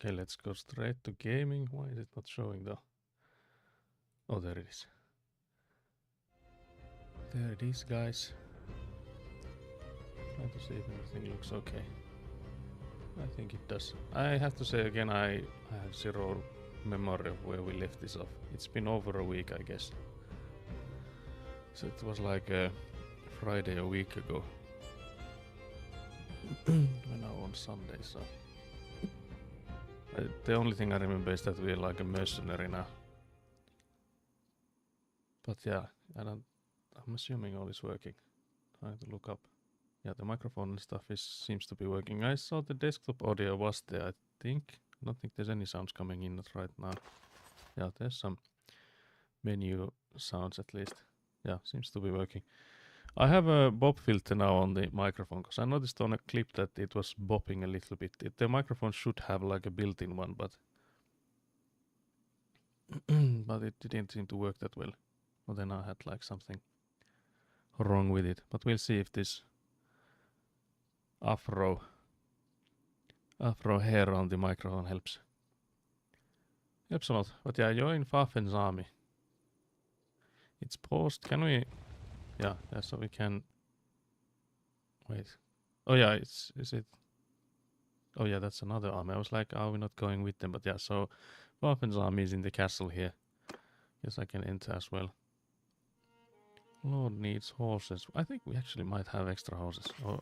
Okay, let's go straight to gaming. Why is it not showing though? Oh, there it is. There it is, guys. Trying to see if everything looks okay. I think it does. I have to say again, I have zero memory of where we left this off. It's been over a week, I guess. So it was like Friday a week ago. We're now on Sunday, so... the only thing I remember is that we're like a mercenary now. But yeah, I'm assuming all is working. Trying to look up. Yeah, the microphone and stuff seems to be working. I saw the desktop audio was there, I think. I don't think there's any sounds coming in right now. Yeah, there's some menu sounds at least. Yeah, seems to be working. I have a bop filter now on the microphone because I noticed on a clip that it was bopping a little bit. The microphone should have like a built-in one, but but it didn't seem to work that well. Well, then I had like something wrong with it. But we'll see if this afro hair on the microphone helps. Helps a lot. But yeah, join Fafen's army. It's paused. Can we... Yeah, so we can... Wait. Oh yeah, is it... Oh yeah, that's another army. I was like, are we not going with them? But yeah, so Fafen's army is in the castle here. Guess I can enter as well. Lord needs horses. I think we actually might have extra horses. Or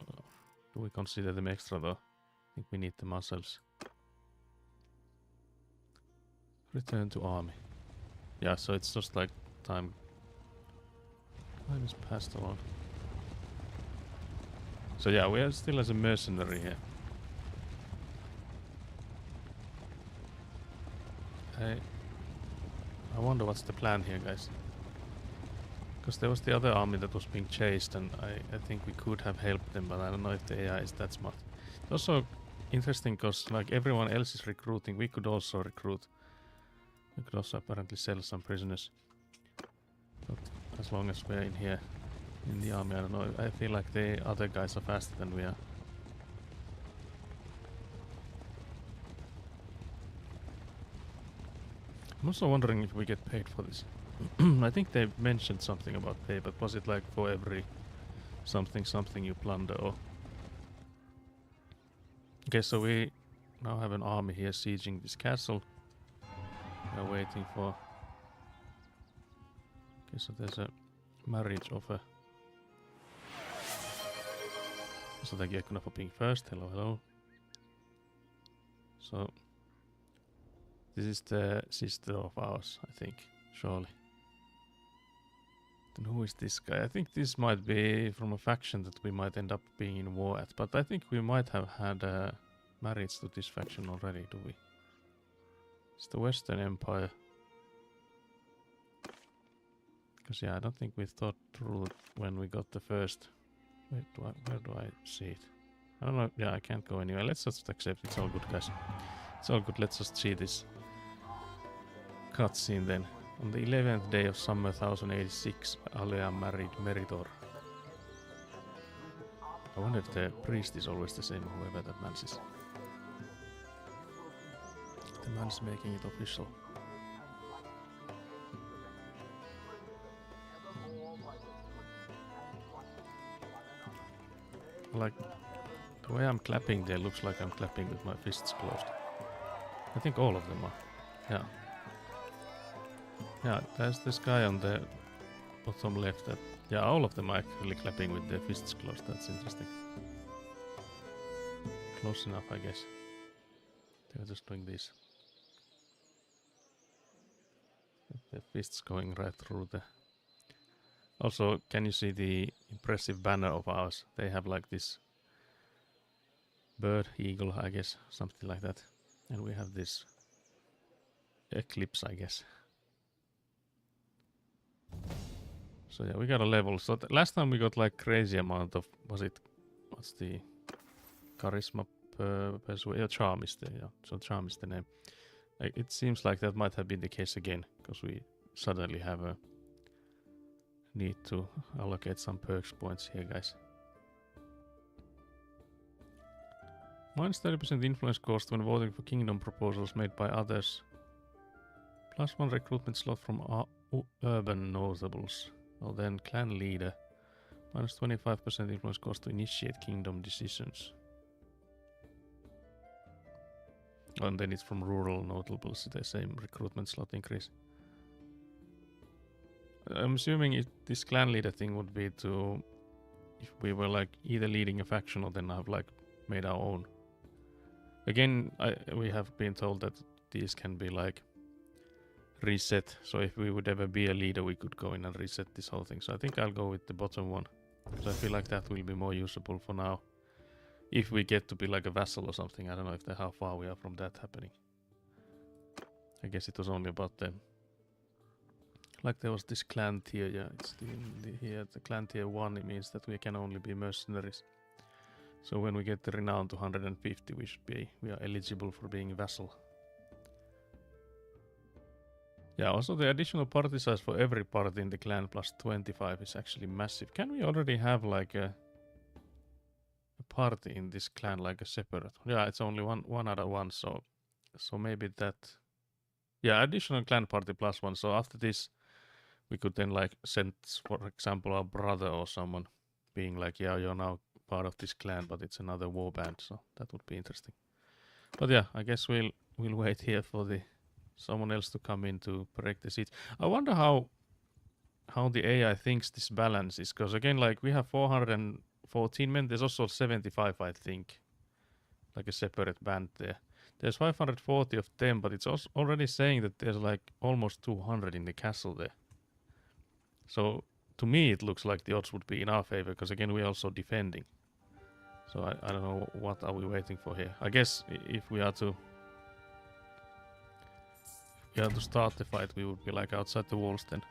do we consider them extra though? I think we need them ourselves. Return to army. Yeah, so it's just like time is passed along. So yeah, we are still as a mercenary here. I wonder what's the plan here, guys. Because there was the other army that was being chased, and I think we could have helped them, but I don't know if the AI is that smart. It's also interesting because like everyone else is recruiting, we could also recruit. We could also apparently sell some prisoners. But as long as we're in here, in the army, I don't know. I feel like the other guys are faster than we are. I'm also wondering if we get paid for this. I think they mentioned something about pay, but was it like for every something you plunder or... Okay, so we now have an army here sieging this castle. We're waiting for... Okay, so there's a marriage offer. So thank you for being first. Hello, hello. So this is the sister of ours, I think, surely. Then who is this guy? I think this might be from a faction that we might end up being in war at, but I think we might have had a marriage to this faction already, do we? It's the Western Empire. Because yeah, I don't think we thought through when we got the first... Wait, where do I see it? I don't know. Yeah, I can't go anywhere. Let's just accept. It's all good, guys. It's all good. Let's just see this cutscene then. On the 11th day of summer 1086, Alea married Meritor. I wonder if the priest is always the same, whoever that man is. The man's making it official. Like, the way I'm clapping there looks like I'm clapping with my fists closed. I think all of them are. Yeah. Yeah, there's this guy on the bottom left that... Yeah, all of them are actually clapping with their fists closed. That's interesting. Close enough, I guess. They're just doing this. The fists going right through the... Also, can you see the impressive banner of ours? They have like this bird, eagle, I guess, something like that. And we have this eclipse, I guess. So yeah, we got a level. So last time we got like crazy amount of... Was it... What's the... Charisma per charm is the... Yeah, so charm is the name. It seems like that might have been the case again. Because we suddenly have a... Need to allocate some perks points here, guys. Minus 30% influence cost when voting for kingdom proposals made by others. +1 recruitment slot from urban notables. Well then, clan leader. Minus 25% influence cost to initiate kingdom decisions. And then it's from rural notables, the same recruitment slot increase. I'm assuming this clan leader thing would be to, if we were like either leading a faction or then have like made our own. Again, we have been told that these can be like reset, so if we would ever be a leader we could go in and reset this whole thing. So I think I'll go with the bottom one, because I feel like that will be more usable for now. If we get to be like a vassal or something, I don't know how far we are from that happening. I guess it was only about them. Like there was this clan tier, yeah, it's here the clan tier 1, it means that we can only be mercenaries. So when we get the renown to 150 we are eligible for being vassal. Yeah, also the additional party size for every party in the clan plus 25 is actually massive. Can we already have like a party in this clan, like a separate? Yeah, it's only one out of one, so maybe that. Yeah, additional clan party +1. So after this, we could then like send, for example, our brother or someone, being like, yeah, you're now part of this clan, but it's another warband, so that would be interesting. But yeah, I guess we'll wait here for someone else to come in to break the seats. I wonder how the AI thinks this balance is, because again, like we have 414 men, there's also 75, I think, like a separate band there. There's 540 of them, but it's also already saying that there's like almost 200 in the castle there. So to me it looks like the odds would be in our favor, because again we're also defending. So I don't know, what are we waiting for here? I guess if we are to start the fight, we would be like outside the walls then.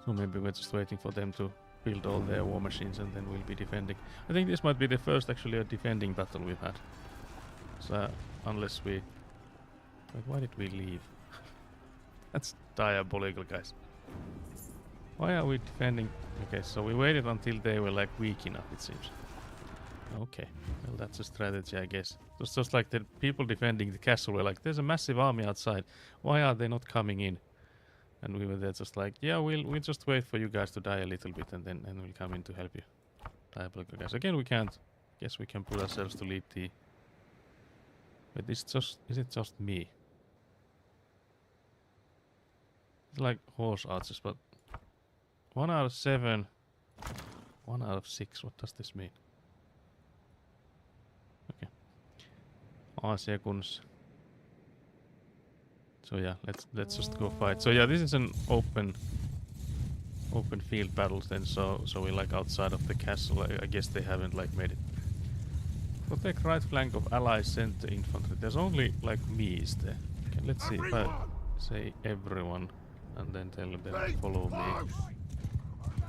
So maybe we're just waiting for them to build all their war machines and then we'll be defending. I think this might be the first actually a defending battle we've had. So unless we... Wait, why did we leave? That's diabolical, guys. Why are we defending? Okay, so we waited until they were like weak enough, it seems. Okay, well that's a strategy, I guess. It was just like the people defending the castle were like, there's a massive army outside. Why are they not coming in? And we were there just like, yeah, we'll just wait for you guys to die a little bit and we'll come in to help you. Diabolical, guys. Again, we can't. Guess we can put ourselves to lead the... But is it just me? It's like horse archers, but 1 out of 7, 1 out of 6. What does this mean? Okay. Seconds. So yeah, let's just go fight. So yeah, this is an open field battle then. So we're like outside of the castle. I guess they haven't like made it. Protect right flank of allies center infantry. There's only like me is there. Okay, let's see if I say everyone and then tell them to follow me.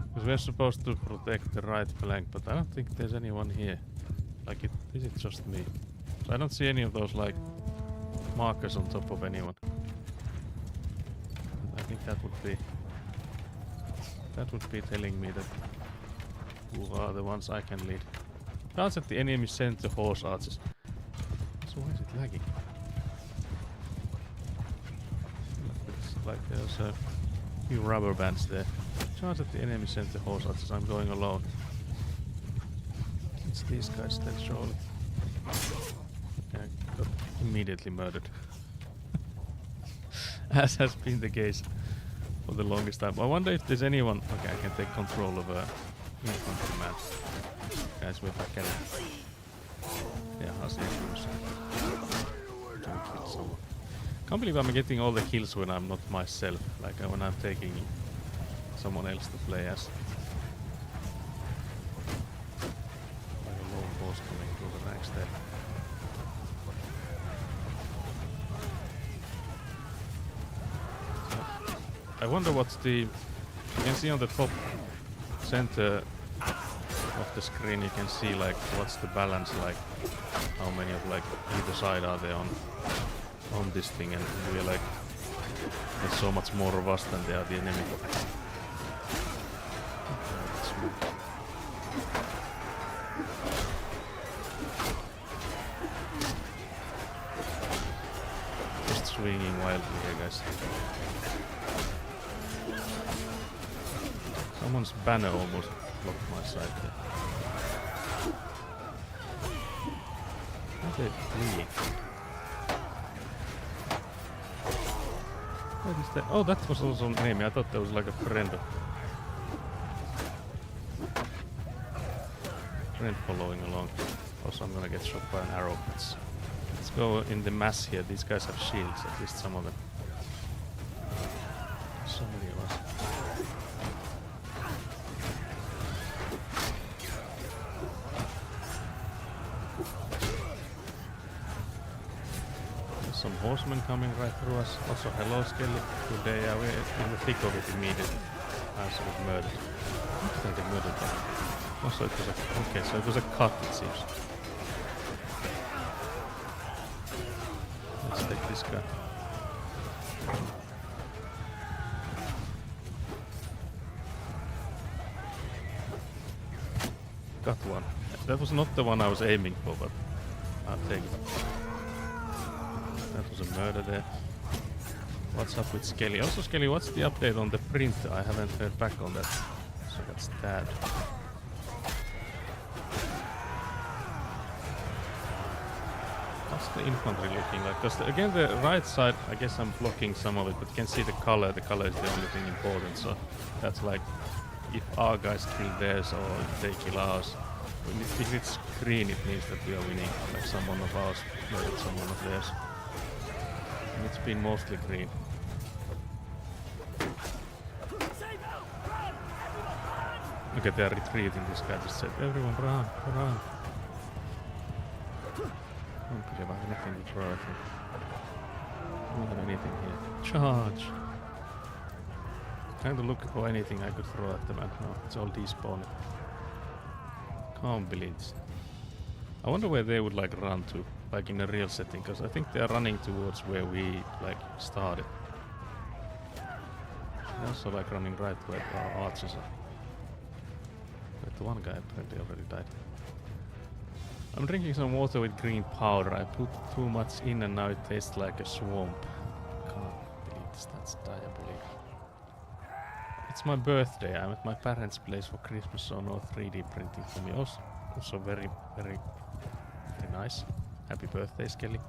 Because we're supposed to protect the right flank, but I don't think there's anyone here. Like, is it just me? So I don't see any of those like markers on top of anyone. And I think that would be telling me that who are the ones I can lead. Charge at the enemy center horse archers. So why is it lagging? It's like there's a few rubber bands there. Charge at the enemy center horse archers. I'm going alone. It's these guys then, surely. Okay, I got immediately murdered. As has been the case for the longest time. I wonder if there's anyone... Okay, I can take control of a infantryman. Guys, we're back at it. Yeah, I'll see don't kill someone. Can't believe I'm getting all the kills when I'm not myself. Like when I'm taking someone else to play as. Like a lone boss coming through the ranks there. So, I wonder what's the... You can see on the top center of the screen, you can see like what's the balance, like how many of like either side are there on this thing, and we're like there's so much more of us than there are the enemy. swinging wildly here, guys. Someone's banner almost blocked my side there. Where they fleeing? What is that? Oh, that was also an enemy. I thought that was like a friend following along. Also, I'm gonna get shot by an arrow. Let's go in the mass here. These guys have shields, at least some of them. So many of us. There's some horsemen coming right through us. Also, hello Skelly. Good day. We're in the thick of it immediately. I was murdered. I think they murdered them. Also, it was a... Okay, so it was a cut, it seems. Let's take this guy. Got one. That was not the one I was aiming for, but I'll take it. That was a murder there. What's up with Skelly? Also, Skelly, what's the update on the print? I haven't heard back on that. So I got stabbed. What's the infantry looking like? Because again, the right side, I guess I'm blocking some of it, but you can see the color. The color is the only thing important. So that's like if our guys kill theirs or if they kill ours. If it's green, it means that we are winning. Like someone of ours murdered someone of theirs. And it's been mostly green. Look at, they're retreating. This guy just said, everyone run, run. I don't believe I have anything to throw at him. I don't have anything here. Charge! Trying to look for anything I could throw at them, and no, it's all despawned. Can't believe this. I wonder where they would like run to, like in a real setting, because I think they are running towards where we like started. They're also like running right where our archers are. But the one guy apparently already died. I'm drinking some water with green powder. I put too much in and now it tastes like a swamp. Can't believe this, that's diabolical. It's my birthday. I'm at my parents' place for Christmas, so no 3D printing for me. Also very, very, very nice. Happy birthday, Skelly.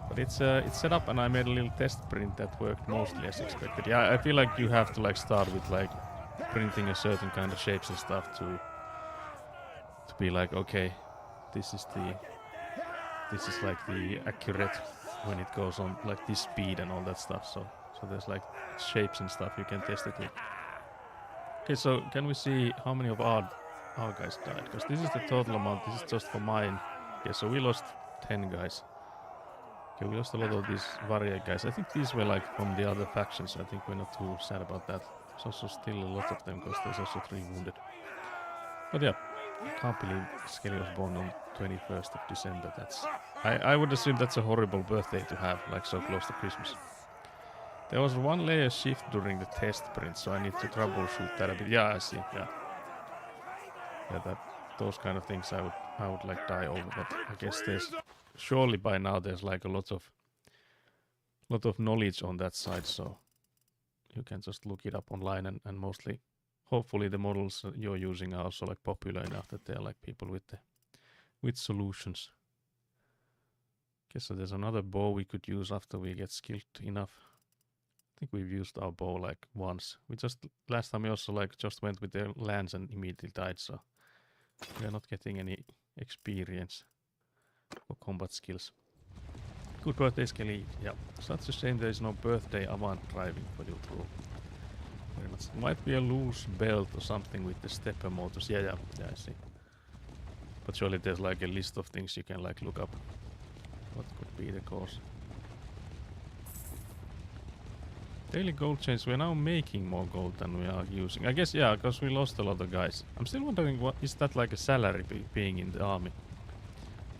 But it's set up and I made a little test print that worked mostly as expected. Yeah, I feel like you have to like start with like printing a certain kind of shapes and stuff to be like, okay, this is like the accurate when it goes on like this speed and all that stuff. So there's like shapes and stuff you can test it with. Okay, so can we see how many of our guys died? Because this is the total amount. This is just for mine. Okay, so we lost 10 guys. Okay, we lost a lot of these warrior guys. I think these were like from the other factions. I think we're not too sad about that. There's also still a lot of them because there's also 3 wounded. But yeah. I can't believe Skelly was born on 21st of December. That's I would assume that's a horrible birthday to have, like so close to Christmas. There was one layer shift during the test print, so I need to troubleshoot that a bit. Yeah, I see. Yeah, those kind of things I would like die over. But I guess there's surely by now there's like a lot of knowledge on that side, so you can just look it up online and mostly. Hopefully the models you're using are also like popular enough that they're like people with solutions. Okay, so there's another bow we could use after we get skilled enough. I think we've used our bow like once. Last time we also like just went with the lance and immediately died, so we are not getting any experience for combat skills. Good birthday, Skelly. Yeah, such a shame there is no birthday avant driving for you too. Very much. Might be a loose belt or something with the stepper motors. Yeah, I see. But surely there's like a list of things you can like look up. What could be the cause? Daily gold chains. We're now making more gold than we are using. I guess, yeah, because we lost a lot of guys. I'm still wondering, what is that like a salary being in the army?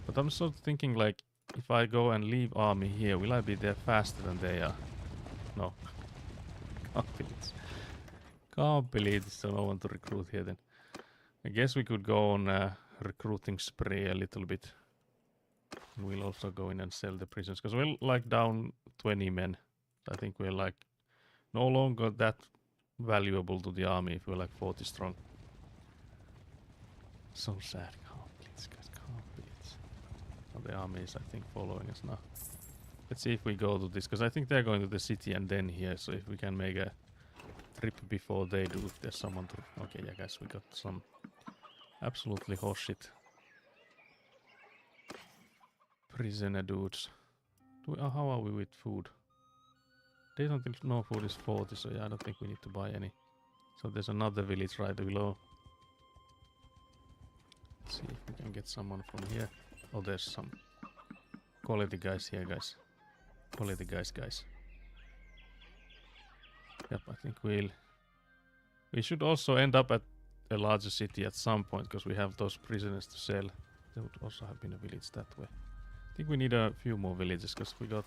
But I'm sort of thinking like, if I go and leave army here, will I be there faster than they are? No. Can't believe this, so no one to recruit here then. I guess we could go on a recruiting spree a little bit. We'll also go in and sell the prisons, because we're like down 20 men. I think we're like no longer that valuable to the army if we're like 40 strong. So sad. Conflicts, guys, conflicts. Oh, the army is, I think, following us now. Let's see if we go to this, because I think they're going to the city and then here, so if we can make a trip before they do, if there's someone to... Okay, yeah, guys, we got some absolutely horseshit prisoner dudes. How are we with food? Days until no food is 40, so yeah, I don't think we need to buy any. So there's another village right below. Let's see if we can get someone from here. Oh, there's some quality guys here, guys. Quality guys. Yep, I think we should also end up at a larger city at some point, because we have those prisoners to sell. There would also have been a village that way. I think we need a few more villages, because we got...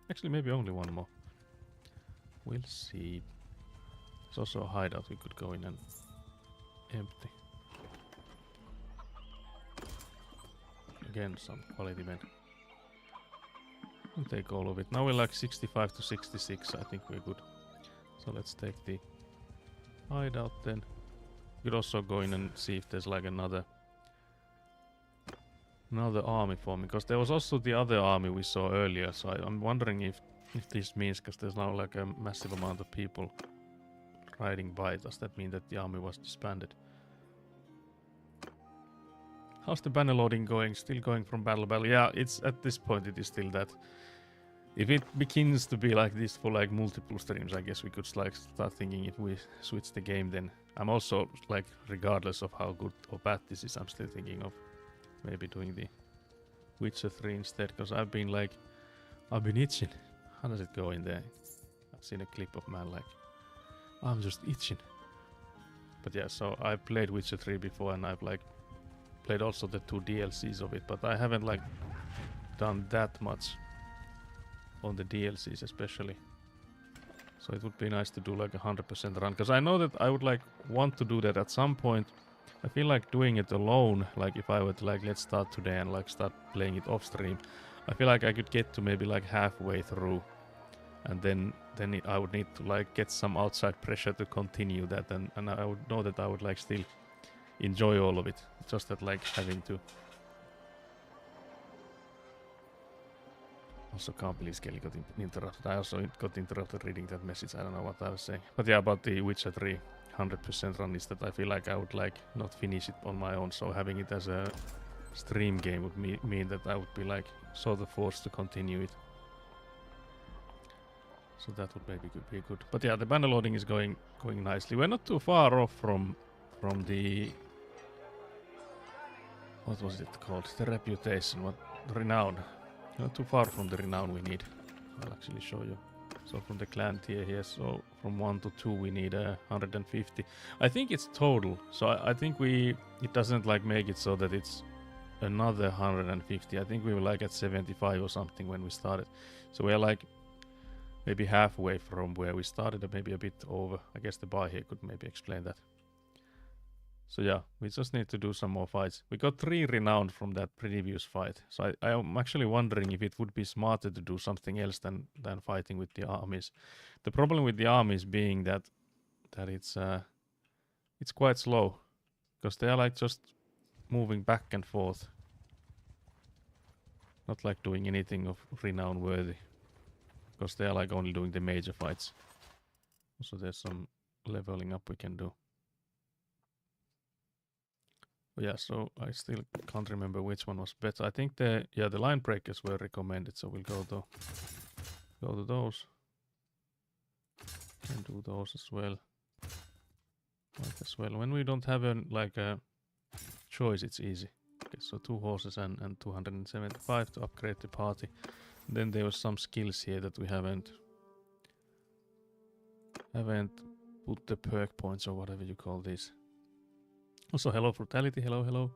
Actually, maybe only one more. We'll see. There's also a hideout we could go in and empty. Again, some quality men. We'll take all of it. Now we're like 65 to 66. I think we're good. So let's take the hideout then. We could also go in and see if there's like another army forming, because there was also the other army we saw earlier. So I'm wondering if this means, because there's now like a massive amount of people riding by, does that mean that the army was disbanded? How's the Bannerlording going? Still going from battle to battle? Yeah, it's at this point it is still that. If it begins to be like this for like multiple streams, I guess we could like start thinking if we switch the game, then I'm also like, regardless of how good or bad this is, I'm still thinking of maybe doing the Witcher 3 instead, because I've been itching. How does it go in there? I've seen a clip of man like, I'm just itching. But yeah, so I played Witcher 3 before, and I've like played also the 2 DLCs of it, but I haven't like done that much on the DLCs especially. So it would be nice to do like 100% run, because I know that I would like want to do that at some point. I feel like doing it alone, like if I were to like let's start today and like start playing it off stream, I feel like I could get to maybe like halfway through, and then I would need to like get some outside pressure to continue that, and I would know that I would like still enjoy all of it. Just that like having to... Also can't believe Skelly got interrupted. I also got interrupted reading that message. I don't know what I was saying. But yeah, about the Witcher 3 100% run is that I feel like I would like not finish it on my own. So having it as a stream game would mean that I would be like sort of forced to continue it. So that would maybe be good. But yeah, the Bannerlording is going nicely. We're not too far off from the... What was it called? The reputation, renown. Not too far from the renown we need. I'll actually show you. So from the clan tier here, so from 1 to 2 we need 150. I think it's total. So I think it doesn't like make it so that it's another 150. I think we were like at 75 or something when we started. So we're like maybe halfway from where we started, or maybe a bit over. I guess the bar here could maybe explain that. So yeah, we just need to do some more fights. We got 3 renown from that previous fight. So I'm actually wondering if it would be smarter to do something else than fighting with the armies. The problem with the armies being that it's quite slow, because they are like just moving back and forth. Not like doing anything of renown worthy, because they are like only doing the major fights. So there's some leveling up we can do. Yeah, so I still can't remember which one was better. I think the line breakers were recommended, so we'll go to those. And do those as well. Might as well. When we don't have a choice, it's easy. Okay, so 2 horses and 275 to upgrade the party. And then there was some skills here that we haven't put the perk points or whatever you call these. Also, hello Frutality, hello.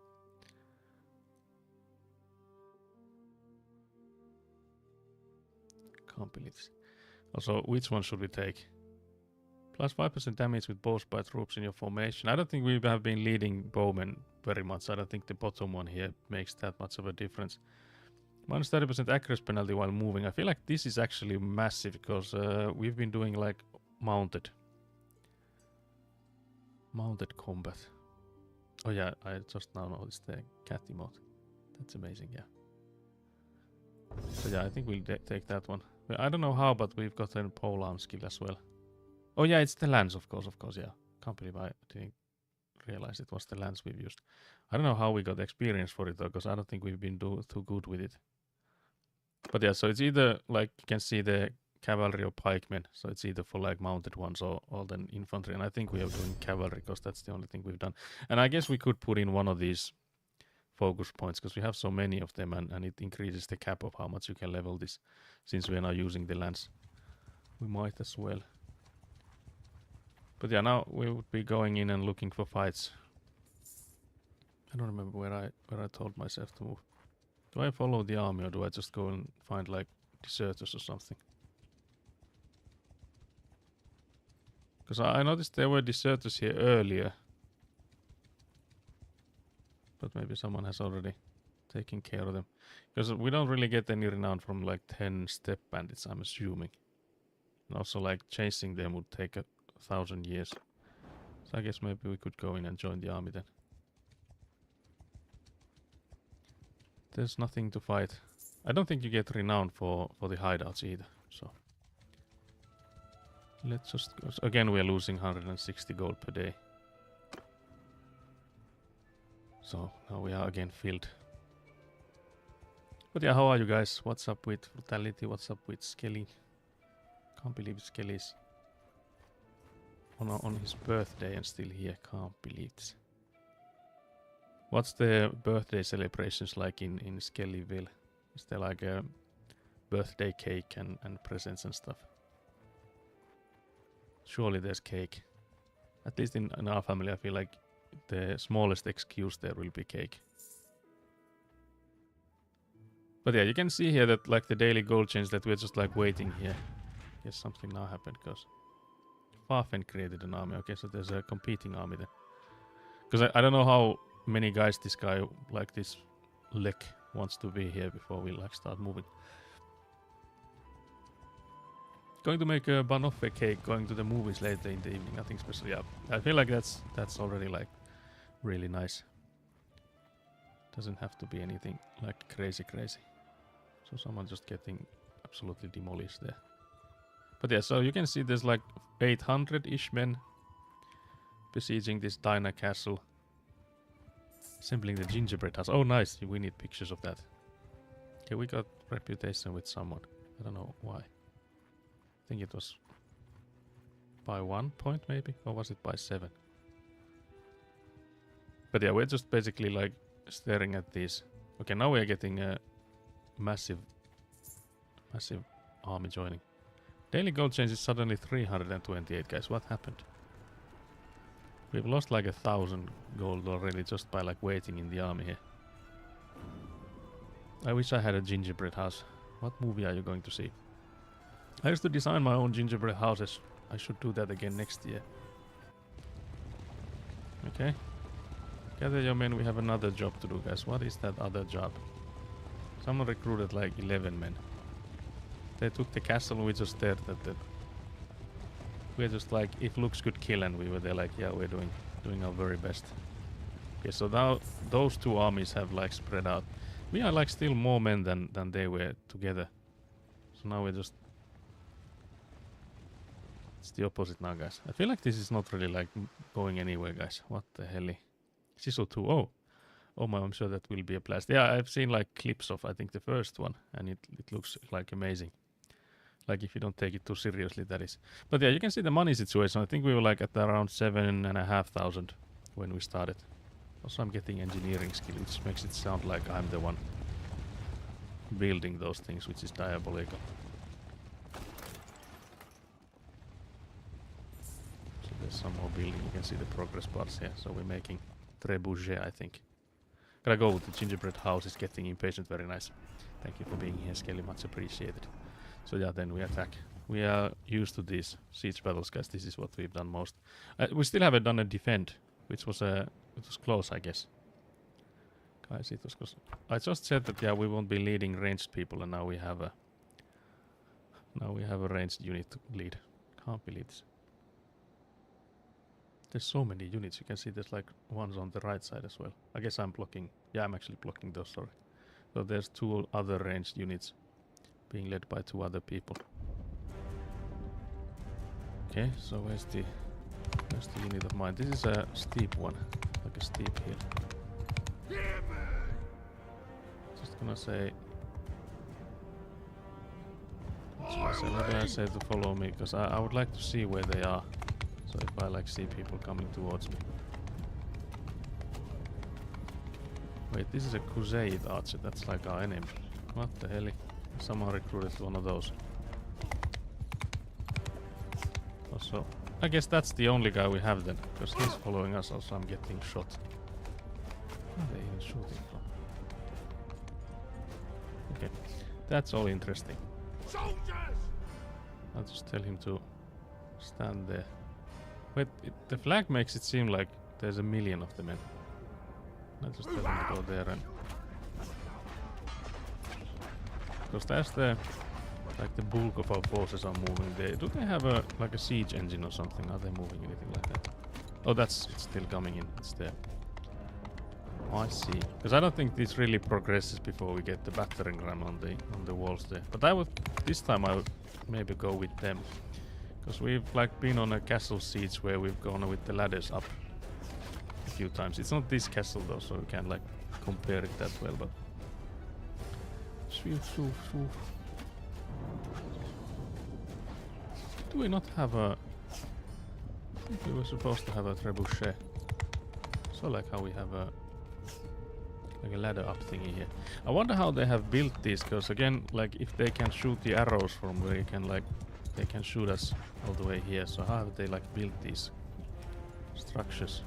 Can't believe this. Also, which one should we take? Plus 5% damage with bows by troops in your formation. I don't think we have been leading bowmen very much. I don't think the bottom one here makes that much of a difference. Minus 30% accuracy penalty while moving. I feel like this is actually massive because we've been doing like mounted combat. Oh yeah, I just now noticed the cat emote. That's amazing, yeah. So yeah, I think we'll take that one. I don't know how, but we've got a polearm skill as well. Oh yeah, it's the lance, of course, yeah. Can't believe I didn't realize it was the lance we've used. I don't know how we got experience for it though, because I don't think we've been too good with it. But yeah, so it's either like you can see the cavalry or pikemen, so it's either for like mounted ones or then infantry, and I think we are doing cavalry because that's the only thing we've done. And I guess we could put in one of these focus points because we have so many of them, and it increases the cap of how much you can level this. Since we are now using the lance, we might as well. But yeah, now we would be going in and looking for fights. I don't remember where I told myself to move. Do I follow the army or do I just go and find like deserters or something? Because I noticed there were deserters here earlier. But maybe someone has already taken care of them. Because we don't really get any renown from like 10 step bandits, I'm assuming. And also like chasing them would take 1,000 years. So I guess maybe we could go in and join the army then. There's nothing to fight. I don't think you get renown for the hideouts either, so. Let's just go. Again, we are losing 160 gold per day. So now we are again filled. But yeah, how are you guys? What's up with Brutality? What's up with Skelly? Can't believe Skelly's on his birthday and still here. Can't believe this. What's the birthday celebrations like in Skellyville? Is there like a birthday cake and presents and stuff? Surely there's cake. At least in our family, I feel like the smallest excuse there will be cake. But yeah, you can see here that like the daily gold change that we're just like waiting here. Guess something now happened because Farfen created an army. Okay, so there's a competing army then. Because I don't know how many guys this guy, like this Lek, wants to be here before we like start moving. Going to make a banoffee cake, going to the movies later in the evening, nothing special. Yeah, I feel like that's already like really nice. Doesn't have to be anything like crazy. So someone just getting absolutely demolished there. But yeah, so you can see there's like 800-ish men besieging this Dinah castle. Assembling the gingerbread house. Oh nice, we need pictures of that. Okay, we got reputation with someone. I don't know why. I think it was by 1 point maybe, or was it by 7? But yeah, we're just basically like staring at these. Okay, now we're getting a massive army joining. Daily gold change is suddenly 328, guys. What happened? We've lost like 1,000 gold already just by like waiting in the army here. I wish I had a gingerbread house. What movie are you going to see? I used to design my own gingerbread houses. I should do that again next year. Okay. Gather your men, we have another job to do, guys. What is that other job? Someone recruited like 11 men. They took the castle and we just stared at it. We're just like, if looks could kill, and we were there like, yeah, we're doing our very best. Okay, so now those two armies have like spread out. We are like still more men than they were together. So now we're just... It's the opposite now, guys. I feel like this is not really like going anywhere, guys. What the hell? Siso 2. Oh my, I'm sure that will be a blast. Yeah, I've seen like clips of, I think, the first one, and it looks like amazing. Like if you don't take it too seriously, that is. But yeah, you can see the money situation. I think we were like at around 7,500 when we started. Also, I'm getting engineering skill, which makes it sound like I'm the one building those things, which is diabolical. So there's some more building. You can see the progress bars here. So we're making trebuchet, I think. Gotta go with the gingerbread house. Is getting impatient. Very nice. Thank you for being here, Skelly. Much appreciated. So yeah, then we attack. We are used to these siege battles, guys. This is what we've done most. We still haven't done a defend, which was it was close, I guess. I see it was because I just said that yeah we won't be leading ranged people, and now we have a ranged unit to lead. Can't believe this. There's so many units. You can see there's like ones on the right side as well. I guess I'm blocking. Yeah, I'm actually blocking those. Sorry. So there's 2 other ranged units being led by 2 other people. Okay, so where's the unit of mine? This is a steep one, like a steep hill. Just gonna say. What do I say to follow me? Because I would like to see where they are. So if I like see people coming towards me. Wait, this is a Crusade archer. That's like our enemy. What the hell? Someone recruited one of those. Also, I guess that's the only guy we have then, because he's following us. Also, I'm getting shot. Where are they even shooting from? Okay, that's all interesting. Soldiers! I'll just tell him to stand there. Wait, the flag makes it seem like there's a million of the men. I'll just tell him to go there and... Because that's the... Like the bulk of our forces are moving there. Do they have a like a siege engine or something? Are they moving anything like that? Oh, it's still coming in. It's there. Oh, I see. Because I don't think this really progresses before we get the battering ram on the walls there. But this time I would maybe go with them. Because we've like been on a castle siege where we've gone with the ladders up a few times. It's not this castle though, so we can't like compare it that well. But do we not have a... I think we were supposed to have a trebuchet. So like how we have a... Like a ladder up thingy here. I wonder how they have built these, because again, like if they can shoot the arrows from where you can like... They can shoot us all the way here, so how have they like built these structures?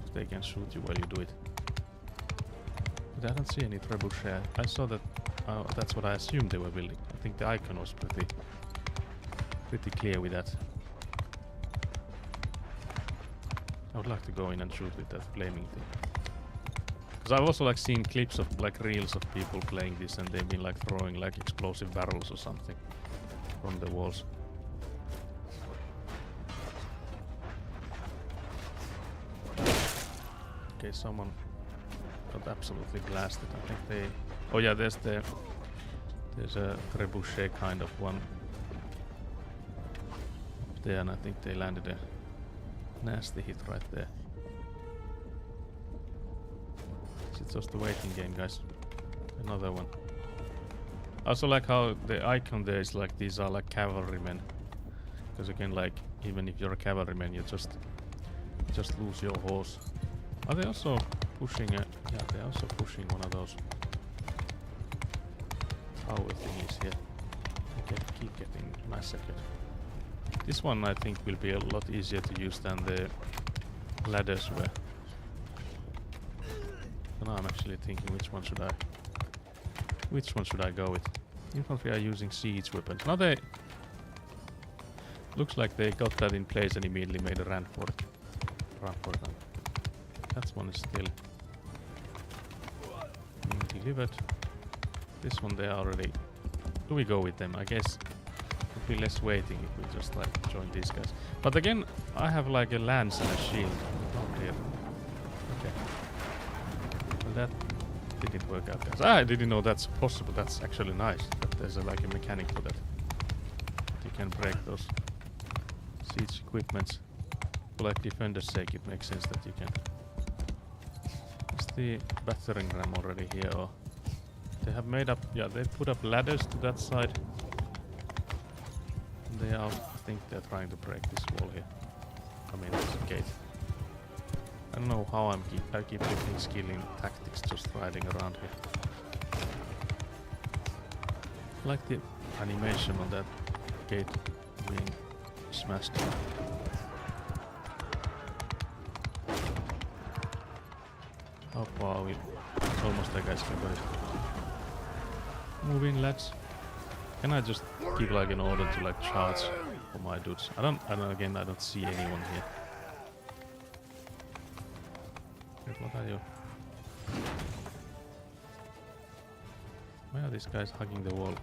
If they can shoot you while you do it. But I don't see any trebuchet. I saw that... that's what I assumed they were building. I think the icon was pretty clear with that. I would like to go in and shoot with that flaming thing. Because I've also like seen clips of like reels of people playing this, and they've been like throwing like explosive barrels or something from the walls. Okay, someone got absolutely blasted. I think they... Oh yeah, there's a trebuchet kind of one up there, and I think they landed a nasty hit right there. It's just a waiting game, guys. Another one. I also like how the icon there is like these are like cavalrymen. Because again, like even if you're a cavalryman, you just lose your horse. Are they also pushing a... Yeah, they're also pushing one of those tower thingies here. Okay, keep getting massacred. This one I think will be a lot easier to use than the ladders were. So now I'm actually thinking which one should I go with? Infantry are using siege weapons. Now they... Looks like they got that in place and immediately made a run for it. That one is still being delivered. This one they are already... Do we go with them? I guess it would be less waiting if we just like join these guys. But again, I have like a lance and a shield. Oh dear. Okay. Well, that didn't work out, guys. I didn't know that's possible. That's actually nice. That there's like a mechanic for that. You can break those siege equipments. For like defender's sake, it makes sense that you can. Is the battering ram already here, or they have made up? Yeah, they put up ladders to that side. And they are. I think they're trying to break this wall here. I mean, it's a gate. I don't know how I keep getting skill in tactics just riding around here. I like the animation on that gate being smashed. How far are we? It's almost like guys can it. Move in, lads. Can I just give like an order to like charge for my dudes? I don't see anyone here. Wait, what are you? Why are these guys hugging the wall?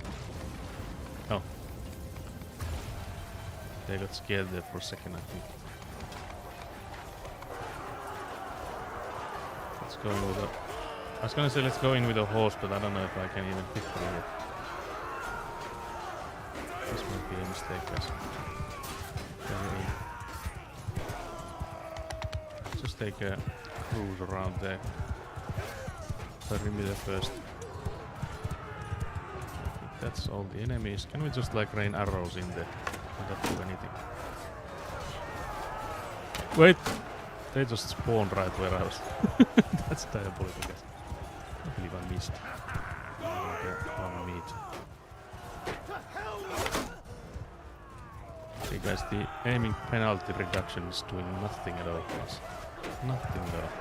Oh. They got scared there for a second, I think. Let's go with a... I was gonna say let's go in with a horse, but I don't know if I can even fit through it. This might be a mistake, guys. Just take a cruise around there. Perimeter first. I think that's all the enemies. Can we just like rain arrows in there? Not do anything. Wait! They just spawned right where I was. That's diabolical, guys. I believe I missed. On meat. Okay, guys, the aiming penalty reduction is doing nothing at all, guys. Nothing at all.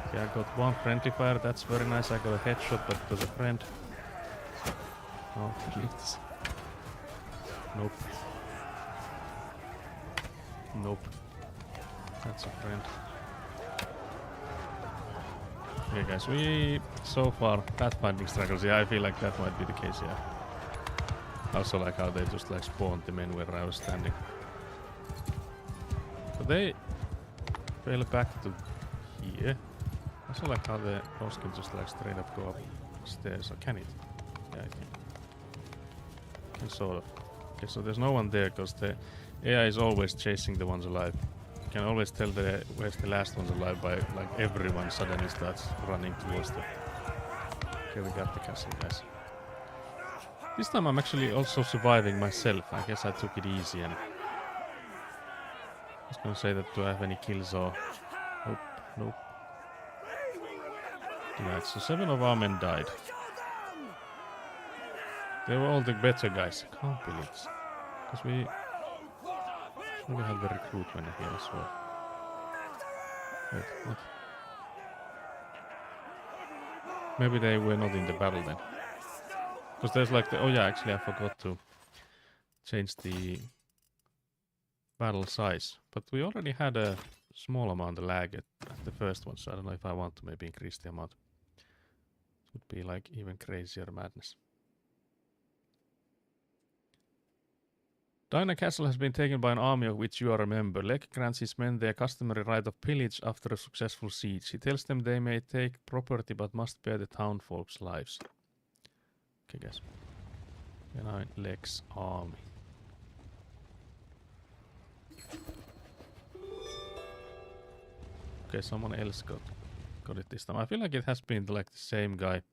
Okay, I got one friendly fire. That's very nice. I got a headshot, but it was a friend. Oh, please. Nope. Nope. That's a friend. Okay guys, we so far pathfinding struggles. Yeah, I feel like that might be the case, yeah. I also like how they just like spawned the men where I was standing. So they fell back to here. I also like how the horse can just like straight up go upstairs. Or can it? Yeah, it can sort of. Okay, so there's no one there because the AI is always chasing the ones alive. You can always tell where's the last ones alive by like everyone suddenly starts running towards them. Okay, we got the castle, guys. This time I'm actually also surviving myself. I guess I took it easy and... I was gonna say that do I have any kills or... Nope, nope. Right, so 7 of our men died. They were all the better guys. I can't believe this. Because we have the recruitment here as well. Wait, what? Maybe they were not in the battle then. Because there's like the... Oh yeah, actually I forgot to change the battle size. But we already had a small amount of lag at the first one, so I don't know if I want to maybe increase the amount. It would be like even crazier madness. Dinah Castle has been taken by an army of which you are a member. Lek grants his men their customary right of pillage after a successful siege. He tells them they may take property but must spare the townfolk's lives. Okay, guys. We're now in Lek's army. Okay, someone else got it this time. I feel like it has been like the same guy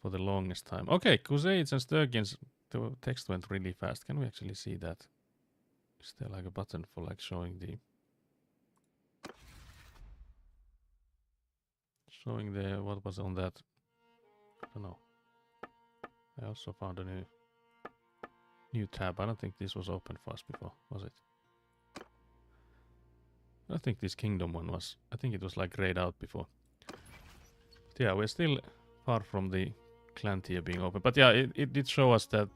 for the longest time. Okay, Crusades and Sturgians. The text went really fast. Can we actually see that? Is there like a button for like showing the what was on that? I don't know. I also found a new tab. I don't think this was open for us before, was it? I think this kingdom one was. I think it was like grayed out before. But yeah, we're still far from the clan tier being open. But yeah, it did show us that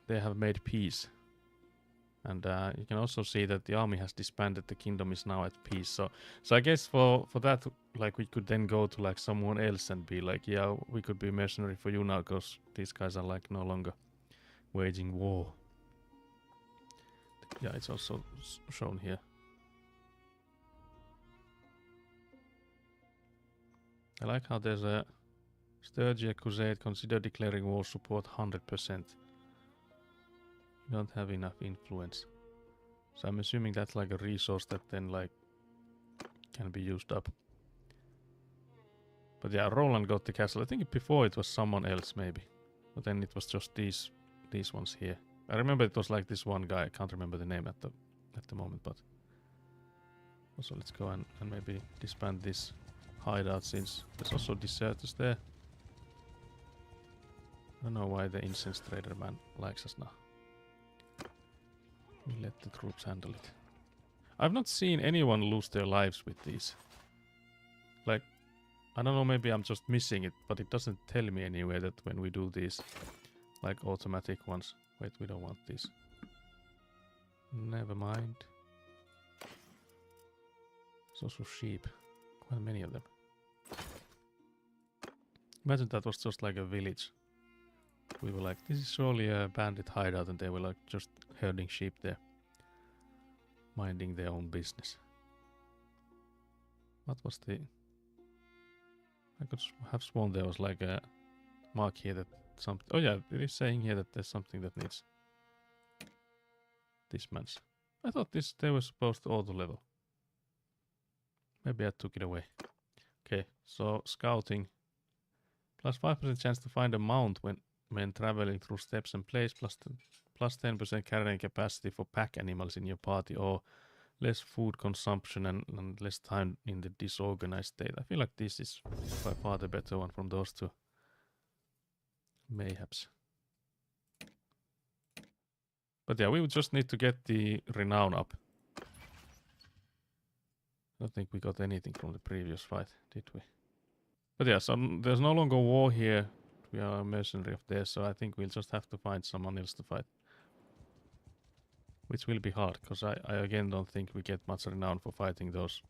they have made peace. And you can also see that the army has disbanded. The kingdom is now at peace. So I guess for that, like we could then go to like someone else and be like, yeah, we could be mercenary for you now because these guys are like no longer waging war. Yeah, it's also shown here. I like how there's a Sturgia Crusade, consider declaring war, support 100%. You don't have enough influence. So I'm assuming that's like a resource that then like can be used up. But yeah, Roland got the castle. I think before it was someone else maybe. But then it was just these ones here. I remember it was like this one guy. I can't remember the name at the moment, but also let's go and maybe disband this hideout since there's also deserters there. I don't know why the incense trader man likes us now. We let the troops handle it. I've not seen anyone lose their lives with these. Like, I don't know, maybe I'm just missing it, but it doesn't tell me anywhere that when we do these, like automatic ones. Wait, we don't want these. Never mind. There's also sheep. Quite many of them. Imagine that was just like a village. We were like, this is surely a bandit hideout, and they were like just herding sheep there. Minding their own business. What was the... I could have sworn there was like a mark here that something... Oh yeah, it is saying here that there's something that needs dismantle. I thought they were supposed to auto-level. Maybe I took it away. Okay, so scouting. Plus 5% chance to find a mount when traveling through steps and places. Plus 10% carrying capacity for pack animals in your party, or less food consumption and less time in the disorganized state. I feel like this is by far the better one from those two. Mayhaps. But yeah, we would just need to get the renown up. I don't think we got anything from the previous fight, did we? But yeah, so there's no longer war here. We are a mercenary of theirs, so I think we'll just have to find someone else to fight. Which will be hard, because I again don't think we get much renown for fighting those.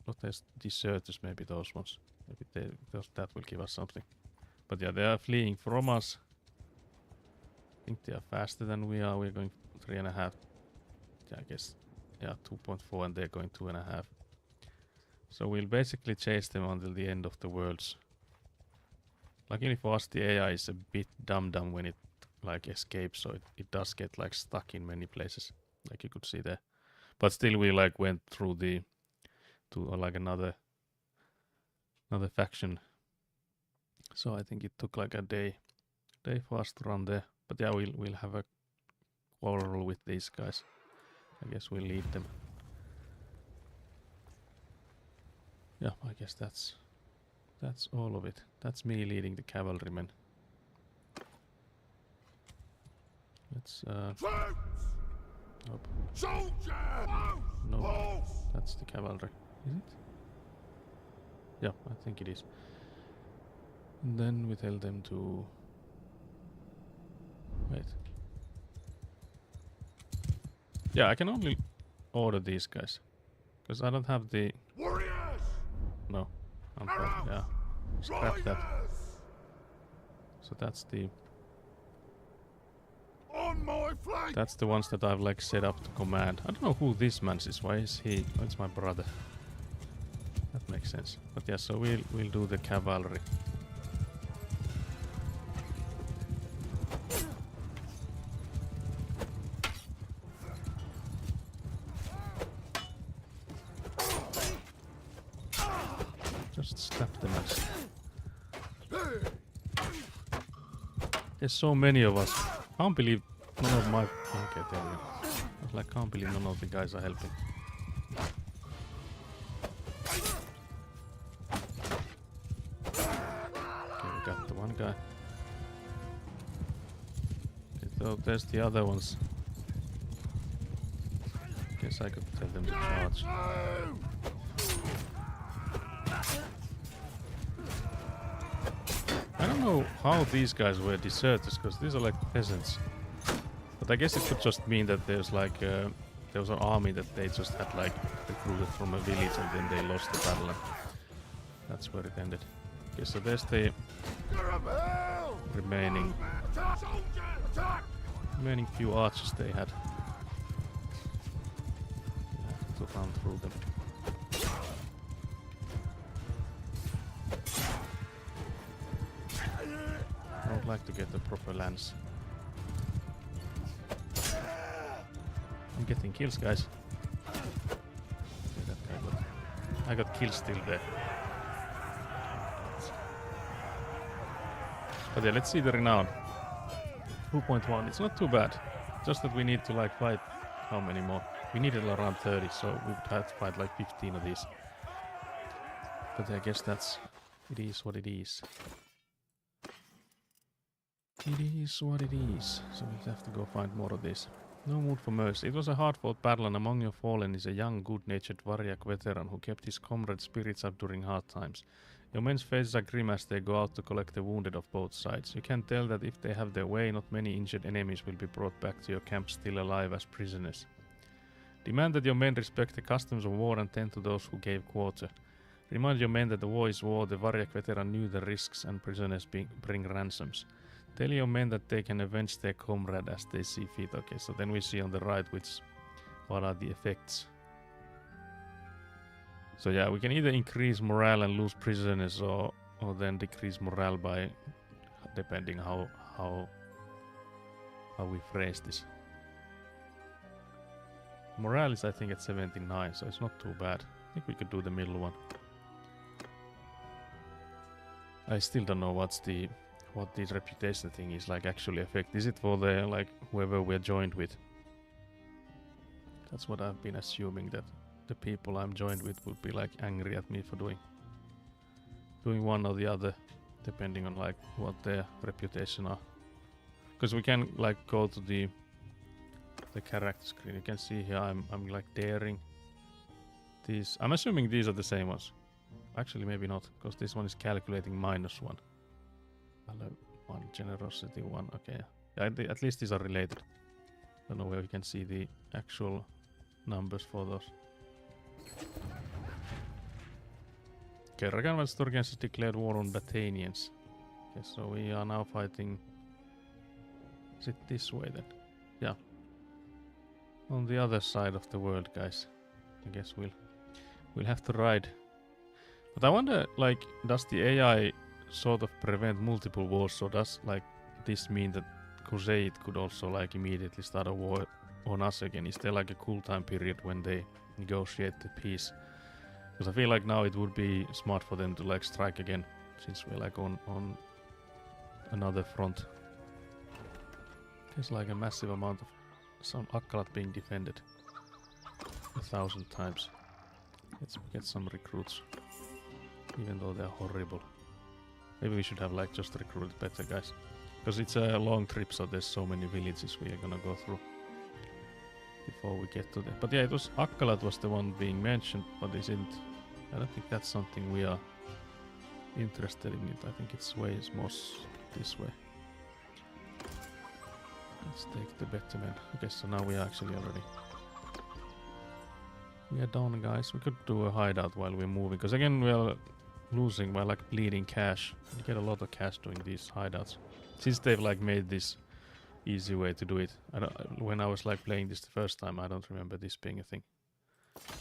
Not as deserters, maybe those ones. Maybe that will give us something. But yeah, they are fleeing from us. I think they are faster than we are. We're going 3.5. Yeah, I guess. Yeah, 2.4, and they're going 2.5. So we'll basically chase them until the end of the worlds. Luckily for us, the AI is a bit dumb when it like escapes, so it does get like stuck in many places, like you could see there. But still, we like went through to like another faction. So I think it took like a day for us to run there. But yeah, we'll have a quarrel with these guys. I guess we'll lead them. Yeah, I guess that's all of it. That's me leading the cavalrymen. Let's nope. No, that's the cavalry. Is it? Yeah, I think it is. And then we tell them to wait. Yeah, I can only order these guys because I don't have the warriors. No, yeah, scrap that. So that's the that's the ones that I've like set up to command. I don't know who this man is. Why is he? Oh, it's my brother. That makes sense. But yeah, so we'll do the cavalry. Just slap them as. There's so many of us. Can't believe none of my... Okay, there we go. I was like, can't believe none of the guys are helping. Okay, we got the one guy. Okay, so there's the other ones. Guess I could tell them to charge. I don't know how these guys were deserters, because these are like peasants. But I guess it could just mean that there's like there was an army that they just had like recruited from a village and then they lost the battle. And that's where it ended. Okay, so there's the remaining few archers they had. You have to run through them. I would like to get the proper lance. I'm getting kills, guys. Okay, that guy I got kills still there. But yeah, let's see the renown. 2.1. It's not too bad. Just that we need to like fight how many more? We needed around 30, so we would have to fight like 15 of these. But I guess it is what it is. It is what it is. So we have to go find more of this. No mood for mercy. It was a hard-fought battle, and among your fallen is a young, good-natured Varyak veteran who kept his comrades' spirits up during hard times. Your men's faces are grim as they go out to collect the wounded of both sides. You can tell that if they have their way, not many injured enemies will be brought back to your camp still alive as prisoners. Demand that your men respect the customs of war and tend to those who gave quarter. Remind your men that the war is war. The Varyak veteran knew the risks and prisoners bring ransoms. Tell your men that they can avenge their comrade as they see fit. Okay, so then we see on the right what are the effects. So yeah, we can either increase morale and lose prisoners, or then decrease morale by, depending how we phrase this. Morale is I think at 79, so it's not too bad. I think we could do the middle one. I still don't know what this reputation thing is like actually affect. Is it for the like whoever we're joined with? That's what I've been assuming, that the people I'm joined with would be like angry at me for doing one or the other, depending on like what their reputation are. Because we can like go to the character screen. You can see here I'm like daring. These I'm assuming these are the same ones. Actually, maybe not, because this one is calculating -1. Valor 1, generosity 1. Okay, yeah, at least these are related. I don't know where we can see the actual numbers for those. Okay, Raganval Sturgens has declared war on Battanians. Okay, so we are now fighting. Is it this way then? Yeah. On the other side of the world, guys. I guess we'll have to ride. But I wonder, like, does the AI sort of prevent multiple wars, or does like this mean that Crusade could also like immediately start a war on us again? Is there like a cool time period when they negotiate the peace? Because I feel like now it would be smart for them to like strike again, since we're like on another front. There's like a massive amount of some Akkalat being defended 1,000 times. Let's get some recruits, even though they're horrible. Maybe we should have like just recruited better guys, because it's a long trip, so there's so many villages we are gonna go through before we get to that. But yeah, it was Akkalat was the one being mentioned, but isn't. I don't think that's something we are interested in. I think it's ways more this way. Let's take the better men. Okay, so now we are actually already. We are done, guys. We could do a hideout while we're moving, because again we are losing by like bleeding cash. You get a lot of cash doing these hideouts, since they've like made this easy way to do it. When I was like playing this the first time, I don't remember this being a thing,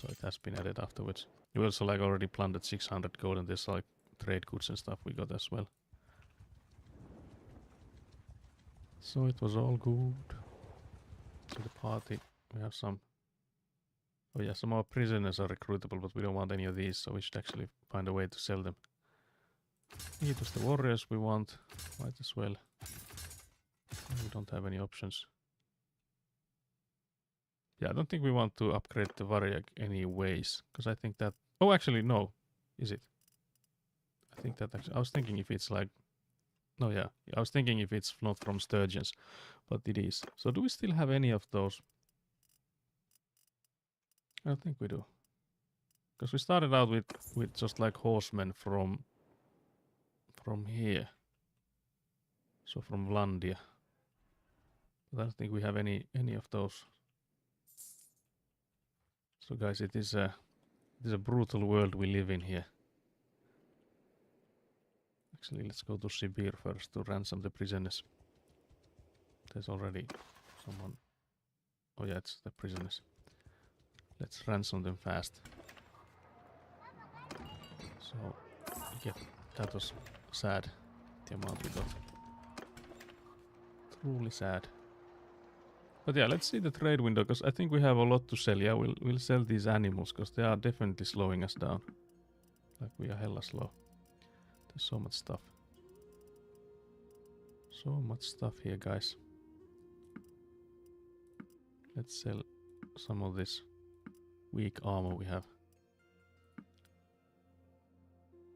so it has been added afterwards. We also like already plundered 600 gold, and there's like trade goods and stuff we got as well. So it was all good. To the party, we have some. Oh yeah, some of our prisoners are recruitable, but we don't want any of these, so we should actually find a way to sell them. It was the warriors we want, might as well. We don't have any options. Yeah, I don't think we want to upgrade the Varyak anyways, because I think that... Oh, actually, no. Is it? I think that actually... I was thinking if it's like... No, yeah. I was thinking if it's not from Sturgeons, but it is. So do we still have any of those? I don't think we do. Because we started out with just like horsemen from here. So from Vlandia. But I don't think we have any of those. So guys, it is a brutal world we live in here. Actually, let's go to Sibir first to ransom the prisoners. There's already someone. Oh yeah, it's the prisoners. Let's ransom them fast. So, yeah, that was sad, the amount we got. Truly sad. But yeah, let's see the trade window, because I think we have a lot to sell. Yeah, we'll sell these animals, because they are definitely slowing us down. Like, we are hella slow. There's so much stuff. So much stuff here, guys. Let's sell some of this weak armor we have.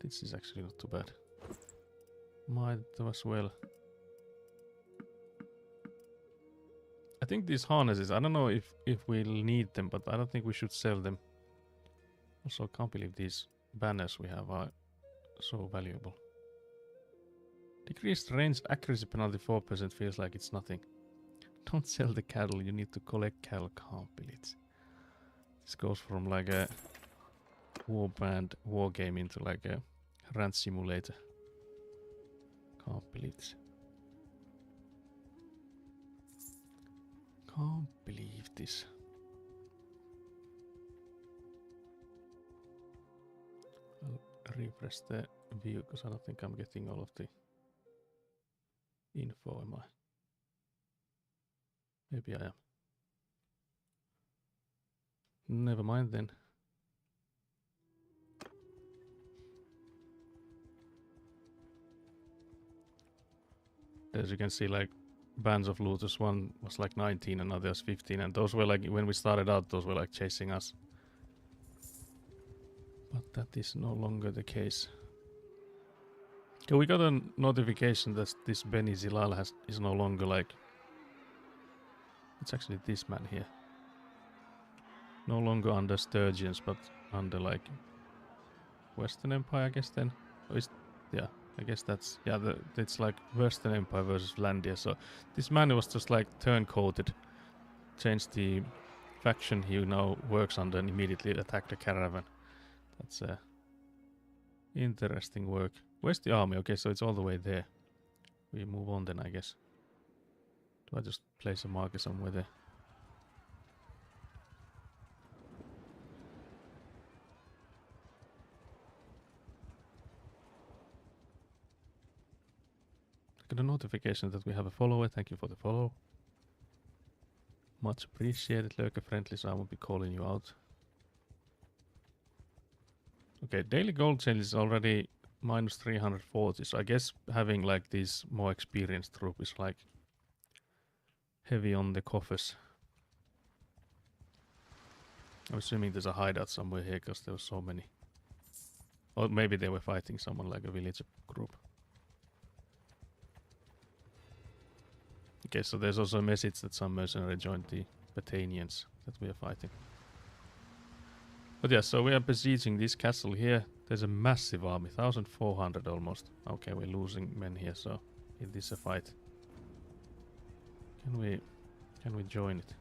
This is actually not too bad. Might as well. I think these harnesses, I don't know if we'll need them, but I don't think we should sell them. Also, I can't believe these banners we have are so valuable. Decreased range accuracy penalty 4% feels like it's nothing. Don't sell the cattle, you need to collect cattle. Can't believe it. This goes from like a warband war game into like a rant simulator. Can't believe this. Can't believe this. I'll refresh the view because I don't think I'm getting all of the info, am I? Maybe I am. Never mind then. As you can see, like bands of looters, one was like 19 and others 15, and those were like, when we started out, those were like chasing us. But that is no longer the case. Okay, we got a notification that this Beni Zilal is no longer like... It's actually this man here. No longer under Sturgeons, but under like Western Empire, I guess then. Or is, yeah, I guess that's... Yeah, it's like Western Empire versus Landia. So this man was just like turncoated. Changed the faction he now works under and immediately attacked the caravan. That's interesting work. Where's the army? Okay, so it's all the way there. We move on then, I guess. Do I just place a marker somewhere there? I got a notification that we have a follower. Thank you for the follow. Much appreciated, Lurker Friendly, so I won't be calling you out. Okay, daily gold sale is already minus 340, so I guess having like this more experienced troop is like heavy on the coffers. I'm assuming there's a hideout somewhere here because there were so many. Or maybe they were fighting someone like a villager group. Okay, so there's also a message that some mercenary joined the Battanians that we are fighting. But yeah, so we are besieging this castle here. There's a massive army, 1,400 almost. Okay, we're losing men here, so it is a fight. Can we join it?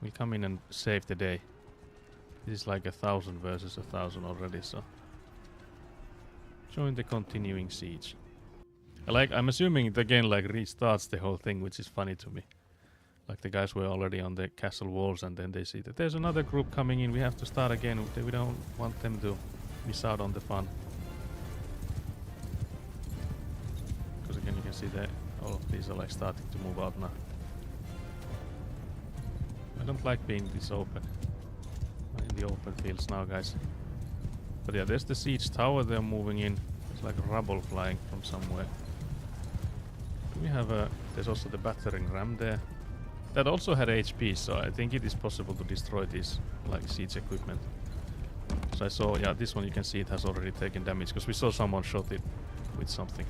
We'll come in and save the day. This is like 1,000 versus 1,000 already, so join the continuing siege. I'm assuming it again like restarts the whole thing, which is funny to me. Like the guys were already on the castle walls and then they see that there's another group coming in, we have to start again. We don't want them to miss out on the fun. Because again you can see that all of these are like starting to move out now. I don't like being this open. I'm in the open fields now, guys. But yeah, there's the siege tower they're moving in. It's like rubble flying from somewhere. Do we have a... There's also the battering ram there. That also had HP, so I think it is possible to destroy this like siege equipment. So I saw, yeah, this one you can see it has already taken damage because we saw someone shot it with something.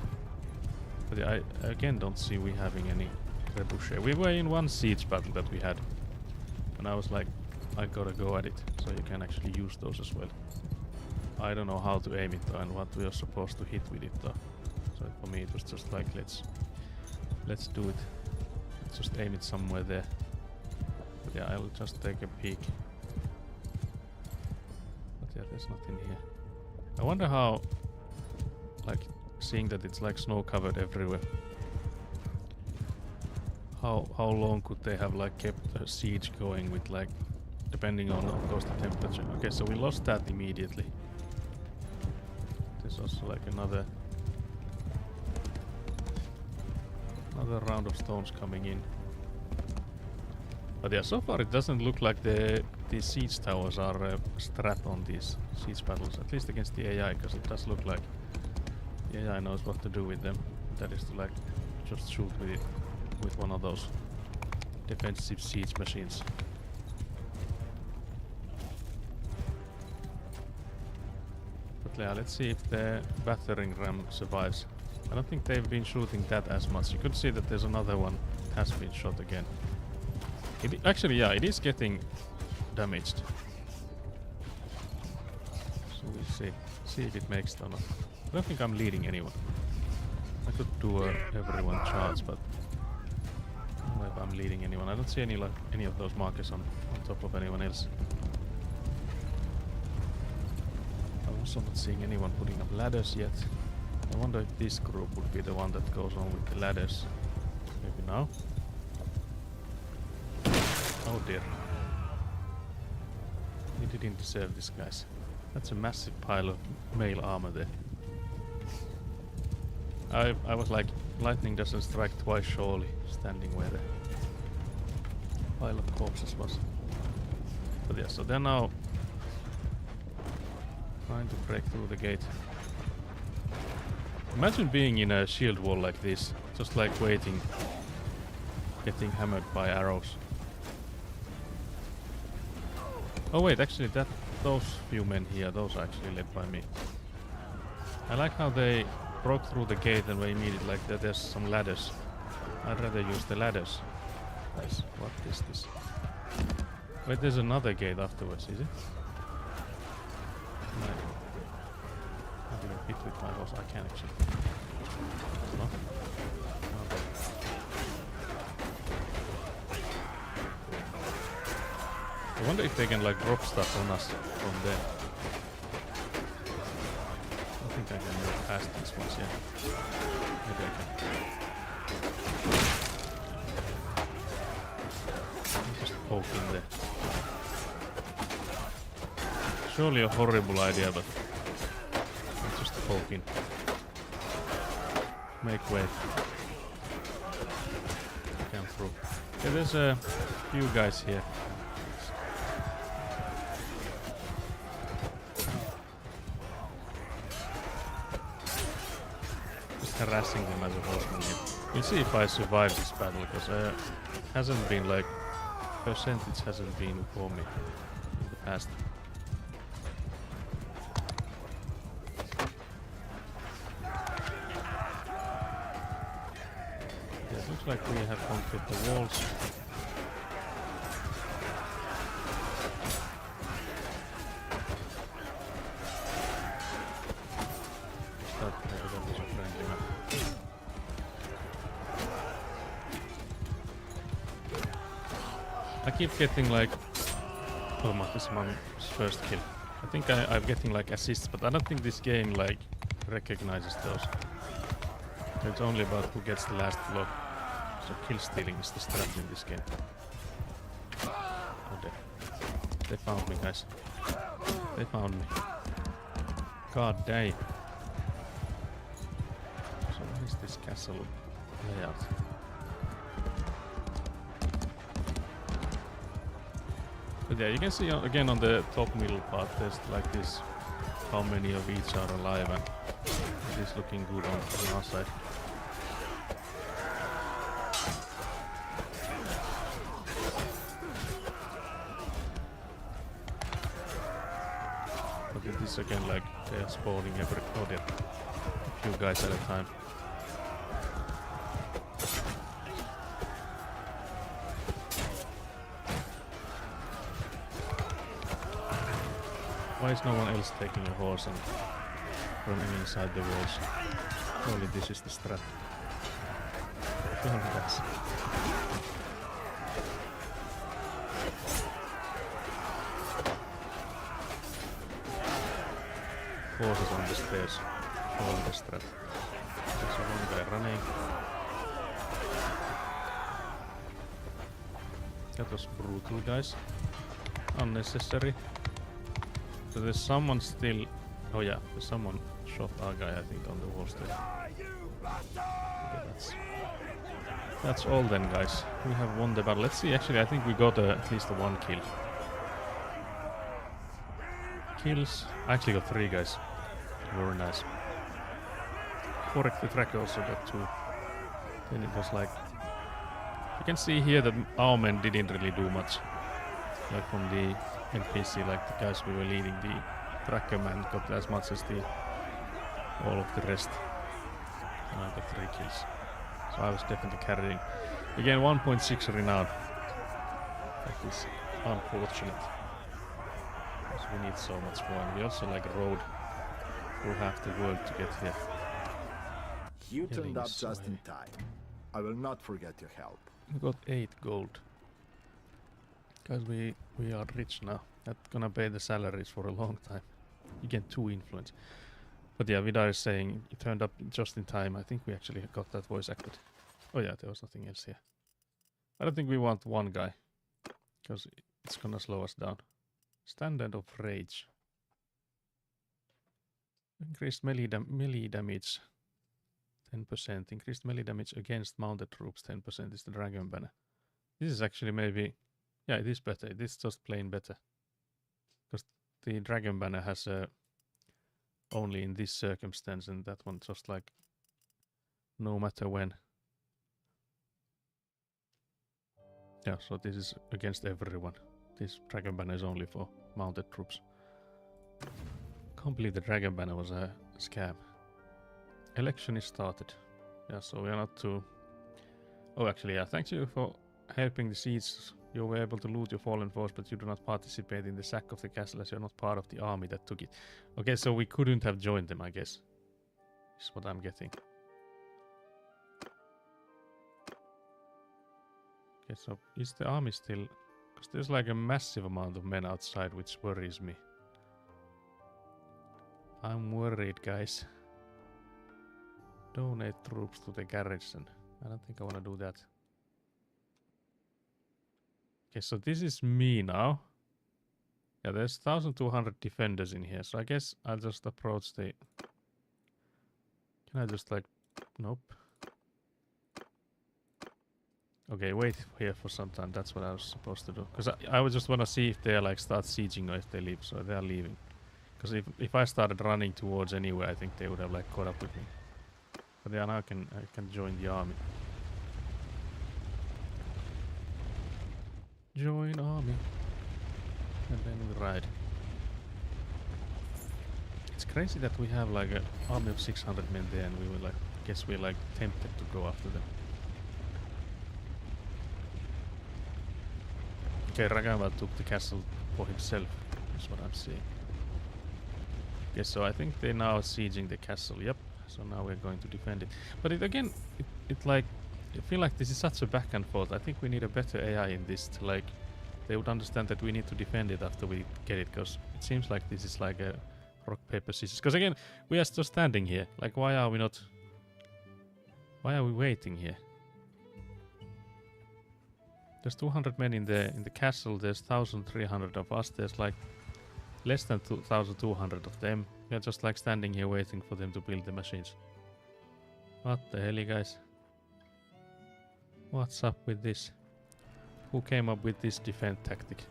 But yeah, I again don't see we having any trebuchet. We were in one siege battle that we had, and I was like, I gotta go at it, so you can actually use those as well. I don't know how to aim it though, and what we are supposed to hit with it though. So for me it was just like, let's do it. Just aim it somewhere there. But yeah, I'll just take a peek. But yeah, there's nothing here. I wonder how, like, seeing that it's like snow covered everywhere. How long could they have like kept a siege going with like, depending on of course the temperature. Okay, so we lost that immediately. There's also like another round of stones coming in. But yeah, so far it doesn't look like these siege towers are a strat on these siege battles, at least against the AI, because it does look like the AI knows what to do with them. That is to like just shoot with it with one of those defensive siege machines. But yeah, let's see if the battering ram survives. I don't think they've been shooting that as much. You could see that there's another one that has been shot again. Actually, yeah, it is getting damaged. So we'll see if it makes it or not. I don't think I'm leading anyone. I could do everyone charge, but I don't know if I'm leading anyone. I don't see any of those markers on top of anyone else. Also not seeing anyone putting up ladders yet. I wonder if this group would be the one that goes on with the ladders. Maybe now? Oh dear. He didn't deserve this, guys. That's a massive pile of mail armor there. I was like, lightning doesn't strike twice surely, standing where the pile of corpses was. But yeah, so they're now trying to break through the gate. Imagine being in a shield wall like this, just like waiting, getting hammered by arrows. Oh wait, actually those few men here, those are actually led by me. I like how they broke through the gate and we immediately like that there's some ladders. I'd rather use the ladders. Guys, what is this? Wait, there's another gate afterwards, is it? No. I didn't hit with my horse, I can actually. No? Okay. I wonder if they can like drop stuff on us from there. I think I can move past these ones, yeah. Maybe I can. Just poke in there. Surely a horrible idea, but I'm just poking. Make way. Come through. Okay, there's a few guys here. Harassing them as a horseman here. We'll see if I survive this battle, because hasn't been like percentage hasn't been for me in the past. Yeah, it looks like we have conquered the walls. I keep getting like, oh my, this is my first kill. I think I'm getting like assists, but I don't think this game like recognizes those. It's only about who gets the last blow. So kill stealing is the strat in this game. Oh dear. They found me, guys. They found me. God damn. So what is this castle layout? But yeah, you can see again on the top middle part, there's like this, how many of each are alive, and it is looking good on our side. But it is again like they're spawning a few guys at a time. Why is no one else taking a horse and running inside the walls? Surely this is the strat. Surely that's... Horses on the stairs. Surely the strat. There's one guy running. That was brutal, guys. Unnecessary. So there's someone still... Oh yeah, there's someone shot our guy, I think, on the wall still. Okay, that's all then, guys. We have won the battle. Let's see, actually, I think we got at least one kill. Kills. I actually got 3 guys. Very nice. Correct, the tracker also got 2. Then it was like... You can see here that our men didn't really do much. Like from the NPC, like the guys we were leading, the tracker man got as much as all of the rest. And I got 3 kills. So I was definitely carrying. Again, 1.6 renown. That is unfortunate. Because we need so much more. And we also like rode through half the world to get here. You turned up just in time. I will not forget your help. We got 8 gold. Guys, we are rich now. That's gonna pay the salaries for a long time. you get 2 influence. But yeah, Vidar is saying it turned up just in time. I think we actually got that voice acted. Oh yeah, there was nothing else here. I don't think we want 1 guy, because it's gonna slow us down. Standard of Rage. Increased melee damage 10%. Increased melee damage against mounted troops 10% is the Dragon Banner. This is actually maybe... Yeah, it is better. It is just plain better. Because the Dragon Banner has only in this circumstance, and that one just like no matter when. Yeah, so this is against everyone. This Dragon Banner is only for mounted troops. Can't believe the Dragon Banner was a scam. Election is started. Yeah, so we are not too... Oh, actually, yeah, thanks you for helping the siege. You were able to loot your fallen force, but you do not participate in the sack of the castle as you're not part of the army that took it. Okay, so we couldn't have joined them, I guess. Is what I'm getting. Okay, so is the army still... Because there's like a massive amount of men outside, which worries me. I'm worried, guys. Donate troops to the garrison. I don't think I want to do that. Okay, so this is me now. Yeah, there's 1,200 defenders in here, so I guess I'll just approach the... Can I just like... Nope. Okay, wait here for some time. That's what I was supposed to do. Because I would just want to see if they like start sieging or if they leave. So they are leaving. Because if I started running towards anywhere, I think they would have like caught up with me. But yeah, now I can join the army. Join army. And then we ride. It's crazy that we have like an army of 600 men there, and we were like, guess we're like tempted to go after them. Okay, Ragawa took the castle for himself, is what I'm seeing. Okay, so I think they're now sieging the castle, yep. So now we're going to defend it. But it again, it like, I feel like this is such a back and forth. I think we need a better AI in this to like, they would understand that we need to defend it after we get it, because it seems like this is like a rock, paper, scissors. Because again, we are still standing here. Like, why are we waiting here? There's 200 men in the castle. There's 1,300 of us. There's like less than 1,200 of them. We are just like standing here waiting for them to build the machines. What the hell, you guys? What's up with this? Who came up with this defense tactic?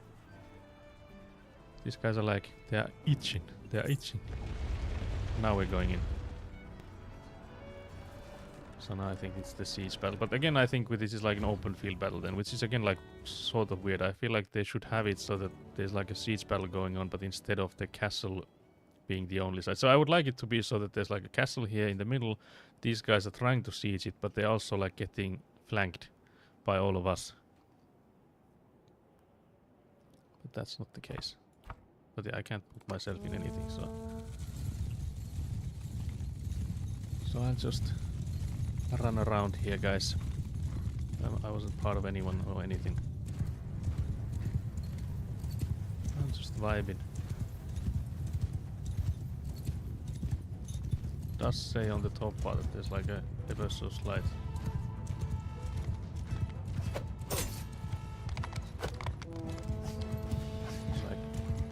These guys are like, they are itching. They are itching. Now we're going in. So now I think it's the siege battle. But again, I think this is like an open field battle then, which is again like sort of weird. I feel like they should have it so that there's like a siege battle going on, but instead of the castle being the only side. So I would like it to be so that there's like a castle here in the middle. These guys are trying to siege it, but they're also like getting flanked by all of us. But that's not the case. But yeah, I can't put myself in anything, so... So I'll just run around here, guys. I wasn't part of anyone or anything. I'm just vibing. It does say on the top part that there's like a ever so slight... It's like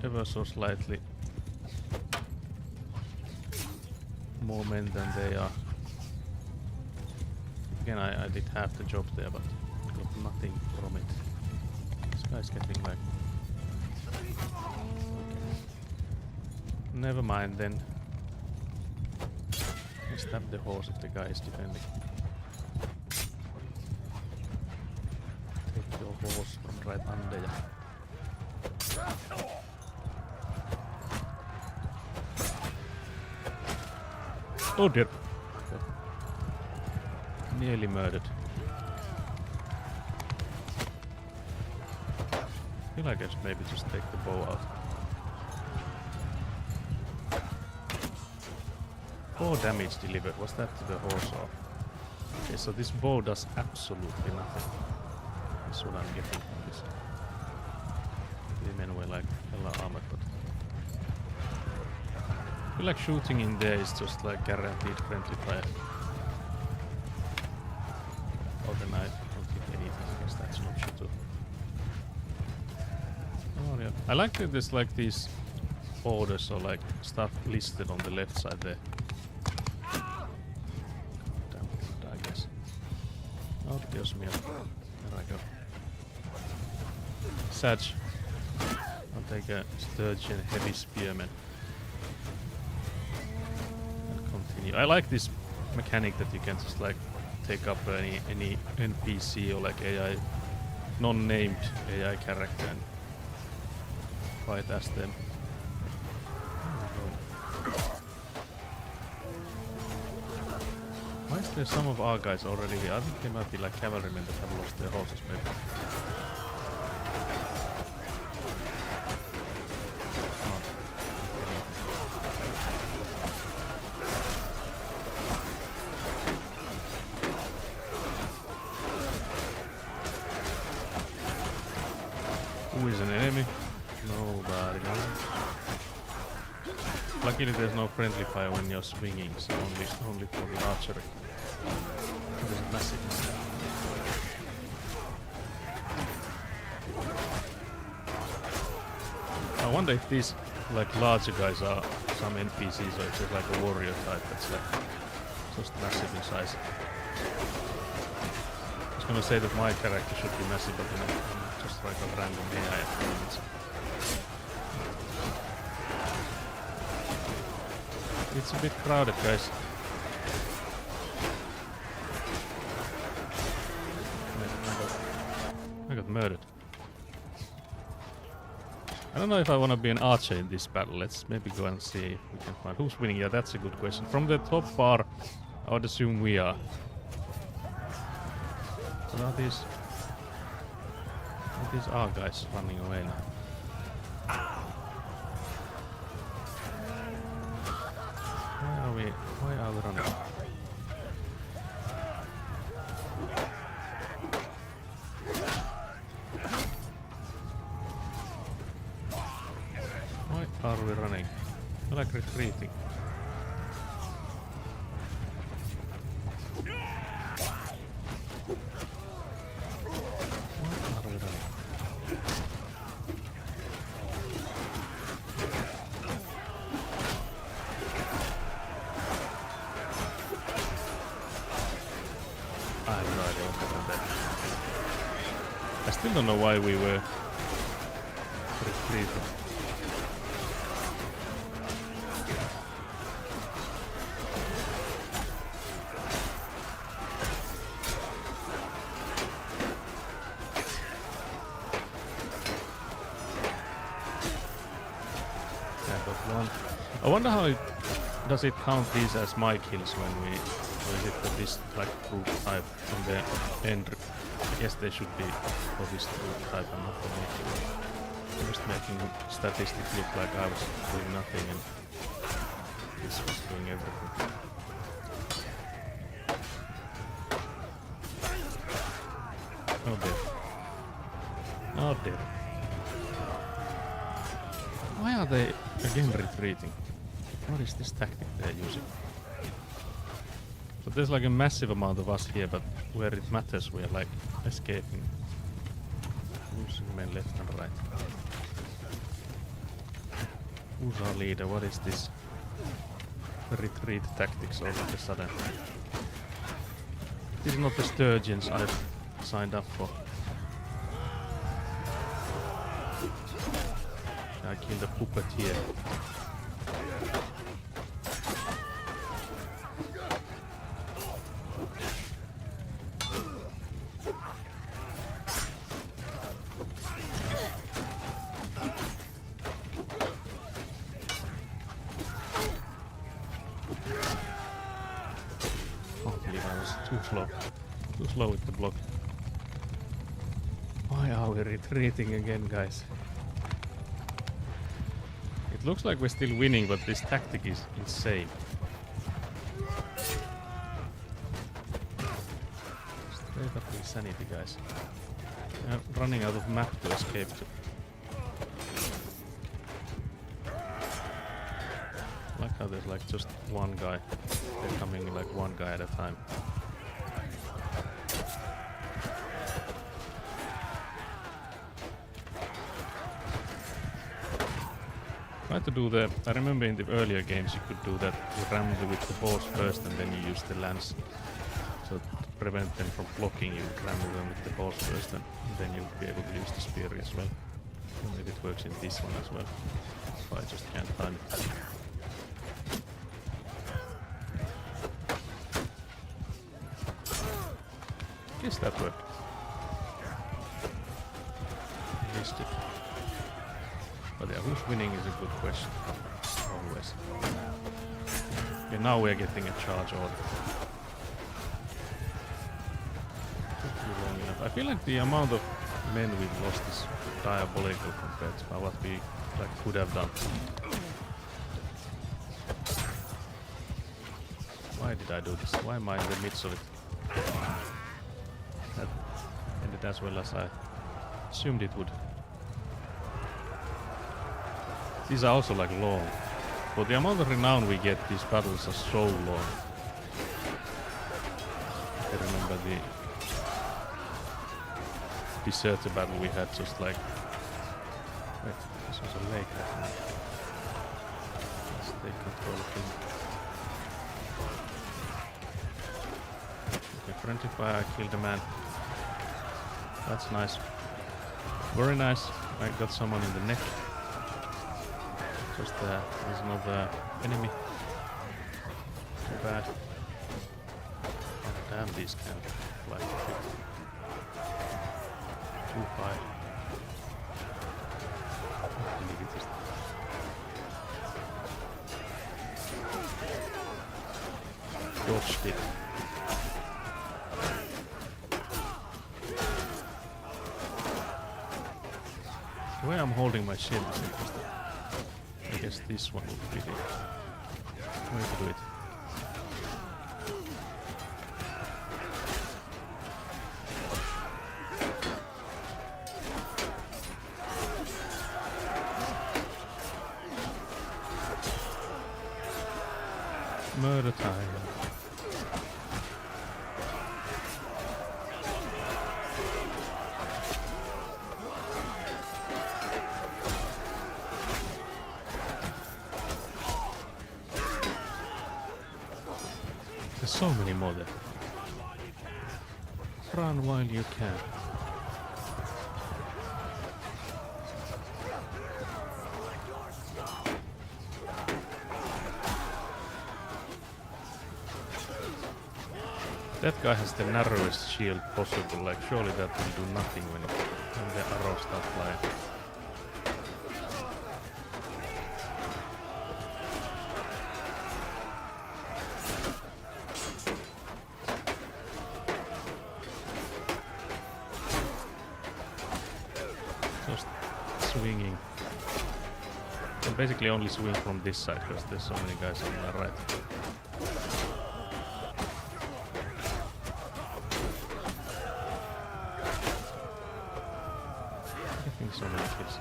ever so slightly more men than they are. Again, I did half the job there, but got nothing from it. This guy's getting like... Okay. Never mind then. Stab the horse if the guy is defending. Take your horse from right under ya. Oh dear. Nearly murdered. I feel like I should maybe just take the bow out. 4 damage delivered. Was that to the horse or? Okay, so this bow does absolutely nothing. That's what I'm getting from this. The men were like hella armored, but... feel like shooting in there is just like guaranteed friendly fire. Oh, then I don't hit anything. I guess that's an option too. Oh yeah. I like that there's like these orders or like stuff listed on the left side there. Damn, I guess. Oh, Dios mío. There I go. Sag. I'll take a sturgeon heavy spearman. And continue. I like this mechanic that you can just like take up any NPC or like AI, non-named AI character and fight as them. Why is there some of our guys already here? I think they might be like cavalrymen that have lost their horses maybe. Who is an enemy? Nobody. Luckily there's no friendly fire when you're swinging, so only for the archery. That is massive. I wonder if these like larger guys are some NPCs or it's just like a warrior type that's like just massive in size. I was gonna say that my character should be massive, but you know, I'm just like a random AI at the moment. It's a bit crowded, guys. I got murdered. I don't know if I want to be an archer in this battle. Let's maybe go and see if we can find who's winning. Yeah, that's a good question. From the top bar, I would assume we are. What are these? These are guys running away now. Why are we running? Why are we running? I like retreating. I still don't know why we were retreating. I wonder how does it count these as my kills when we, or is it for this like group type on the end? I guess they should be for this group type and not for me. I'm just making statistics look like I was doing nothing and this was doing everything. Oh dear. Oh dear. Why are they again retreating? What is this tactic they're using? So there's like a massive amount of us here, but where it matters we are like escaping. Losing men left and right. Who's our leader? What is this retreat tactics all of a sudden? These are not the sturgeons I've signed up for. I killed a puppeteer. Can't believe I was too slow with the block. Why are we retreating again, guys? It looks like we're still winning, but this tactic is insane. Straight up insanity, guys. I'm running out of map to escape to. Like how there's like just one guy. They're coming like one guy at a time. Try to do the... I remember in the earlier games you could do that. You ram with the balls first and then you use the lance. So to prevent them from blocking, you ram them with the balls first and then you'll be able to use the spear as well. Maybe it works in this one as well. So I just can't time it. Guess that worked. Missed it. But yeah, who's winning is a good question. Always. Yeah, now we're getting a charge order. Took too long enough. I feel like the amount of men we've lost is diabolical compared to what we could have done. Why did I do this? Why am I in the midst of it? That ended as well as I assumed it would. These are also like long. For the amount of renown we get, these battles are so long. I remember the deserter battle we had just like... Wait, this was a lake I think. Let's take control of him. Okay, friendly fire, killed a man. That's nice. Very nice. I got someone in the neck. Just there's another enemy. Too bad. Oh, damn, these can fly a bit too high. I believe it is. Dodged it. The way I'm holding my shield is interesting. I guess this one would be the way to do it. Murder time. There's so many more there. Run while you can. That guy has the narrowest shield possible, like surely that will do nothing when the arrows start flying. Just swinging. You can basically only swing from this side because there's so many guys on my right. So many kills.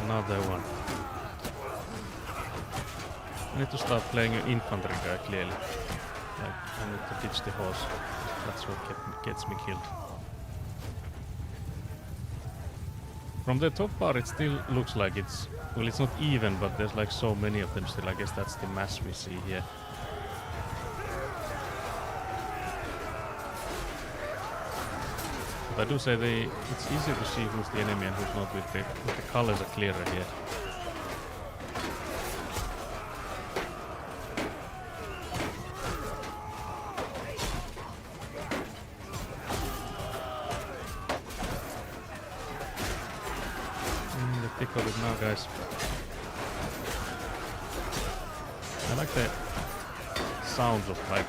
Another one. I need to start playing an infantry guy clearly. Like, I need to ditch the horse. That's what gets me killed. From the top part it still looks like it's... Well, it's not even, but there's like so many of them still. I guess that's the mass we see here. I do say it's easier to see who's the enemy and who's not with the colors are clearer here. In the thick of it now, guys. I like the sounds of like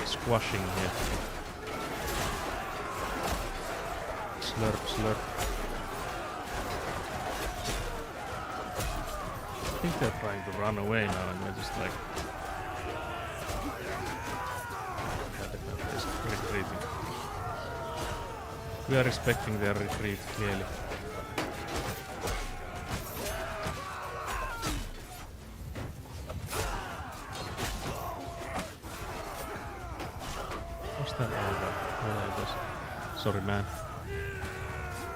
squashing here. Slurp, slurp. I think they're trying to run away now and they're just like... Yeah, they're just retreating. We are respecting their retreat, clearly. What's that over? Oh, it was. Sorry, man.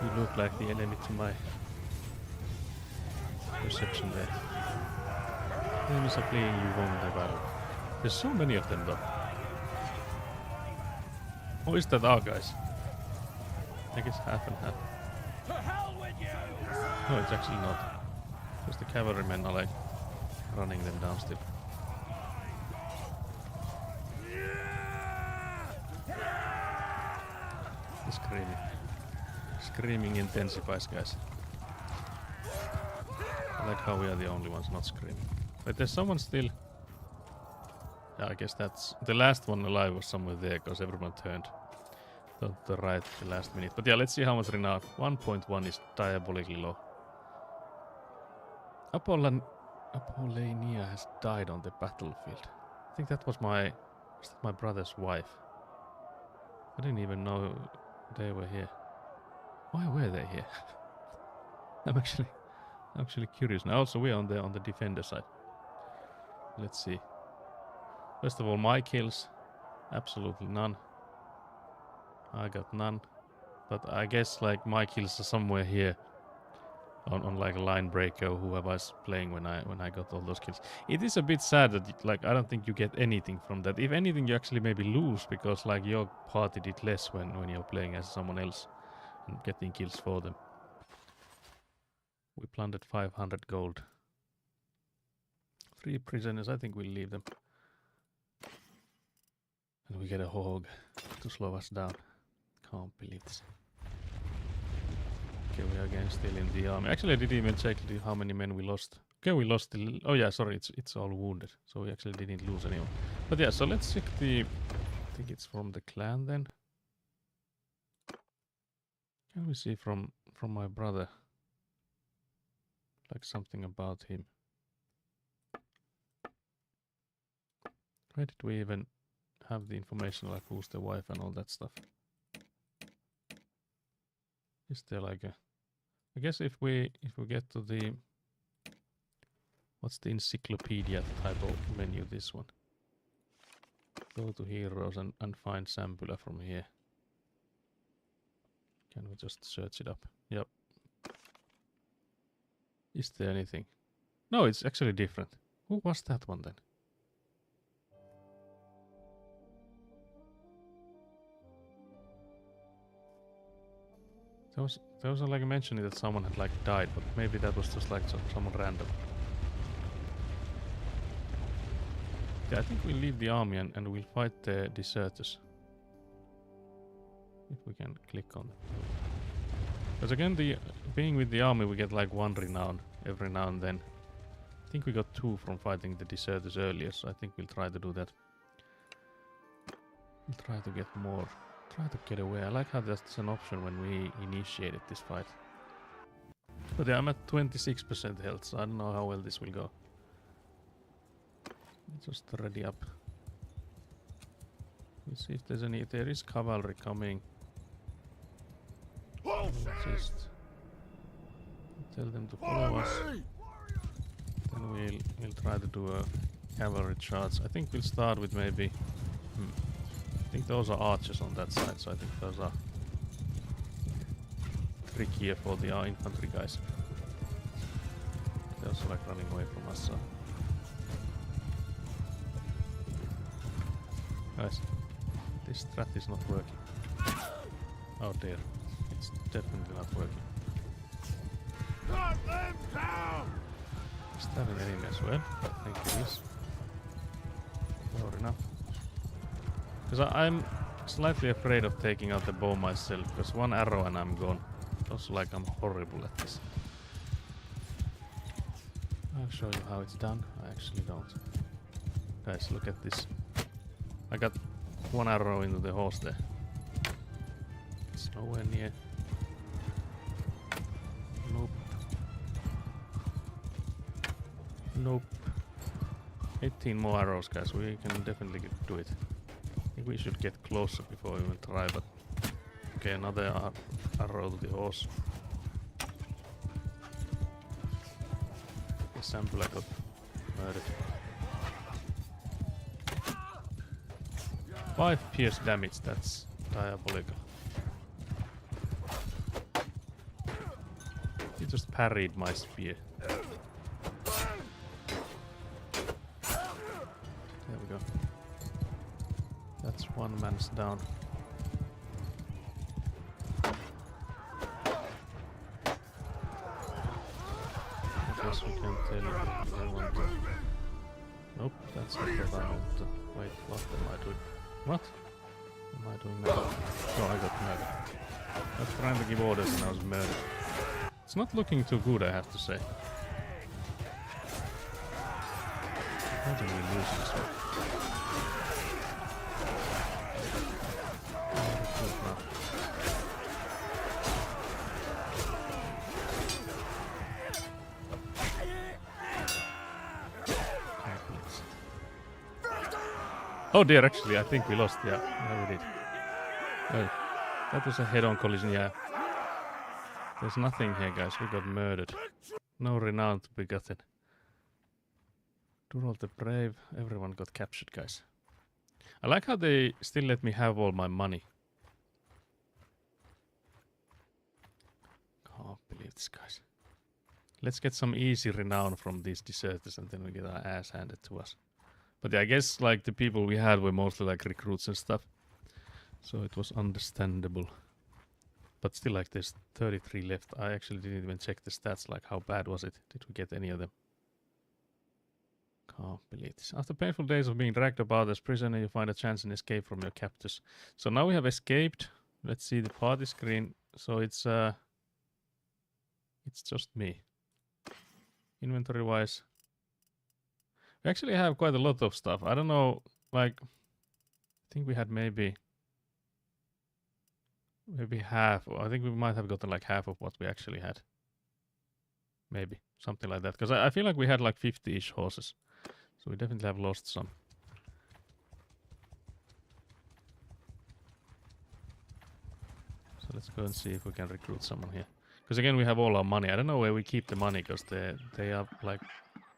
You look like the enemy to my perception there. Enemies are fleeing, you won the battle. There's so many of them, though. Oh, is that our guys? I guess half and half. To hell with you! No, it's actually not. Because the cavalrymen are like running them down still. The screaming. Screaming intensifies, guys. I like how we are the only ones not screaming. But there's someone still. Yeah, I guess that's the last one alive was somewhere there because everyone turned to the right at the last minute. But yeah, let's see how much renown. 1.1 is diabolically low. Apollania has died on the battlefield. I think that was my brother's wife. I didn't even know they were here. Why were they here? I'm actually curious now. Also, we're on the defender side. Let's see. First of all, my kills, absolutely none. I got none, but I guess like my kills are somewhere here, on like a line breaker or who I was playing when I got all those kills. It is a bit sad that like I don't think you get anything from that. If anything, you actually maybe lose because like your party did less when you're playing as someone else and getting kills for them. We plundered 500 gold. 3 prisoners. I think we'll leave them. And we get a hog to slow us down. Can't believe this. Okay, we are again still in the army. Actually, I didn't even check how many men we lost. Okay, we lost the... Oh yeah, sorry, it's all wounded. So we actually didn't lose anyone. But yeah, so let's check the... I think it's from the clan then. Can we see from my brother? Like something about him. Where did we even have the information like who's the wife and all that stuff? Is there like a... I guess if we get to the... What's the encyclopedia type of menu, this one? Go to heroes and find Sambula from here. Can we just search it up? Yep. Is there anything? No, it's actually different. Who was that one then? There was like mentioning that someone had like died, but maybe that was just like someone random. Yeah, I think we'll leave the army and we'll fight the deserters. If we can click on it. Because again, being with the army, we get like 1 renown every now and then. I think we got 2 from fighting the deserters earlier, so I think we'll try to do that. We'll try to get more. Try to get away. I like how that's an option when we initiated this fight. But yeah, I'm at 26% health, so I don't know how well this will go. Just ready up. Let's see if there's any... There is cavalry coming. Just tell them to follow us. Then we'll try to do a cavalry charge. I think we'll start with maybe... I think those are archers on that side, so I think those are trickier for the infantry guys. They're also like running away from us, so... Guys, this strat is not working. Oh dear, it's definitely not working. Cut them down! Stabbing enemy as well, thank you, yes. Fair enough. Because I'm slightly afraid of taking out the bow myself, because 1 arrow and I'm gone. Also like I'm horrible at this. I'll show you how it's done. I actually don't. Guys, look at this. I got 1 arrow into the horse there. It's nowhere near. Nope. Nope. 18 more arrows, guys. We can definitely do it. I think we should get closer before we even try, but Okay, another arrow to the horse. The sample I got murdered. 5 pierce damage, that's diabolical. He just parried my spear. There we go. That's one man's down. I guess we can tell if I want to. Nope, that's not what I want to. Wait, what am I doing? What am I doing now? Oh, I got murdered. I was trying to give orders and I was murdered. It's not looking too good, I have to say. How did we lose this one? Oh dear, actually, I think we lost. Yeah, we did. Oh, that was a head-on collision, yeah. There's nothing here, guys. We got murdered. No renown to be gotten. Durald the Brave. Everyone got captured, guys. I like how they still let me have all my money. Can't believe this, guys. Let's get some easy renown from these deserters and then we get our ass handed to us. But yeah, I guess like the people we had were mostly like recruits and stuff. So it was understandable. But still, like, there's 33 left. I actually didn't even check the stats, like how bad was it? Did we get any of them? Can't believe this. After painful days of being dragged about as prisoner, you find a chance and escape from your captors. So now we have escaped. Let's see the party screen. So it's just me. Inventory wise, we actually have quite a lot of stuff. I don't know, like, I think we had maybe half. I think we might have gotten like half of what we actually had. Maybe something like that. Because I feel like we had like 50-ish horses. So we definitely have lost some. So let's go and see if we can recruit someone here. Because again, we have all our money. I don't know where we keep the money because they are like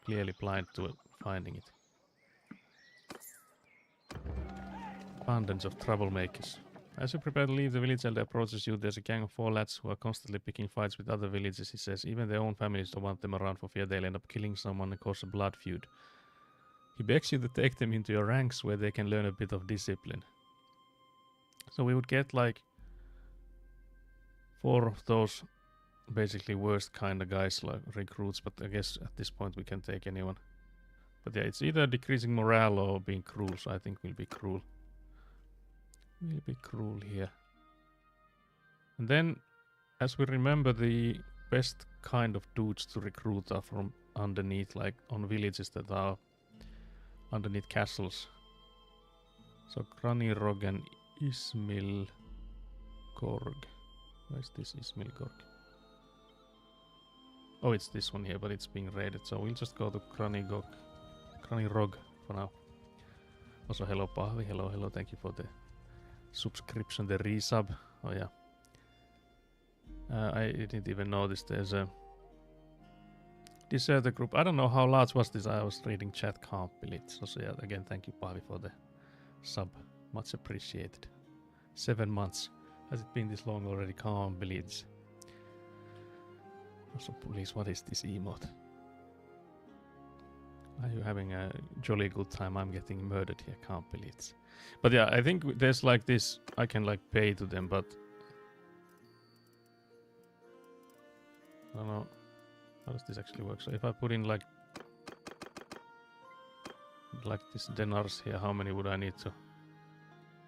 clearly blind to finding it. Abundance of troublemakers. As you prepare to leave the village, Elder approaches you. There's a gang of 4 lads who are constantly picking fights with other villages. He says even their own families don't want them around for fear they'll end up killing someone and cause a blood feud. He begs you to take them into your ranks where they can learn a bit of discipline. So we would get like 4 of those basically worst kind of guys, like recruits, but I guess at this point we can take anyone. But yeah, it's either decreasing morale or being cruel, so I think we'll be cruel. We'll be cruel here. And then, as we remember, the best kind of dudes to recruit are from underneath, like on villages that are underneath castles. So Granirog and Ismilgorg. Where is this Ismilgorg? Oh, it's this one here, but it's being raided, so we'll just go to Granirog for now. Also, hello Pahvi, hello, thank you for the subscription, the resub. Oh yeah. I didn't even notice there's a deserter group. I don't know how large was this. I was reading chat, can't believe it. So yeah, again, thank you Pahvi for the sub. Much appreciated. 7 months. Has it been this long already? Can't believe this. Also, police, what is this emote? Are you having a jolly good time? I'm getting murdered here. Can't believe it. But yeah, I think there's like this. I can like pay to them, but I don't know. How does this actually work? So if I put in like this denars here, how many would I need to?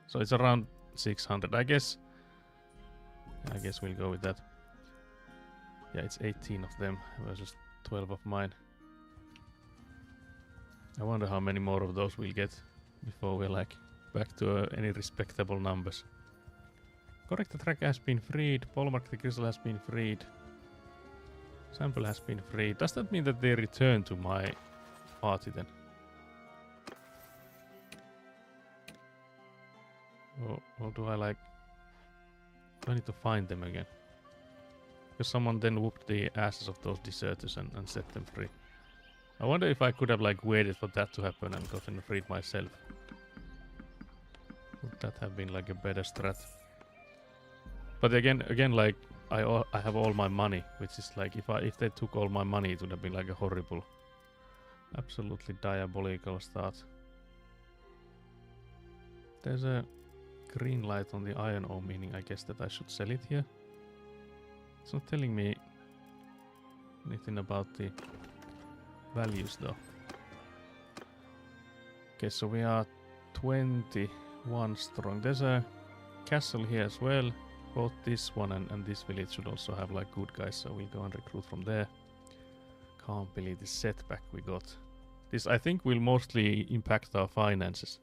So it's around 600. I guess we'll go with that. Yeah, it's 18 of them versus 12 of mine. I wonder how many more of those we'll get before we're like back to any respectable numbers. Correct, the tracker has been freed. Polmark the crystal has been freed. Sample has been freed. Does that mean that they return to my party then? Or do I like... I need to find them again. Because someone then whooped the asses of those deserters and set them free. I wonder if I could have like waited for that to happen and gotten freed myself. Would that have been like a better strat? But again, like I have all my money, which is like if they took all my money, it would have been like a horrible, absolutely diabolical start. There's a green light on the iron ore, meaning I guess that I should sell it here. It's not telling me anything about the values though. Okay, so we are 21 strong. There's a castle here as well. Both this one and this village should also have like good guys, so we'll go and recruit from there. Can't believe the setback we got. This I think will mostly impact our finances.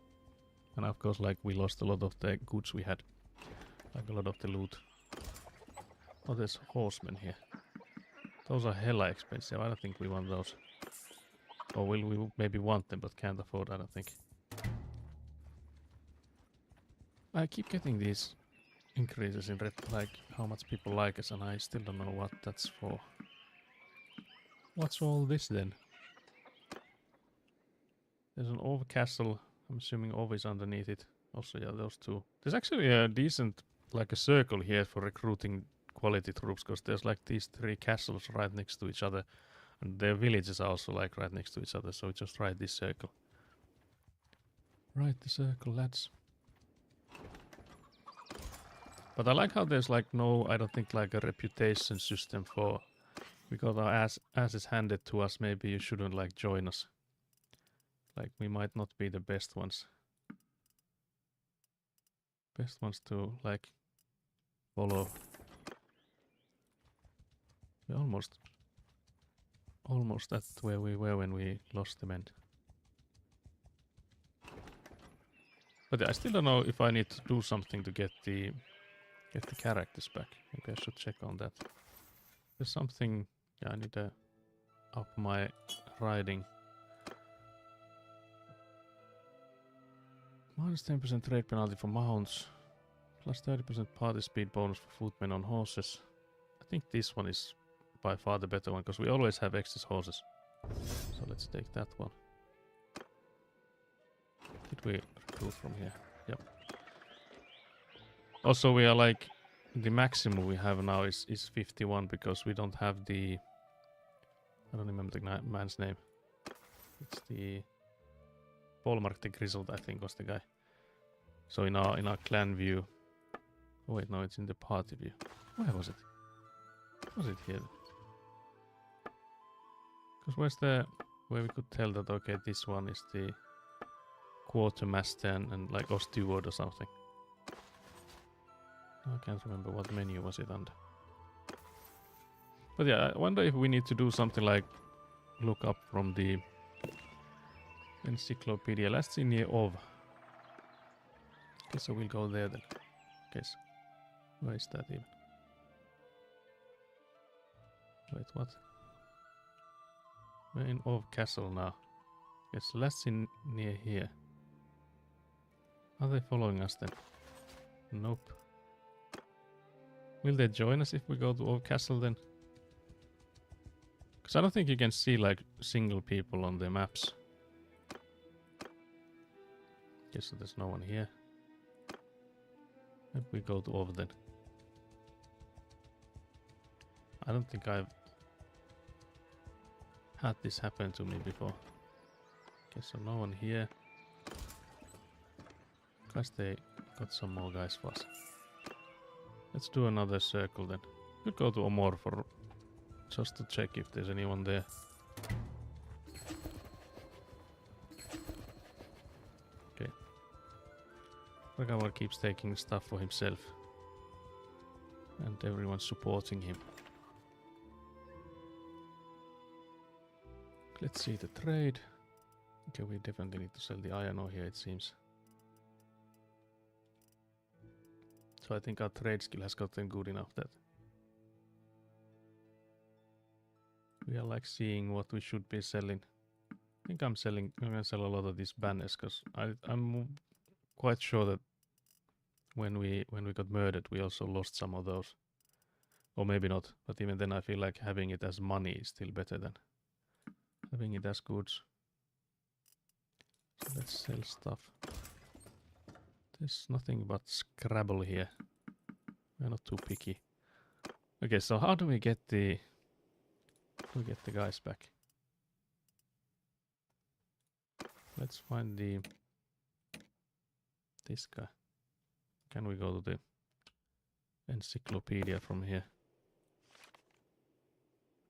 And of course like we lost a lot of the goods we had. Like a lot of the loot. Oh, there's horsemen here. Those are hella expensive. I don't think we want those. Or will we maybe want them but can't afford, I don't think. I keep getting these increases in red, like how much people like us, and I still don't know what that's for. What's all this then? There's an Ove castle. I'm assuming Ove is underneath it. Also, yeah, those two. There's actually a decent, like a circle here for recruiting quality troops, because there's like these 3 castles right next to each other, and their villages are also like right next to each other. So we just write this circle. Write the circle, lads. But I like how there's like no, I don't think like a reputation system for, we got our asses handed to us, maybe you shouldn't like join us. Like we might not be the best ones. Best ones to like follow. We're almost at where we were when we lost the men. But I still don't know if I need to do something to get the characters back. Maybe I should check on that. There's something. Yeah, I need to up my riding. Minus 10% trade penalty for mounts. Plus 30% party speed bonus for footmen on horses. I think this one is by far the better one, because we always have excess horses. So let's take that one. Did we recruit from here? Yep. Also, we are like, the maximum we have now is 51, because we don't have the, I don't remember the man's name. It's the Polmark the Grizzled, I think was the guy. So in our clan view, oh wait, no, it's in the party view. Where was it? Was it here? Because where's the, where we could tell that, okay, this one is the quartermaster and like or steward or something. I can't remember what menu was it under. But yeah, I wonder if we need to do something like look up from the encyclopedia. Let's see near Ov. Okay, so we'll go there then. Okay, so where is that even? Wait, what? We're in Ov Castle now. Yes, let's see near here. Are they following us then? Nope. Will they join us if we go to Ov Castle then? Because I don't think you can see like single people on the maps. Okay, so there's no one here. Maybe we go to Ov then. I don't think I've had this happen to me before. Okay, so no one here. Guess they got some more guys for us. Let's do another circle then. We'll go to Omor for just to check if there's anyone there. Okay. Ragawar keeps taking stuff for himself. And everyone's supporting him. Let's see the trade. Okay, we definitely need to sell the iron ore here, it seems. So I think our trade skill has gotten good enough that we are like seeing what we should be selling. I think I'm gonna sell a lot of these banners, because I'm quite sure that when we got murdered, we also lost some of those. Or maybe not, but even then I feel like having it as money is still better than having it as goods. So let's sell stuff. There's nothing but Scrabble here. We're not too picky. Okay, so how do we get the guys back? Let's find this guy. Can we go to the encyclopedia from here?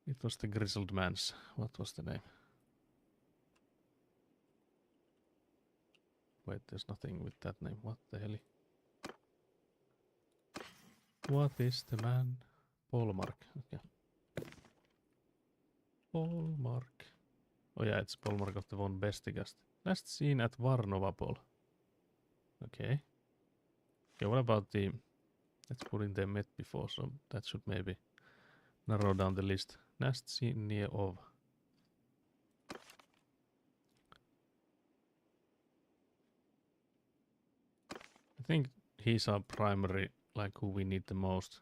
It was the grizzled man's. What was the name? Wait, there's nothing with that name. What the hell? What is the man? Polmark. Okay. Polmark. Oh yeah, it's Polmark of the von Bestigast. Last seen at Varnovapol. Okay. Okay, what about the... Let's put in the met before, so that should maybe narrow down the list. Last seen near of. I think he's our primary, like who we need the most.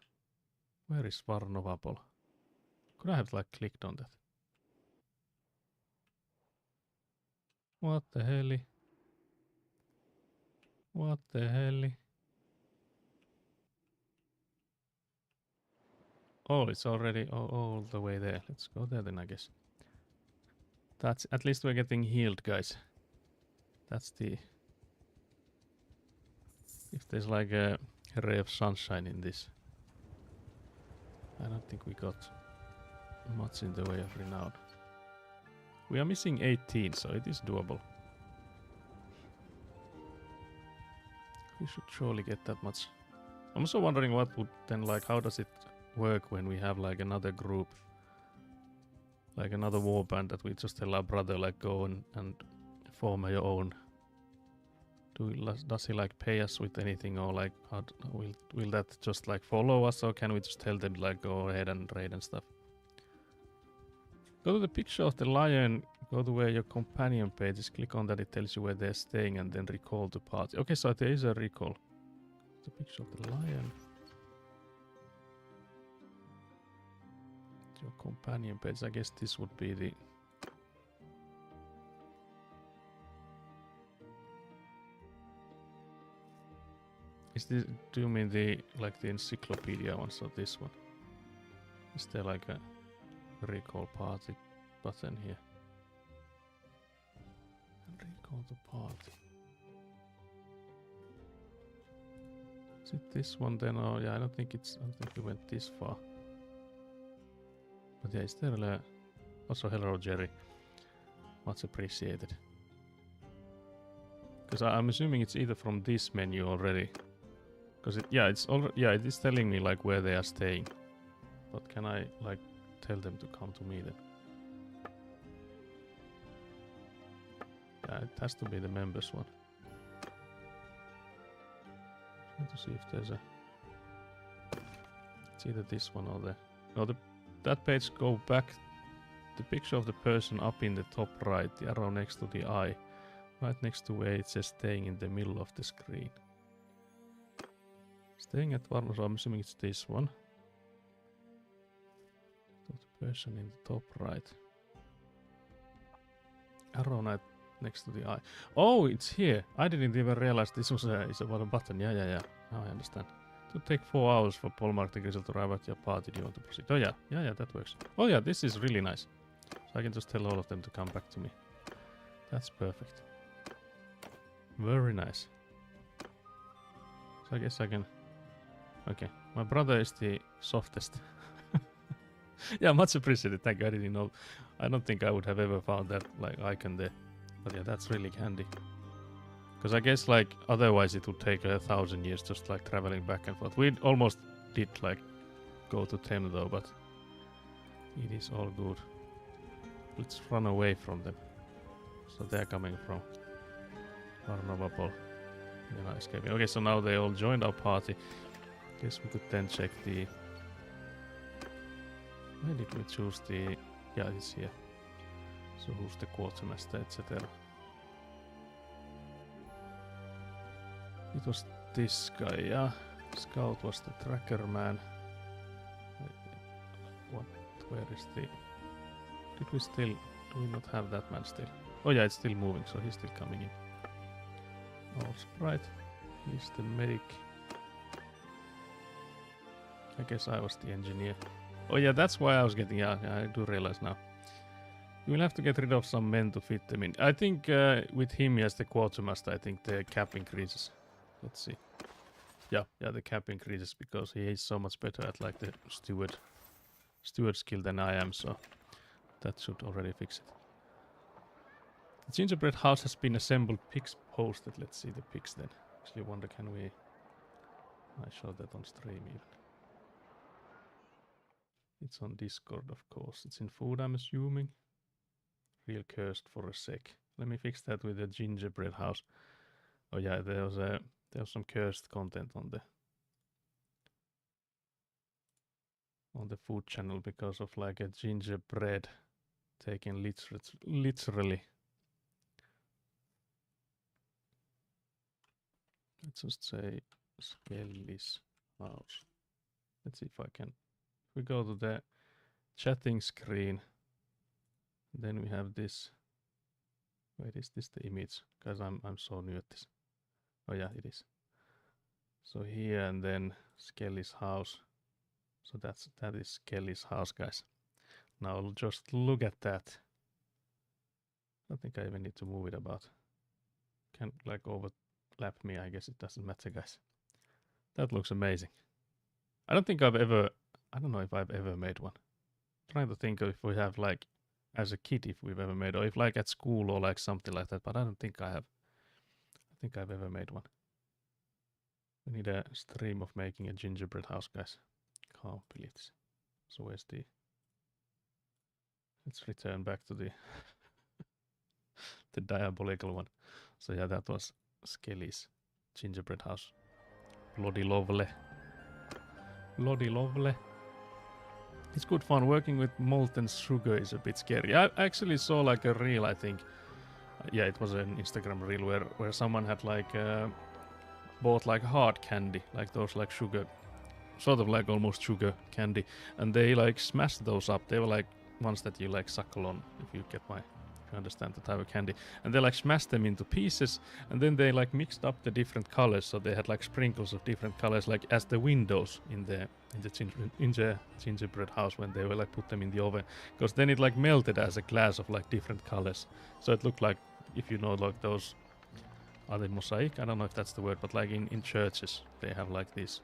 Where is Varnovapol? Could I have like clicked on that? What the hell? What the hell? Oh, it's already all the way there. Let's go there then, I guess. That's at least we're getting healed, guys. That's the... If there's like a ray of sunshine in this. I don't think we got much in the way of renown. We are missing 18, so it is doable. We should surely get that much. I'm also wondering what would then like, how does it work when we have like another group? Like another warband that we just tell our brother like go and form your own. Does he like pay us with anything, or like how will that just like follow us, or can we just tell them like go ahead and raid and stuff? Go to the picture of the lion, go to where your companion page is, click on that, it tells you where they're staying, and then recall the party. Okay, so there is a recall. The picture of the lion. Your companion page, I guess this would be the... Is this, do you mean the, like the encyclopedia ones, or this one? Is there like a recall party button here? And recall the party. Is it this one then? Oh yeah, I don't think we went this far. But yeah, is there also hello Jerry. Much appreciated. Because I'm assuming it's either from this menu already. Because it is telling me like where they are staying. But can I like tell them to come to me then? Yeah, it has to be the members one. Trying to see if there's a... It's either this one or the... No, that page go back. The picture of the person up in the top right, the arrow next to the eye. Right next to where it says staying in the middle of the screen. Staying at one, so I'm assuming it's this one. So the person in the top right. Arrow next to the eye. Oh, it's here. I didn't even realize this was a button. Yeah. Now I understand. It would take 4 hours for Polmark the Grizzle to arrive at your party. Do you want to proceed? Oh yeah, that works. Oh yeah, this is really nice. So I can just tell all of them to come back to me. That's perfect. Very nice. So I guess I can... Okay, my brother is the softest. Yeah, much appreciated. Thank you. I didn't know. I don't think I would have ever found that like icon there. But yeah, that's really handy. Because I guess like otherwise it would take 1,000 years just like traveling back and forth. We almost did like go to Tem though, but it is all good. Let's run away from them. So they're coming from Varnovapol. They're not escaping. Okay, so now they all joined our party. Guess we could then check the... Where did we choose the... Yeah, it's here. So who's the quartermaster, etc. It was this guy, yeah. Scout was the tracker man. What? Where is the... Did we still... Do we not have that man still? Oh yeah, it's still moving, so he's still coming in. All sprite. He's the medic. I guess I was the engineer. Oh yeah, that's why I was getting... Yeah, I do realize now. You will have to get rid of some men to fit them in. I think with him as the quartermaster, I think the cap increases. Let's see. Yeah, the cap increases because he is so much better at like the steward skill than I am, so that should already fix it. The gingerbread house has been assembled, pics posted. Let's see the pics then. Actually wonder, can we... I showed that on stream even. It's on Discord, of course. It's in food, I'm assuming. Real cursed for a sec. Let me fix that with the gingerbread house. Oh yeah, there was some cursed content on the food channel because of like a gingerbread taken literally. Let's just say Skelly's house. Let's see if I can. If we go to the chatting screen, then we have this. Wait, is this the image? Guys, I'm so new at this. Oh yeah, it is. So here and then Skelly's house. So that is Skelly's house, guys. Now just look at that. I think I even need to move it about. Can't like overlap me, I guess it doesn't matter, guys. That looks amazing. I don't know if I've ever made one. I'm trying to think of if we have like as a kid if we've ever made, or if like at school or like something like that, but I don't think I have. I think I've ever made one. We need a stream of making a gingerbread house, guys. Can't believe this. So where's the... Let's return back to the the diabolical one. So yeah, that was Skelly's gingerbread house. Bloody lovely. Bloody lovely. It's good fun. Working with molten sugar is a bit scary. I actually saw like a reel, I think. Yeah, it was an Instagram reel where someone had like bought like hard candy, like those like sugar, sort of like almost sugar candy, and they like smashed those up. They were like ones that you like suckle on, if you understand the type of candy, and they like smashed them into pieces, and then they like mixed up the different colors, so they had like sprinkles of different colors, like as the windows in the gingerbread house when they were like put them in the oven, because then it like melted as a glass of like different colors, so it looked like, if you know, like those, are they mosaic? I don't know if that's the word, but like in churches they have like these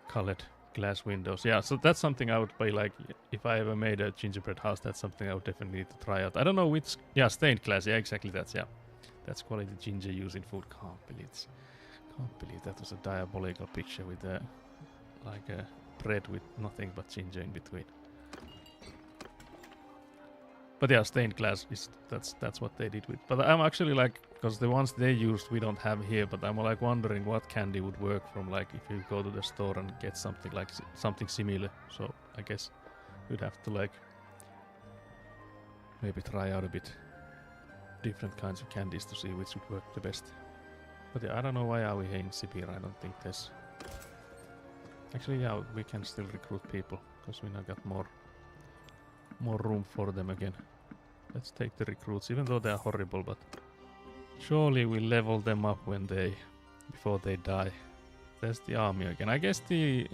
colored glass windows. Yeah, so that's something I would be like, if I ever made a gingerbread house, that's something I would definitely need to try out. I don't know which... Yeah, stained glass. Yeah, exactly. That's quality ginger used in food. Can't believe that was a diabolical picture with like a bread with nothing but ginger in between. But yeah, stained glass is that's what they did with. But I'm actually like, because the ones they used we don't have here, but I'm like wondering what candy would work from, like if you go to the store and get something like something similar. So I guess we'd have to like maybe try out a bit different kinds of candies to see which would work the best. But yeah, I don't know why are we here in Sibir. I don't think there's... Actually, yeah, we can still recruit people because we now got more room for them again. Let's take the recruits, even though they are horrible, but surely we level them up before they die. There's the army again. I guess the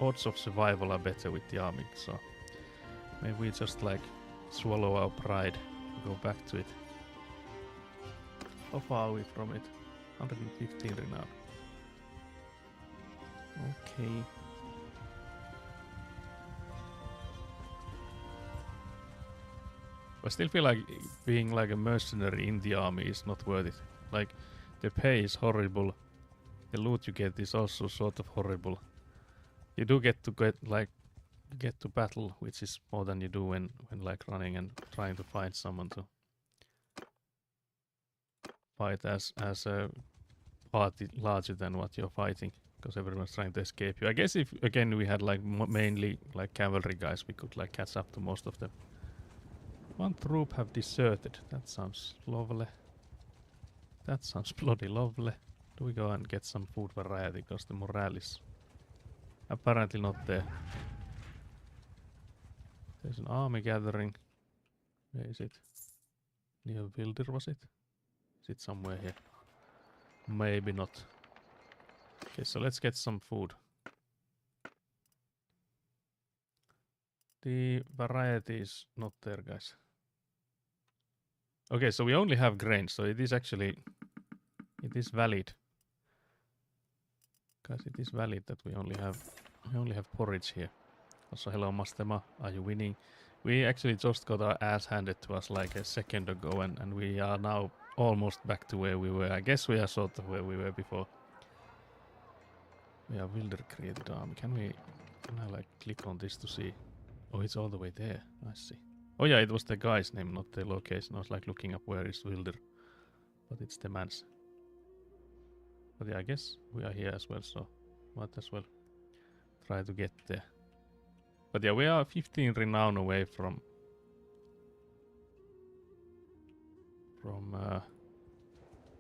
odds of survival are better with the army, so maybe we just like swallow our pride and go back to it. How far are we from it? 115 renown. Okay. I still feel like being like a mercenary in the army is not worth it. Like, the pay is horrible. The loot you get is also sort of horrible. You do get to battle, which is more than you do when like running and trying to find someone to fight as a party larger than what you're fighting, because everyone's trying to escape you. I guess if again we had like mainly like cavalry guys, we could like catch up to most of them. One troop have deserted. That sounds lovely. That sounds bloody lovely. Do we go and get some food variety because the morale is apparently not there. There's an army gathering. Where is it? Near Wilder was it? Is it somewhere here? Maybe not. Okay, so let's get some food. The variety is not there, guys. Okay, so we only have grain, so it is actually... It is valid. Guys, it is valid that we only have porridge here. Also, hello Mastema, are you winning? We actually just got our ass handed to us like a second ago, and we are now almost back to where we were. I guess we are sort of where we were before. We are Wilder created army. Can I like click on this to see? Oh, it's all the way there. I see. Oh yeah, it was the guy's name, not the location. I was like looking up where is Wilder, but it's the man's. But yeah, I guess we are here as well, so might as well try to get there. But yeah, we are 15 renown away from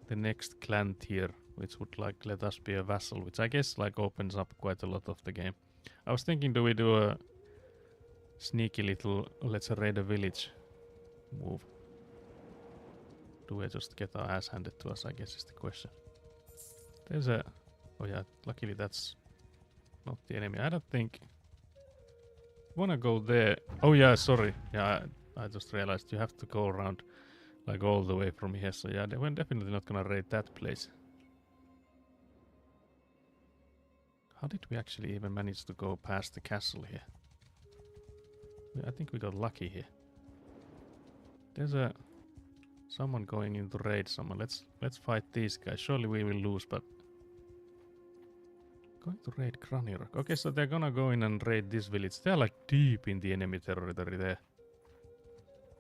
the next clan tier, which would like let us be a vassal, which I guess like opens up quite a lot of the game. I was thinking, do we do a sneaky little let's raid a village move? Do we just get our ass handed to us, I guess is the question. There's a... Oh yeah, luckily that's not the enemy. I don't think... Wanna go there? Oh yeah, sorry. Yeah, I just realized you have to go around like all the way from here. So yeah, we're definitely not gonna raid that place. How did we actually even manage to go past the castle here? I think we got lucky here. There's a... Someone going in to raid someone. Let's fight these guys. Surely we will lose, but... Going to raid Kranirak. Okay, so they're gonna go in and raid this village. They're like deep in the enemy territory there.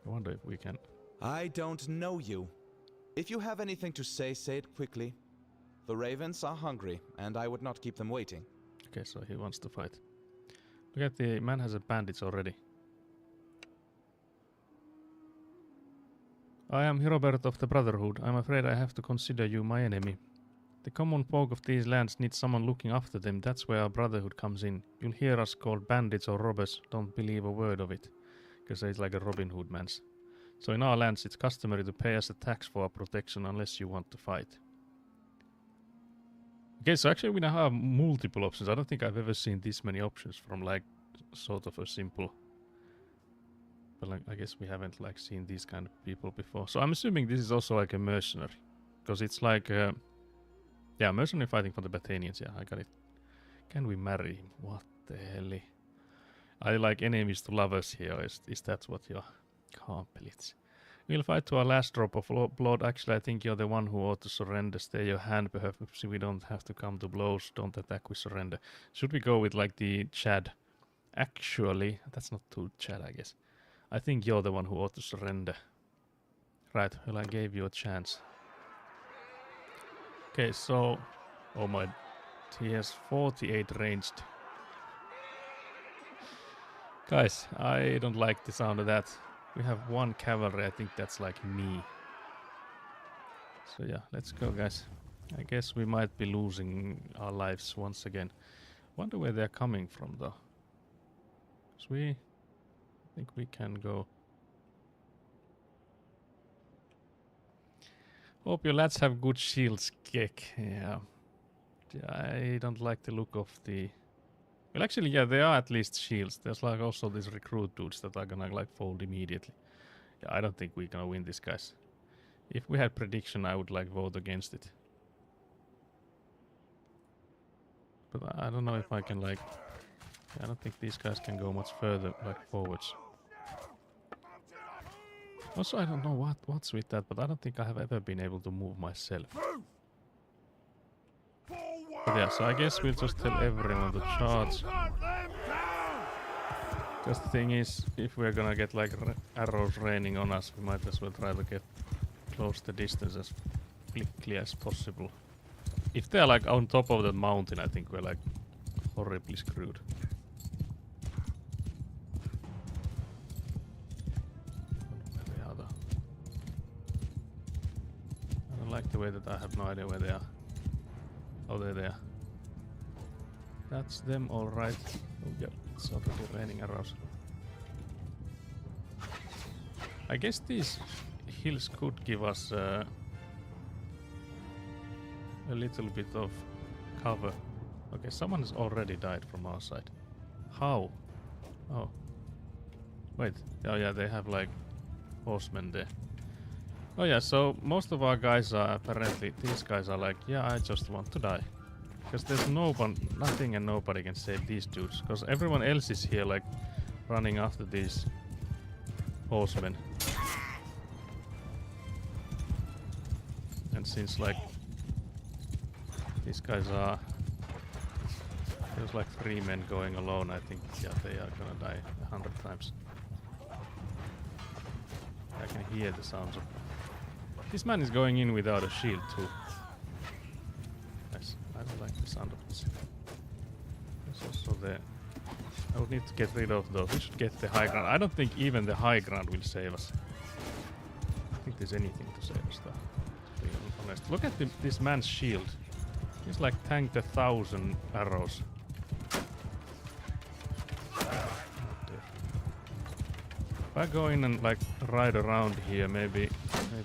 I wonder if we can... I don't know you. If you have anything to say it quickly. The ravens are hungry, and I would not keep them waiting. Okay, so he wants to fight. Look at the man has a bandage already. I am Hirobert of the Brotherhood. I'm afraid I have to consider you my enemy. The common folk of these lands need someone looking after them. That's where our brotherhood comes in. You'll hear us called bandits or robbers. Don't believe a word of it. Because it's like a Robin Hood man's. So in our lands it's customary to pay us a tax for our protection unless you want to fight. Okay, so actually we now have multiple options. I don't think I've ever seen this many options from like sort of a simple... But like, I guess we haven't like seen these kind of people before. So I'm assuming this is also like a mercenary. Because it's like... yeah, mercenary fighting for the Bathanians. Yeah, I got it. Can we marry him? What the hell? I like enemies to lovers here. Is that what you're... Kampelits. We'll fight to our last drop of blood. Actually, I think you're the one who ought to surrender. Stay your hand, perhaps we don't have to come to blows. Don't attack, we surrender. Should we go with like the Chad? Actually, that's not too Chad, I guess. I think you're the one who ought to surrender. Right, well I gave you a chance. Okay, so... Oh my... He has 48 ranged. Guys, I don't like the sound of that. We have one cavalry, I think that's like me. So yeah, let's go guys. I guess we might be losing our lives once again. Wonder where they're coming from though. So I think we can go. Hope your lads have good shields, Kek. Yeah. I don't like the look of the... Well, actually, yeah, there are at least shields. There's like also these recruit dudes that are gonna like fold immediately. Yeah, I don't think we're gonna win this, guys. If we had prediction, I would like vote against it. But I don't know if I can like... I don't think these guys can go much further, like forwards. Also, I don't know what's with that, but I don't think I have ever been able to move myself. But yeah, so I guess we'll just tell everyone to charge. Because the thing is, if we're gonna get like arrows raining on us, we might as well try to get close the distance as quickly as possible. If they're like on top of that mountain, I think we're like horribly screwed. I don't like the way that I have no idea where they are. Oh, there they are. That's them, alright. Oh, yeah, it's already raining arrows. I guess these hills could give us a little bit of cover. Okay, someone has already died from our side. How? Oh. Wait. Oh yeah, they have like horsemen there. Oh yeah, so most of our guys are apparently, these guys are like, yeah, I just want to die. Because there's nothing and nobody can save these dudes. Because everyone else is here like running after these horsemen. And since like these guys are, there's like 3 men going alone, I think yeah, they are gonna die 100 times. I can hear the sounds of. This man is going in without a shield too. Nice. I don't like the sound of this. There's also there. I would need to get rid of those. We should get the high ground. I don't think even the high ground will save us. I don't think there's anything to save us though, to be honest. Look at this man's shield. He's like tanked 1,000 arrows. If I go in and like ride around here, maybe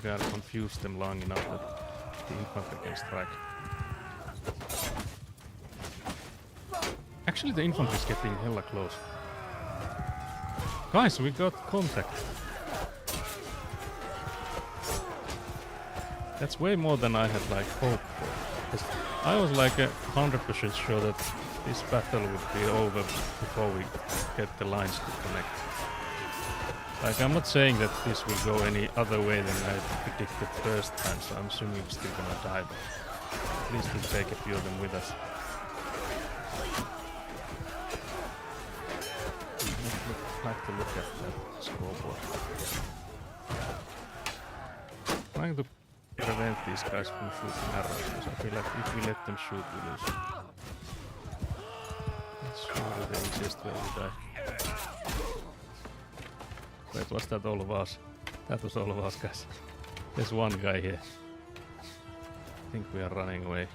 I'll confuse them long enough that the infantry can strike. Actually, the infantry is getting hella close. Guys, we got contact. That's way more than I had like hoped for. 'Cause I was like 100% sure that this battle would be over before we get the lines to connect. Like, I'm not saying that this will go any other way than I predicted first time, so I'm assuming we're still gonna die, but at least we'll take a few of them with us. I'd like to look at that scoreboard. Trying to prevent these guys from shooting arrows, because I feel like if we let them shoot, we lose. That's surely the easiest way to die. Wait, was that all of us? That was all of us, guys. There's one guy here. I think we are running away.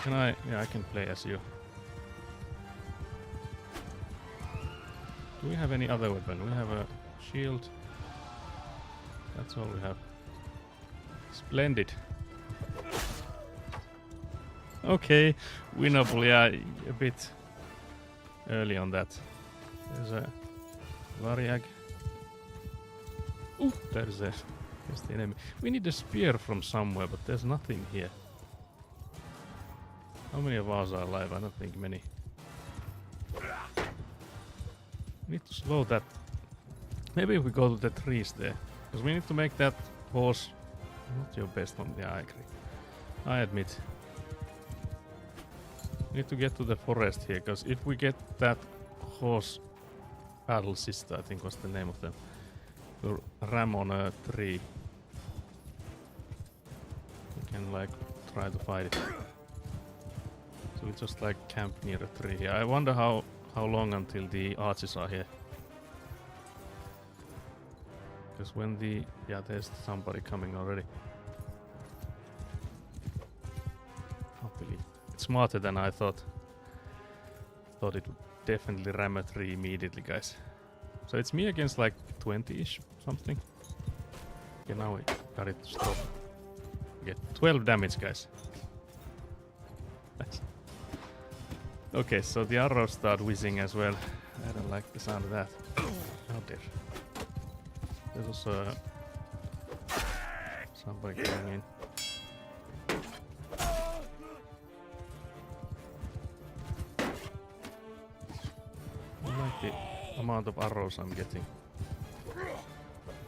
Can I? Yeah, I can play as you. Do we have any other weapon? We have a shield. That's all we have. Splendid. Okay, winnable. Yeah, a bit early on that. There's a Variag. Ooh, there's the enemy. We need a spear from somewhere, but there's nothing here. How many of us are alive? I don't think many. We need to slow that. Maybe if we go to the trees there. Because we need to make that horse not your best one. Yeah, I agree. I admit. We need to get to the forest here, because if we get that horse Battle Sister, I think was the name of them, to ram on a tree, we can like try to fight it. So we just like camp near a tree here. I wonder how long until the archers are here. Because when the... yeah, there's somebody coming already. Can't believe it's smarter than I thought. Thought it would definitely ram a tree immediately, guys. So it's me against like 20-ish something. Okay, now we got it to stop. Get 12 damage, guys. Okay, so the arrows start whizzing as well. I don't like the sound of that. Oh dear. There's also somebody coming in. I like the amount of arrows I'm getting.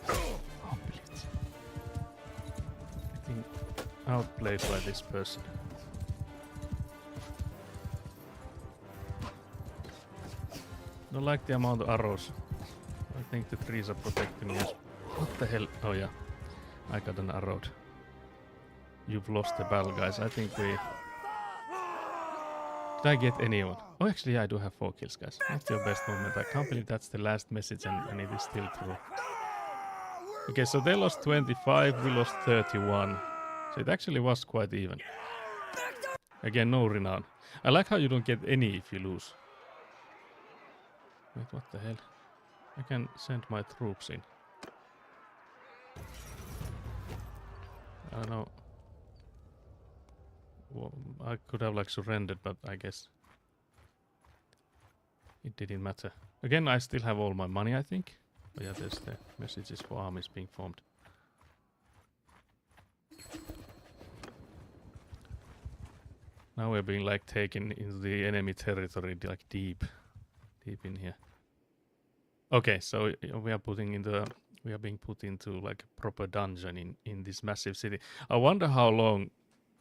Oh, please. Getting outplayed by this person. Don't like the amount of arrows. I think the trees are protecting me. What the hell? Oh yeah, I got an arrowed. You've lost the battle, guys. I think we... Did I get anyone? Oh, actually, yeah, I do have 4 kills, guys. Not your best moment. I can't believe that's the last message and it is still true. Okay, so they lost 25, we lost 31. So it actually was quite even. Again, no renown. I like how you don't get any if you lose. Wait, what the hell? I can send my troops in. I don't know. Well, I could have like surrendered, but I guess it didn't matter. Again, I still have all my money, I think. But yeah, there's the messages for armies being formed. Now we're being like taken into the enemy territory, like deep in here. Okay, so we are being put into like a proper dungeon in this massive city. I wonder how long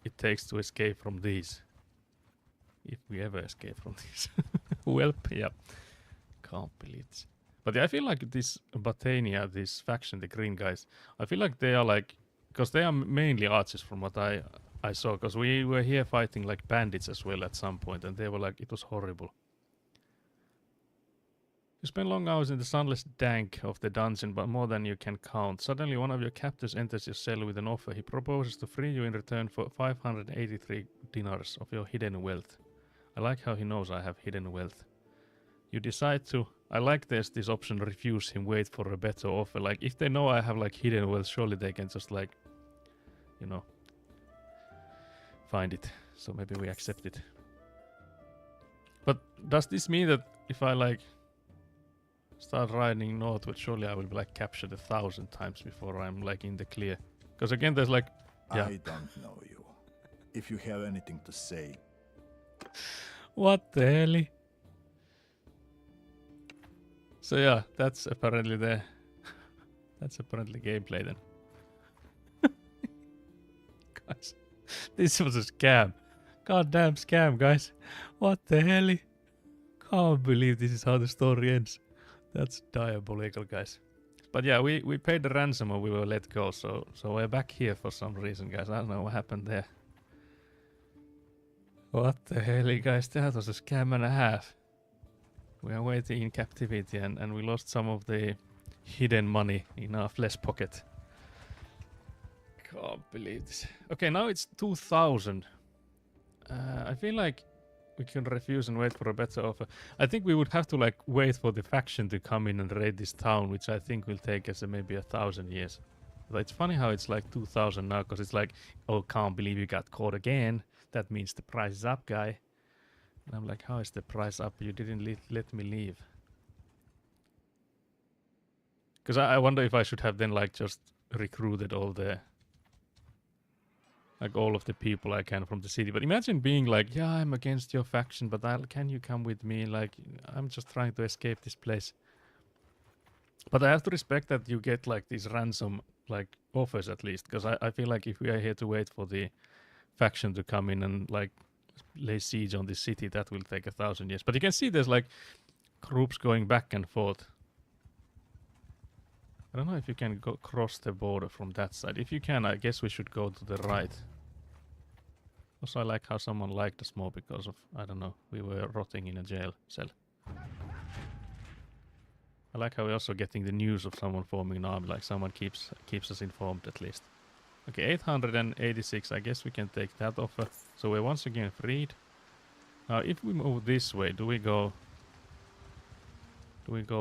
it takes to escape from these. If we ever escape from these. Well, yeah. Can't believe it. But yeah, I feel like this Batania, this faction, the green guys, I feel like they are like, because they are mainly archers from what I saw, because we were here fighting like bandits as well at some point, and they were like, it was horrible. You spend long hours in the sunless dank of the dungeon, but more than you can count. Suddenly one of your captors enters your cell with an offer. He proposes to free you in return for 583 dinars of your hidden wealth. I like how he knows I have hidden wealth. You decide to... I like there's this option, refuse him, wait for a better offer. Like, if they know I have like hidden wealth, surely they can just like, you know, find it. So maybe we accept it. But does this mean that if I like start riding northward, surely I will be like captured 1,000 times before I'm like in the clear? Because again, there's like... Yeah. I don't know you. If you have anything to say... What the hell? So yeah, that's apparently that's apparently gameplay then. Guys, this was a scam. Goddamn scam, guys. What the hell? Can't believe this is how the story ends. That's diabolical, guys. But yeah, we paid the ransom or we were let go, so we're back here for some reason, guys. I don't know what happened there. What the hell, guys? That was a scam and a half. We are waiting in captivity and we lost some of the hidden money in our flesh pocket. Can't believe this. Okay, now it's 2,000. I feel like we can refuse and wait for a better offer. I think we would have to like wait for the faction to come in and raid this town, which I think will take us maybe 1,000 years. But it's funny how it's like 2,000 now, because it's like, oh, can't believe you got caught again. That means the price is up, guy. And I'm like, how is the price up? You didn't let me leave. Because I wonder if I should have then like just recruited all the... like all of the people I can from the city. But imagine being like, yeah, I'm against your faction, but can you come with me? Like, I'm just trying to escape this place. But I have to respect that you get like these ransom like offers at least. Because I feel like if we are here to wait for the faction to come in and like lay siege on this city, that will take 1,000 years. But you can see there's like groups going back and forth. I don't know if you can go cross the border from that side. If you can, I guess we should go to the right. Also, I like how someone liked us more because of, I don't know, we were rotting in a jail cell. I like how we're also getting the news of someone forming an army, like someone keeps us informed at least. Okay, 886, I guess we can take that offer. So we're once again freed. Now, if we move this way, do we go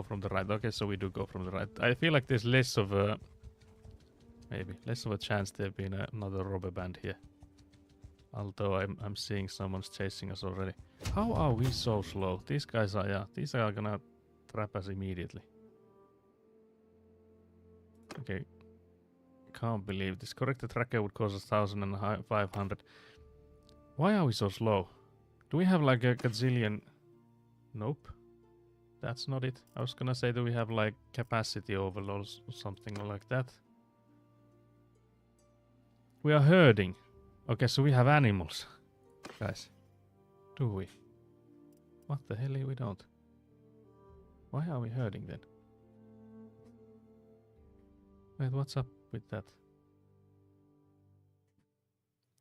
from the right? Okay, so we do go from the right. I feel like there's less of a... maybe less of a chance there being another robber band here. Although I'm seeing someone's chasing us already. How are we so slow? These guys are, yeah, these are gonna trap us immediately. Okay. Can't believe this. Corrected tracker would cost us 1,500. Why are we so slow? Do we have like a gazillion? Nope. That's not it. I was gonna say, do we have like capacity overloads or something like that? We are herding. Okay, so we have animals. Guys. Do we? What the hell? We don't. Why are we herding then? Wait, what's up with that?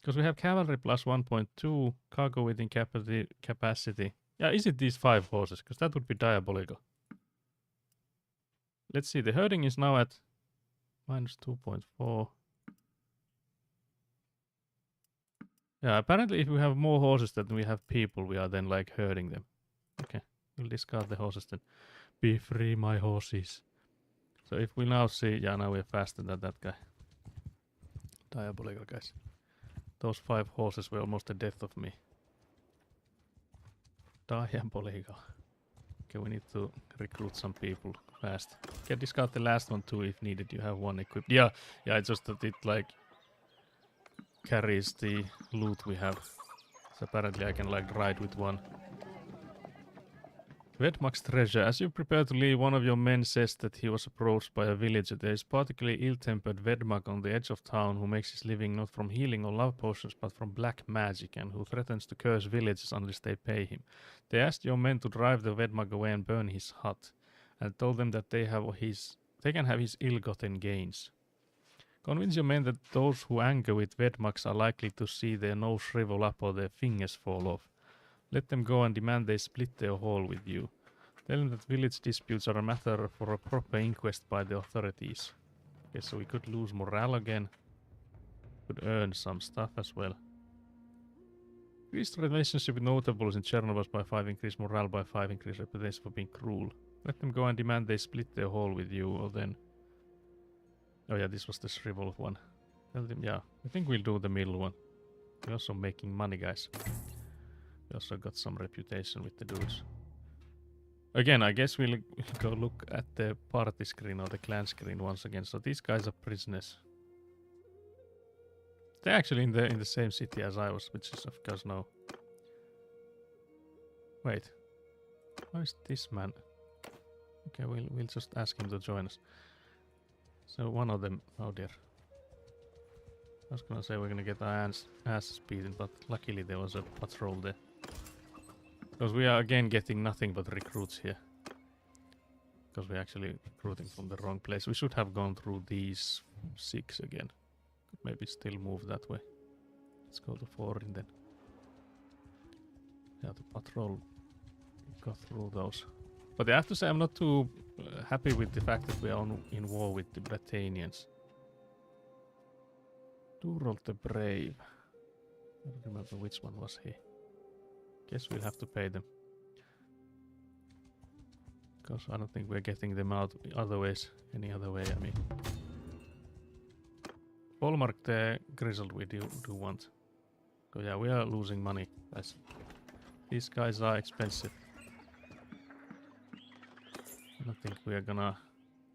Because we have cavalry plus 1.2, cargo within capacity. Yeah, is it these 5 horses? Because that would be diabolical. Let's see, the herding is now at minus 2.4. Yeah, apparently if we have more horses than we have people, we are then like herding them. Okay, we'll discard the horses then. Be free, my horses. So if we now see, yeah, now we're faster than that guy. Diabolical guys. Those 5 horses were almost the death of me. Diabolical. Okay, we need to recruit some people fast. Can discard the last one too if needed. You have one equipped. Yeah, it's just that it like carries the loot we have. So apparently I can like ride with one. Vedmak's treasure. As you prepare to leave, one of your men says that he was approached by a villager. There is particularly ill-tempered Vedmak on the edge of town who makes his living not from healing or love potions but from black magic and who threatens to curse villagers unless they pay him. They asked your men to drive the Vedmak away and burn his hut and told them that they can have his ill-gotten gains. Convince your men that those who anger with Vedmaks are likely to see their nose shrivel up or their fingers fall off. Let them go and demand they split their haul with you. Tell them that village disputes are a matter for a proper inquest by the authorities. Okay, so we could lose morale again. Could earn some stuff as well. Increased relationship with notables in Chernobyl by 5, increase morale by 5, increase reputation for being cruel. Let them go and demand they split their haul with you, or then... Oh yeah, this was the shrivel one. Tell them, yeah, I think we'll do the middle one. We're also making money, guys. We also got some reputation with the dudes. Again, I guess we'll go look at the party screen or the clan screen once again. So these guys are prisoners. They're actually in the same city as I was, which is of course no. Wait, how is this man? Okay, we'll just ask him to join us. So one of them, oh dear. I was gonna say we're gonna get our asses beaten, but luckily there was a patrol there. Because we are again getting nothing but recruits here. Because we're actually recruiting from the wrong place. We should have gone through these 6 again. Could maybe still move that way. Let's go to 4 then. Yeah, the patrol got through those. But I have to say I'm not too happy with the fact that we are in war with the Britannians. Durald the Brave. I don't remember which one was he. Guess we'll have to pay them. Because I don't think we're getting them out other ways. Any other way, I mean. Polmark the Grizzled we do want. So yeah, we are losing money, guys. These guys are expensive. I don't think we are gonna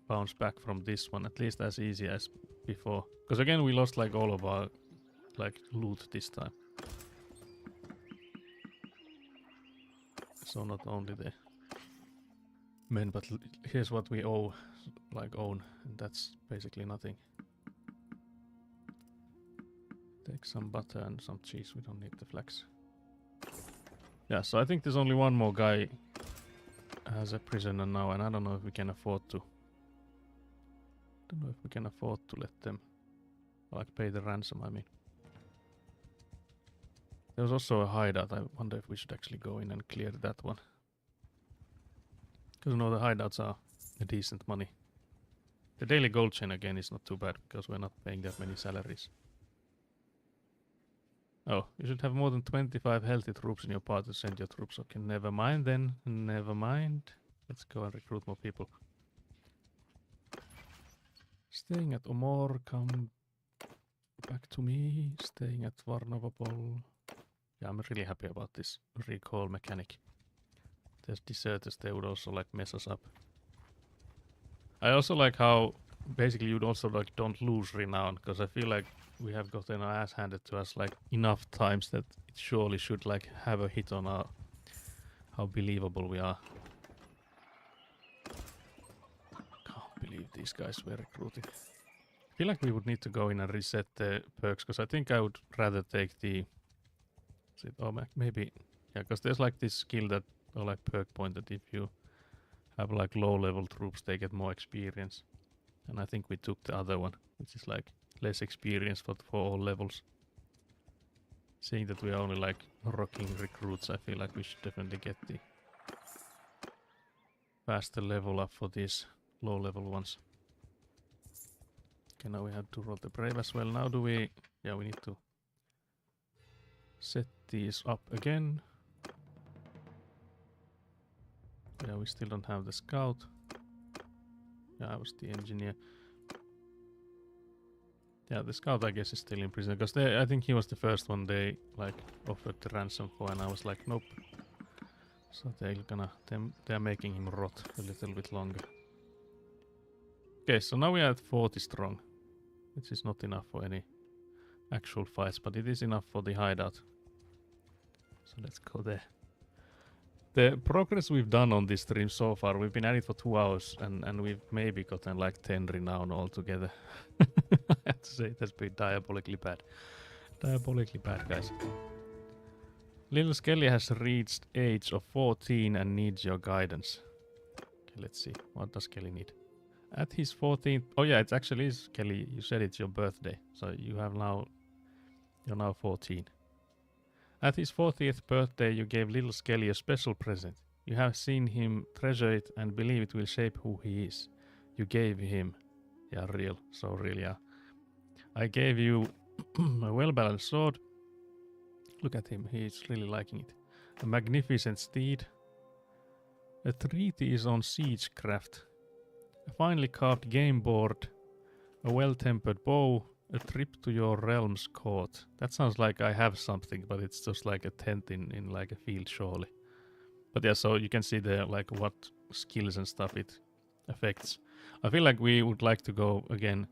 bounce back from this one, at least as easy as before. Because again, we lost like all of our like loot this time. So not only the men, but here's what we own, and that's basically nothing. Take some butter and some cheese, we don't need the flax. Yeah, so I think there's only one more guy as a prisoner now, and I don't know if we can afford to. Don't know if we can afford to let them, like, pay the ransom, I mean. There was also a hideout. I wonder if we should actually go in and clear that one. Because the hideouts are a decent money. The daily gold chain again is not too bad because we're not paying that many salaries. Oh, you should have more than 25 healthy troops in your party to send your troops. Okay, never mind then. Never mind. Let's go and recruit more people. Staying at Omor, come back to me. Staying at Varnavapol. Yeah, I'm really happy about this recall mechanic. There's deserters, they would also like mess us up. I also like how basically you'd also like don't lose renown, because I feel like we have gotten our ass handed to us like enough times that it surely should like have a hit on our how believable we are. Can't believe these guys were recruiting. I feel like we would need to go in and reset the perks, because I think I would rather take the oh, maybe, yeah, because there's like this skill that, or like perk point that if you have like low level troops, they get more experience. And I think we took the other one, which is like less experience for all levels. Seeing that we are only like rocking recruits, I feel like we should definitely get the faster level up for these low level ones. Okay, now we have to roll the brave as well. Now do we, yeah, we need to set these up again. Yeah, we still don't have the scout. Yeah, I was the engineer. Yeah, the scout I guess is still in prison because I think he was the first one they like offered the ransom for, and I was like, nope. So they're making him rot a little bit longer. Okay, so now we are at 40 strong, which is not enough for any actual fights, but it is enough for the hideout. So let's go there. The progress we've done on this stream so far, we've been at it for 2 hours, and we've maybe gotten like 10 renown altogether. I have to say, it has been diabolically bad. Diabolically bad, guys. Little Skelly has reached age of 14 and needs your guidance. Okay, let's see. What does Skelly need? At his 14th... Oh yeah, it actually is, Kelly. You said it's your birthday. So you have now... You're now 14. At his 40th birthday, you gave little Skelly a special present. You have seen him treasure it and believe it will shape who he is. You gave him... Yeah, real. So real, yeah. I gave you a well-balanced sword. Look at him. He's really liking it. A magnificent steed. A treatise on siegecraft. A finely carved game board. A well-tempered bow. A trip to your realm's court. That sounds like I have something, but it's just like a tent in like a field, surely. But yeah, so you can see there like what skills and stuff it affects. I feel like we would like to go again.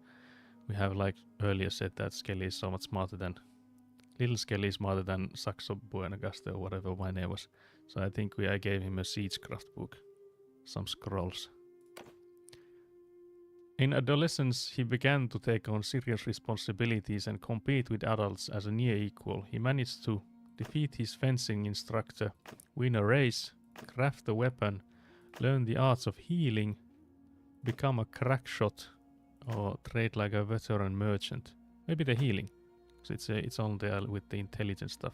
We have like earlier said that Skelly is so much smarter than... Little Skelly is smarter than Saxo Buenagaste or whatever my name was. So I think I gave him a siegecraft book. Some scrolls. In adolescence, he began to take on serious responsibilities and compete with adults as a near equal. He managed to defeat his fencing instructor, win a race, craft a weapon, learn the arts of healing, become a crack shot, or trade like a veteran merchant. Maybe the healing, because it's on there with the intelligence stuff.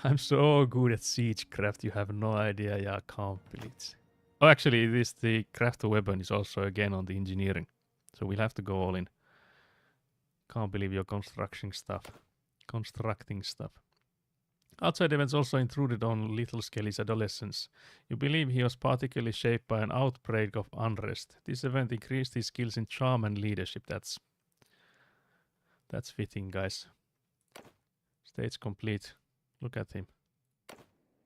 I'm so good at siegecraft, you have no idea, yeah, I can't believe it. Oh, actually, the craft a weapon is also again on the engineering. So we'll have to go all in. Can't believe you're constructing stuff. Outside events also intruded on Little Skelly's adolescence. You believe he was particularly shaped by an outbreak of unrest. This event increased his skills in charm and leadership. That's fitting, guys. Stage complete. Look at him.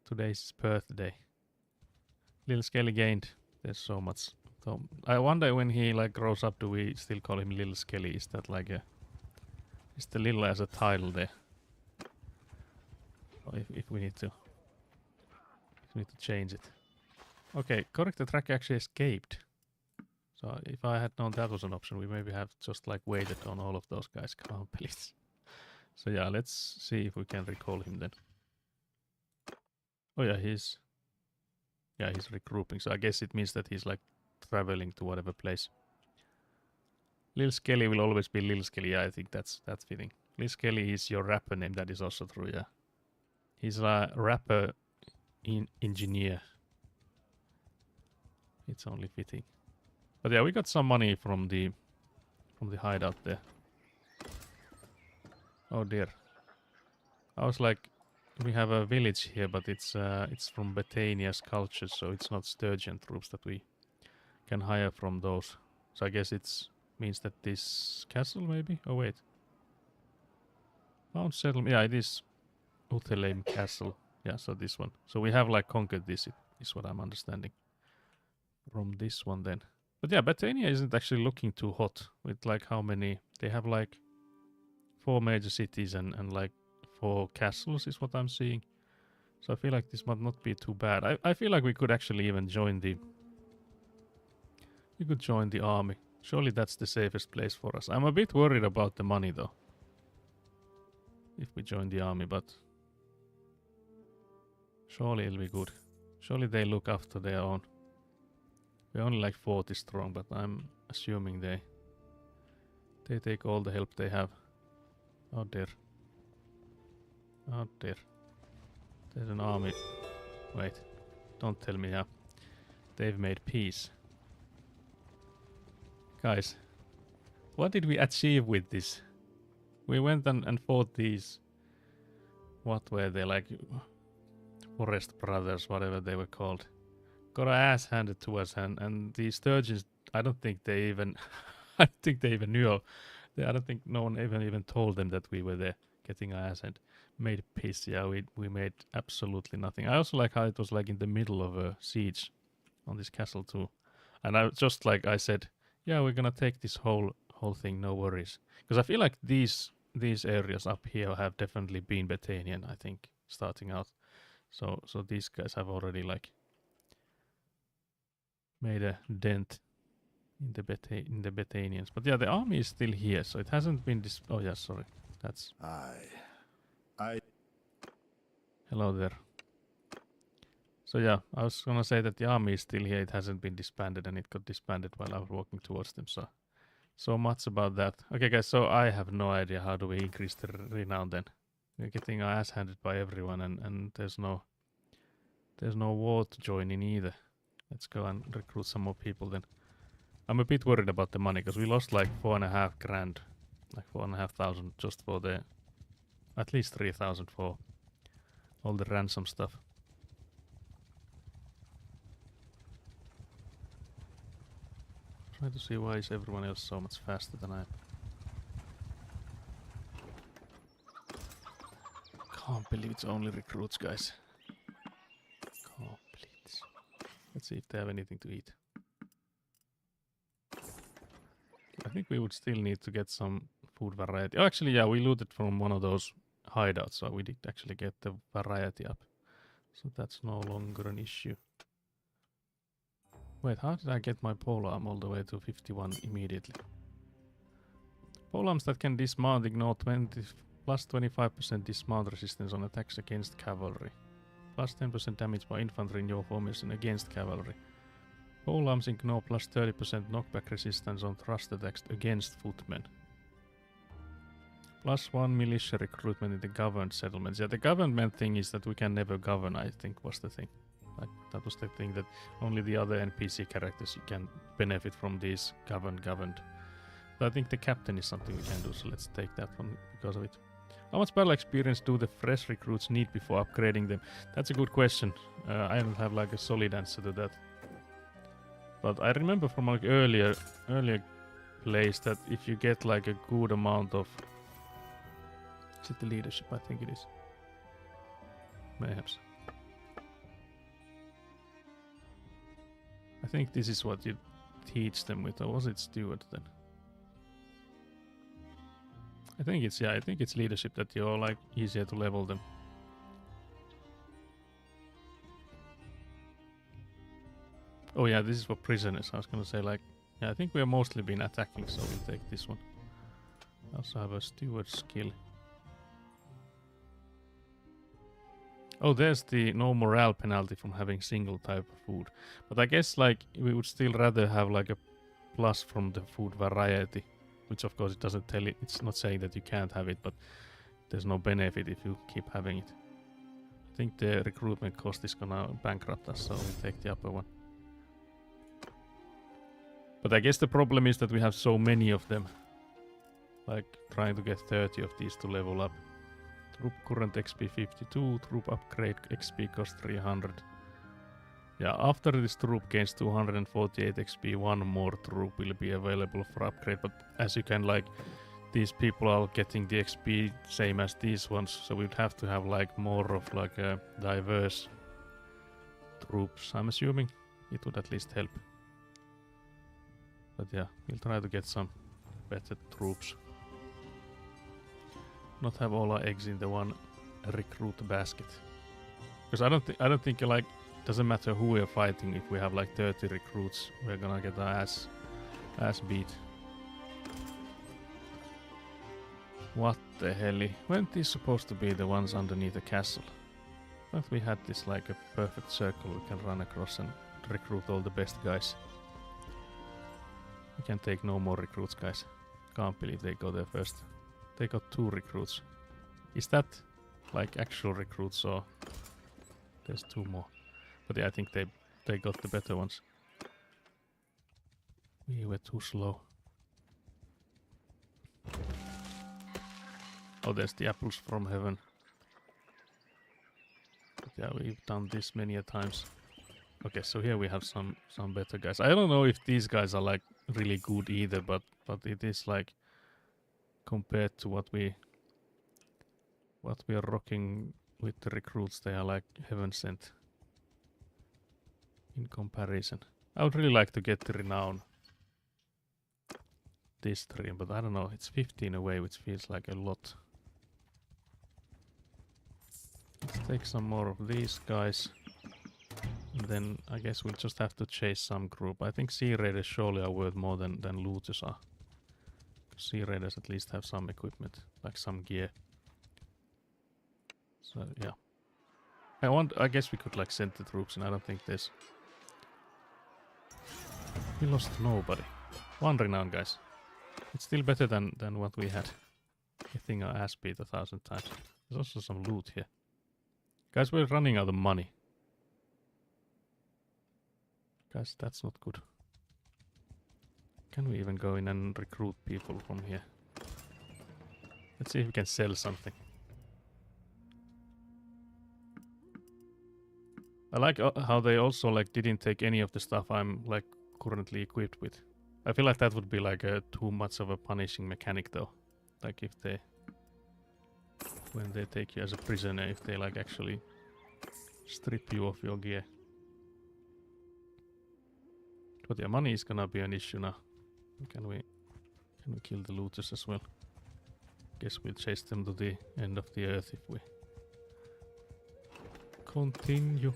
Today's his birthday. Little Skelly gained. There's so much. So I wonder when he like grows up, do we still call him Little Skelly? Is that like a... Is the little as a title there? Or if we need to... If we need to change it. Okay, correct, the track actually escaped. So if I had known that was an option, we maybe have just like waited on all of those guys. Come on, please. So yeah, let's see if we can recall him then. Oh yeah, he's regrouping, so I guess it means that he's like traveling to whatever place. Little Skelly will always be Little Skelly, yeah, I think that's fitting. Little Skelly is your rapper name, that is also true, yeah. He's a rapper engineer. It's only fitting. But yeah, we got some money from the hideout there. Oh dear. I was like, we have a village here, but it's from Bethania's culture, so it's not Sturgeon troops that we can hire from those. So I guess it means that this castle maybe? Oh wait. Found settlement. Yeah, it is Utheleim Castle. Yeah, so this one. So we have like conquered this, is what I'm understanding. From this one then. But yeah, Bethania isn't actually looking too hot. With like how many? They have like 4 major cities and like 4 castles is what I'm seeing. So I feel like this might not be too bad. I feel like we could actually even join the... We could join the army. Surely that's the safest place for us. I'm a bit worried about the money though. If we join the army, but... Surely it'll be good. Surely they look after their own. We're only like 40 strong, but I'm assuming they take all the help they have. Oh dear. Oh dear. There's an army. Wait. Don't tell me, yeah. They've made peace. Guys. What did we achieve with this? we went and fought these. What were they, like forest brothers, whatever they were called? Got our ass handed to us, and these sturgeons. I don't think they even. I don't think they even knew. I don't think no one even told them that we were there, getting our ass and made piss. Yeah, we made absolutely nothing. I also like how it was like in the middle of a siege on this castle too, and I just like I said, yeah, we're gonna take this whole thing, no worries, because I feel like these areas up here have definitely been Bethanian. I think starting out, so these guys have already like made a dent in the Bethanians. But yeah, the army is still here, so it hasn't been oh yeah, sorry. That's I hello there. So yeah, I was gonna say that the army is still here. It hasn't been disbanded, and it got disbanded while I was walking towards them. So much about that. Okay, guys. So I have no idea how do we increase the renown. Then we're getting our ass handed by everyone, and there's no war to join in either. Let's go and recruit some more people then. I'm a bit worried about the money because we lost like 4.5 grand, like 4,500 just for the, at least 3,000 for all the ransom stuff. Try to see why is everyone else so much faster than I am. Can't believe it's only recruits, guys. Can't believe it. Let's see if they have anything to eat. I think we would still need to get some food variety. Oh, actually, yeah, we looted from one of those hideouts, so we did actually get the variety up. So that's no longer an issue. Wait, how did I get my polearm all the way to 51 immediately? Polearms that can dismount ignore plus 25% dismount resistance on attacks against cavalry. Plus 10% damage by infantry in your formation against cavalry. Polearms ignore plus 30% knockback resistance on thrust attacks against footmen. Plus 1 militia recruitment in the governed settlements. Yeah, the government thing is that we can never govern, I think was the thing. Like, that was the thing that only the other NPC characters you can benefit from these governed. But I think the captain is something we can do, so let's take that one because of it. How much battle experience do the fresh recruits need before upgrading them? That's a good question. I don't have like a solid answer to that. But I remember from like earlier plays that if you get like a good amount of... Is it the leadership? I think it is. Mayhaps. I think this is what you teach them with, or was it steward then? I think it's leadership that you're like easier to level them. Oh yeah, this is for prisoners. I was gonna say like, yeah, I think we have mostly been attacking, so we'll take this one. I also have a steward skill. Oh, there's the no morale penalty from having single type of food. But I guess like we would still rather have like a plus from the food variety, which of course it doesn't tell it. It's not saying that you can't have it, but there's no benefit if you keep having it. I think the recruitment cost is gonna bankrupt us, so we'll take the upper one. But I guess the problem is that we have so many of them. Like trying to get 30 of these to level up. Troop current XP 52, troop upgrade XP cost 300. Yeah, after this troop gains 248 XP, one more troop will be available for upgrade. But as you can like, these people are getting the XP same as these ones, so we'd have to have like more of like a diverse troops. I'm assuming it would at least help. But yeah, we'll try to get some better troops. Not have all our eggs in the one recruit basket. Because I don't think like doesn't matter who we're fighting. If we have like 30 recruits, we're gonna get our ass beat. What the hell? Weren't these supposed to be the ones underneath the castle? But we had this like a perfect circle we can run across and recruit all the best guys. We can take no more recruits, guys. Can't believe they go there first. They got 2 recruits. Is that like actual recruits or there's 2 more? But yeah, I think they got the better ones. We were too slow. Oh, there's the apples from heaven. But yeah, we've done this many a times. Okay, so here we have some better guys. I don't know if these guys are like really good either, but it is like compared to what we are rocking with the recruits, they are like heaven sent in comparison. I would really like to get the renown this stream, but I don't know, it's 15 away, which feels like a lot. Let's take some more of these guys. And then I guess we'll just have to chase some group. I think Sea Raiders surely are worth more than looters are. Sea Raiders at least have some equipment, like some gear. So yeah. I guess we could like send the troops, and I don't think there's... We lost nobody. 1 renown, guys. It's still better than what we had. Getting our ass beat 1,000 times. There's also some loot here. Guys, we're running out of money. Guys, that's not good. Can we even go in and recruit people from here? Let's see if we can sell something. I like how they also like didn't take any of the stuff I'm like currently equipped with. I feel like that would be like too much of a punishing mechanic though. Like if they... When they take you as a prisoner, if they like actually strip you of your gear. But yeah, money is gonna be an issue now. Can we kill the looters as well? Guess we'll chase them to the end of the earth if we continue.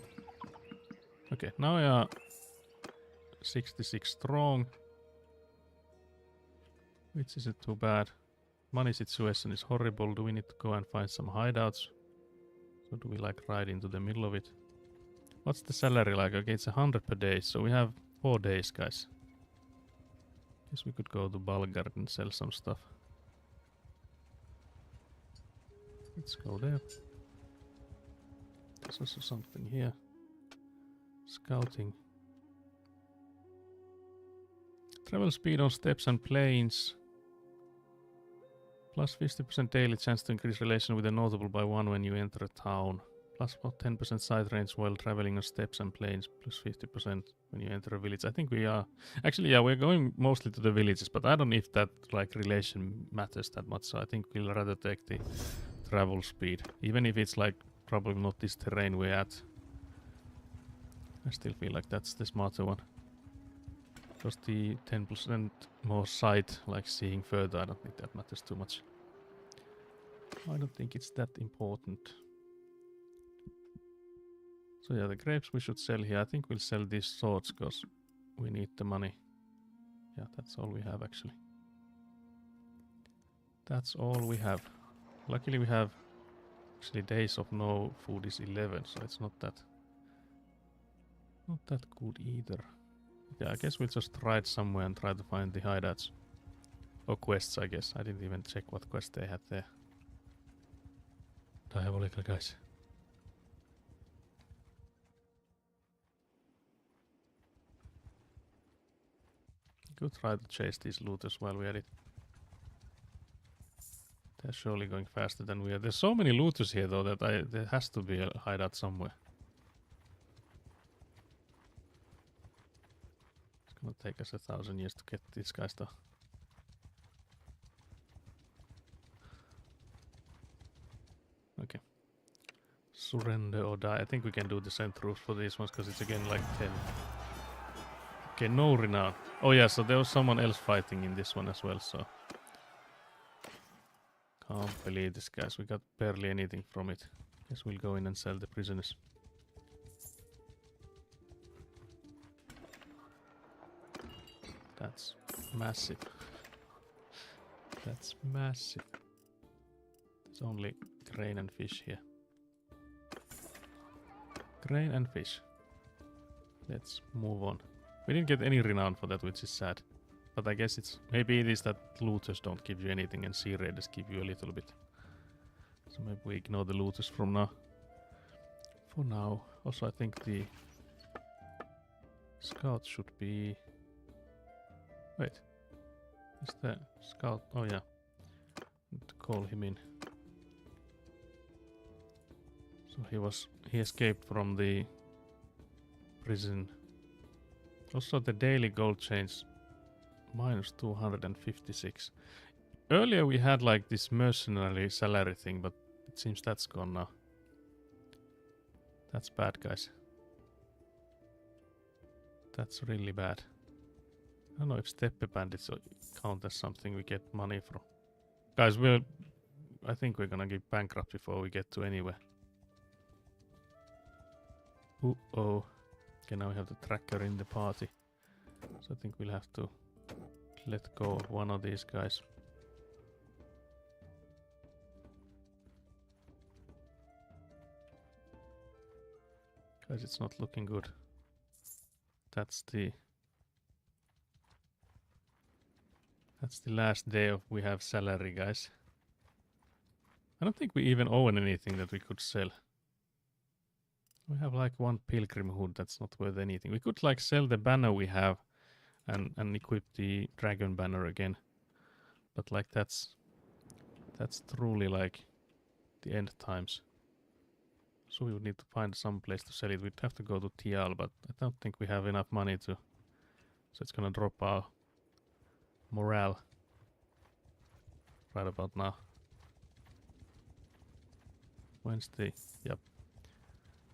Okay, now we are 66 strong, which isn't too bad. Money situation is horrible. Do we need to go and find some hideouts? So do we like ride into the middle of it? What's the salary like? Okay, it's 100 per day, so we have 4 days, guys. Guess we could go to Balgard and sell some stuff. Let's go there. There's also something here. Scouting. Travel speed on steppes and plains. Plus 50% daily chance to increase relation with a notable by 1 when you enter a town. Plus 10% sight range while traveling on steppes and plains. Plus 50% when you enter a village. I think we are... Actually, yeah, we're going mostly to the villages, but I don't know if that like relation matters that much. So I think we'll rather take the travel speed. Even if it's like probably not this terrain we're at. I still feel like that's the smarter one. Because the 10% more sight, like seeing further, I don't think that matters too much. I don't think it's that important. So yeah, the grapes we should sell here. I think we'll sell these swords because we need the money. Yeah, that's all we have actually. That's all we have. Luckily we have actually days of no food is 11, so it's not that good either. Yeah, I guess we'll just ride somewhere and try to find the hideouts. Or quests, I guess. I didn't even check what quest they had there. Diabolical guys. Could try to chase these looters while we're at it. They're surely going faster than we are. There's so many looters here though that there has to be a hideout somewhere. It's gonna take us 1,000 years to get these guys though. Okay. Surrender or die. I think we can do the send troops for these ones because it's again like 10. Okay, no renown. Oh yeah, so there was someone else fighting in this one as well, so... Can't believe this, guys. We got barely anything from it. Guess we'll go in and sell the prisoners. That's massive. That's massive. There's only grain and fish here. Grain and fish. Let's move on. We didn't get any renown for that, which is sad. But I guess it's... Maybe it is that looters don't give you anything and sea raiders give you a little bit. So maybe we ignore the looters from now. For now. Also I think the... Scout should be... Wait. Is the scout... Oh yeah. Need to call him in. So he escaped from the prison. Also the daily gold change minus 256. Earlier we had like this mercenary salary thing, but it seems that's gone now. That's bad, guys. That's really bad. I don't know if steppe bandits count as something we get money from. Guys, I think we're gonna get bankrupt before we get to anywhere. Uh-oh. Okay, now we have the tracker in the party. So I think we'll have to let go of one of these guys. Guys, it's not looking good. That's the last day of we have salary, guys. I don't think we even own anything that we could sell. We have like one pilgrim hood that's not worth anything. We could like sell the banner we have and equip the dragon banner again. But like that's truly like the end times. So we would need to find some place to sell it. We'd have to go to Tial, but I don't think we have enough money to. So it's gonna drop our morale right about now. Wednesday, yep.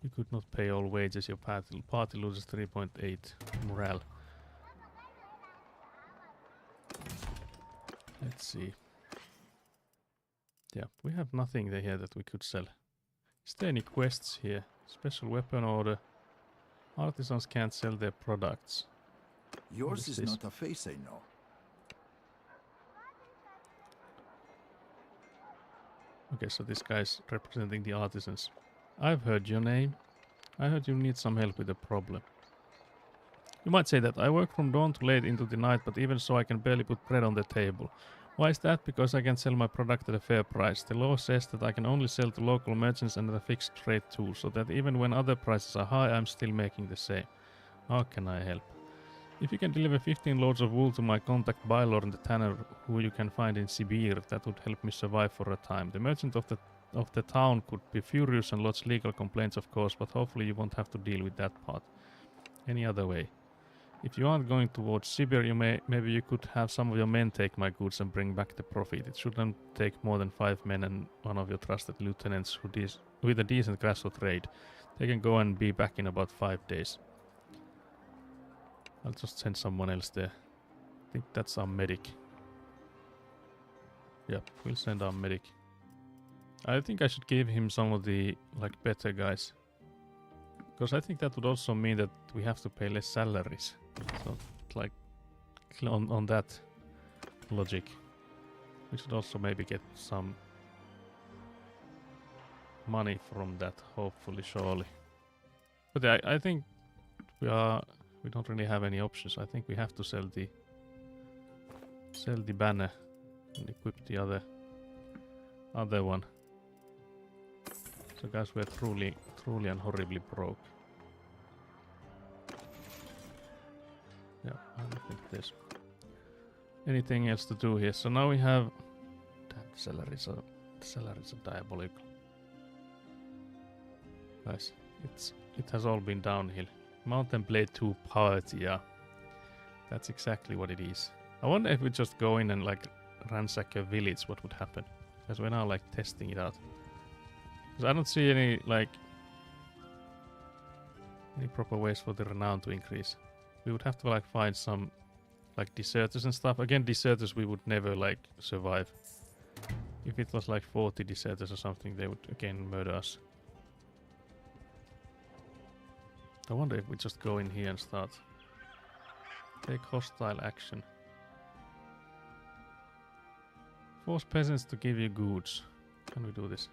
You could not pay all wages. Your party loses 3.8 morale. Let's see. Yeah, we have nothing here that we could sell. Is there any quests here? Special weapon order. Artisans can't sell their products. Yours is not a face, I know. Okay, so this guy's representing the artisans. I've heard your name. I heard you need some help with a problem. You might say that I work from dawn to late into the night, but even so I can barely put bread on the table. Why is that? Because I can sell my product at a fair price. The law says that I can only sell to local merchants and at a fixed rate too, so that even when other prices are high, I'm still making the same. How can I help? If you can deliver 15 loads of wool to my contact Bannerlord the tanner, who you can find in Sibir, that would help me survive for a time. The merchant of the town could be furious and lodge legal complaints, of course, but hopefully you won't have to deal with that part. Any other way? If you aren't going towards Sibir, maybe you could have some of your men take my goods and bring back the profit. It shouldn't take more than 5 men and one of your trusted lieutenants with a decent grasp of trade. They can go and be back in about 5 days. I'll just send someone else there. I think that's our medic. Yep, we'll send our medic. I think I should give him some of the like better guys. Because I think that would also mean that we have to pay less salaries. So, like, on that logic, we should also maybe get some money from that, hopefully, surely. But I think we don't really have any options. I think we have to sell the banner and equip the other one. So guys, we're truly and horribly broke. Yeah, I don't think there's anything else to do here. So now we have... Damn, salaries are diabolical. Guys, it has all been downhill. Mountain Blade 2 party, yeah. That's exactly what it is. I wonder if we just go in and like ransack a village, what would happen? Because we're now like testing it out. Because I don't see any proper ways for the renown to increase. We would have to like find some like deserters and stuff. Again, deserters we would never like survive. If it was like 40 deserters or something, they would again murder us. I wonder if we just go in here and start. Take hostile action. Force peasants to give you goods. Can we do this?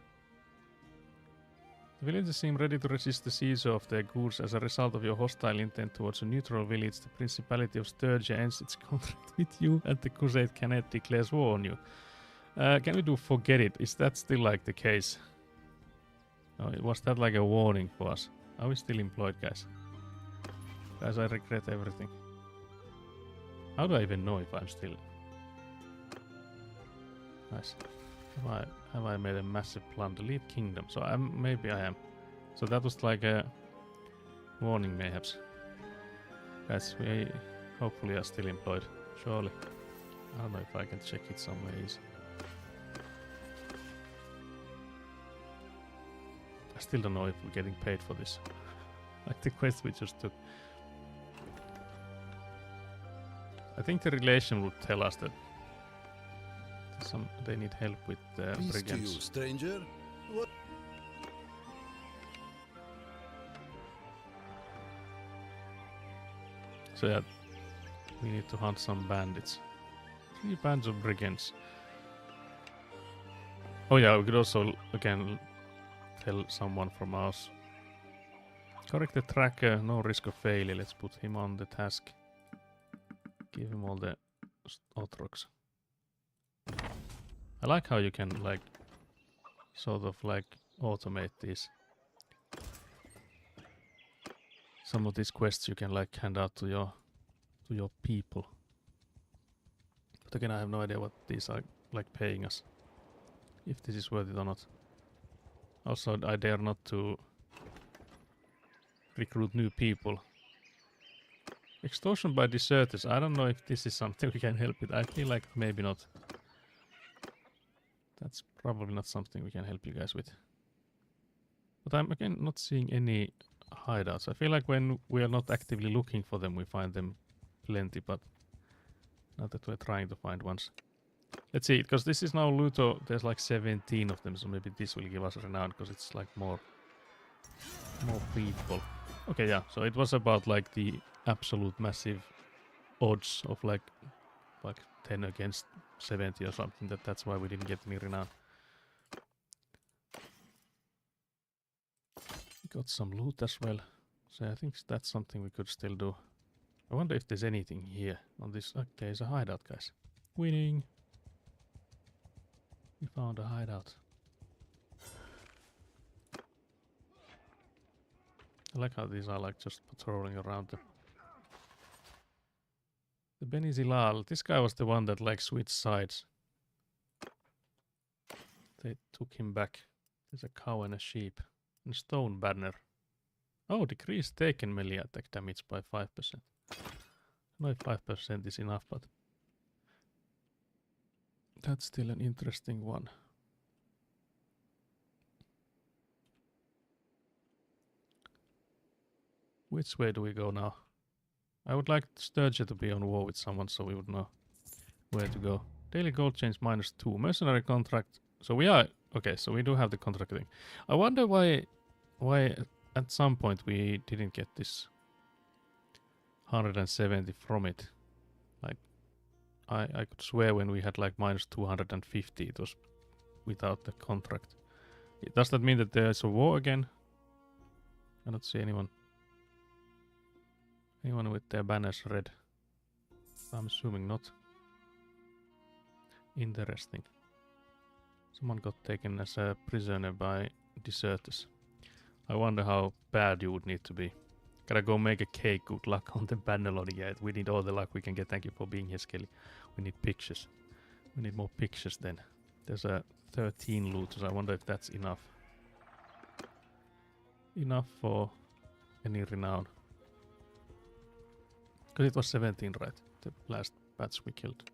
The villagers seem ready to resist the seizure of their goods as a result of your hostile intent towards a neutral village. The Principality of Sturgia ends its contract with you and the Crusade Canet declares war on you. Can we do forget it? Is that still like the case? Oh, was that like a warning for us? Are we still employed, guys? Guys, I regret everything. How do I even know if I'm still... Nice. Have I made a massive plunder? Leave kingdom. So maybe I am. So that was like a warning, mayhaps. Guys, we hopefully are still employed. Surely. I don't know if I can check it some ways. I still don't know if we're getting paid for this. Like the quest we just took. I think the relation would tell us that they need help with Peace to you, brigands. stranger. What? So yeah, we need to hunt some bandits. 3 bands of brigands. Oh yeah, we could also again tell someone from us. Correct the tracker, no risk of failure. Let's put him on the task. Give him all the Otroks. I like how you can like sort of like automate these. Some of these quests you can like hand out to your people. But again, I have no idea what these are like paying us. If this is worth it or not. Also, I dare not to recruit new people. Extortion by deserters. I don't know if this is something we can help with. I feel like maybe not. That's probably not something we can help you guys with. But I'm again not seeing any hideouts. I feel like when we are not actively looking for them, we find them plenty, but not that we're trying to find ones. Let's see, because this is now Luto, there's like 17 of them, so maybe this will give us renown, because it's like more people. Okay, yeah, so it was about like the absolute massive odds of like 10 against 70 or something, that's why we didn't get any renown. Got some loot as well, so I think that's something we could still do. I wonder if there's anything here on this. Okay, there's a hideout, guys. Winning! We found a hideout. I like how these are like just patrolling around the Beni Zilal. This guy was the one that like switched sides. They took him back. There's a cow and a sheep. And stone banner. Oh, decrease taken melee attack damage by 5%. I don't know if 5% is enough, but that's still an interesting one. Which way do we go now? I would like Sturgia to be on war with someone so we would know where to go. Daily gold change -2. Mercenary contract. So we are... Okay, so we do have the contract thing. I wonder why at some point we didn't get this 170 from it. Like, I could swear when we had like -250 it was without the contract. Does that mean that there's a war again? I don't see anyone with their banners red. I'm assuming not. Interesting. Someone got taken as a prisoner by deserters. I wonder how bad you would need to be. Gotta go make a cake. Good luck on the Bannerlord. Yeah, we need all the luck we can get. Thank you for being here, Skelly. We need pictures. We need more pictures then. There's a 13 looters. I wonder if that's enough. Enough for any renown. Because it was 17, right? The last batch we killed.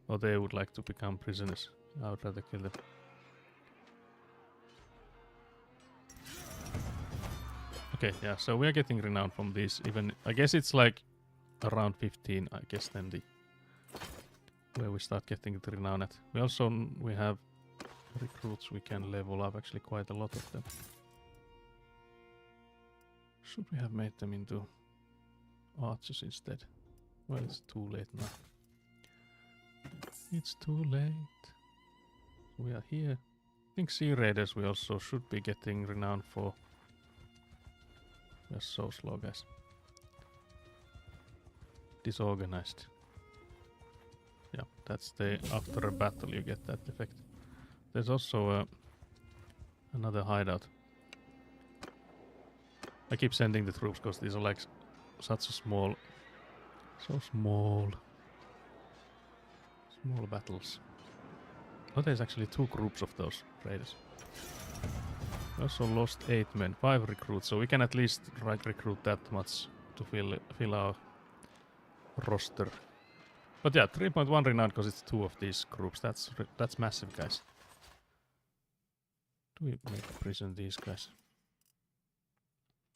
Or they would like to become prisoners. I would rather kill them. Okay, yeah, so we are getting renown from these. Even I guess it's like around 15, I guess, then the where we start getting the renown at. We have recruits we can level up, actually quite a lot of them. Should we have made them into archers instead? Well, it's too late now. It's too late. We are here. I think Sea Raiders we also should be getting renown for. We're so slow, guys. Disorganized. Yeah, that's the after a battle you get that effect. There's also another hideout. I keep sending the troops because these are like such a small, small battles. Oh, there's actually 2 groups of those raiders. We also lost 8 men, 5 recruits, so we can at least recruit that much to fill our roster. But yeah, 3.1 renown because it's 2 of these groups. That's massive, guys. Do we make prison these guys?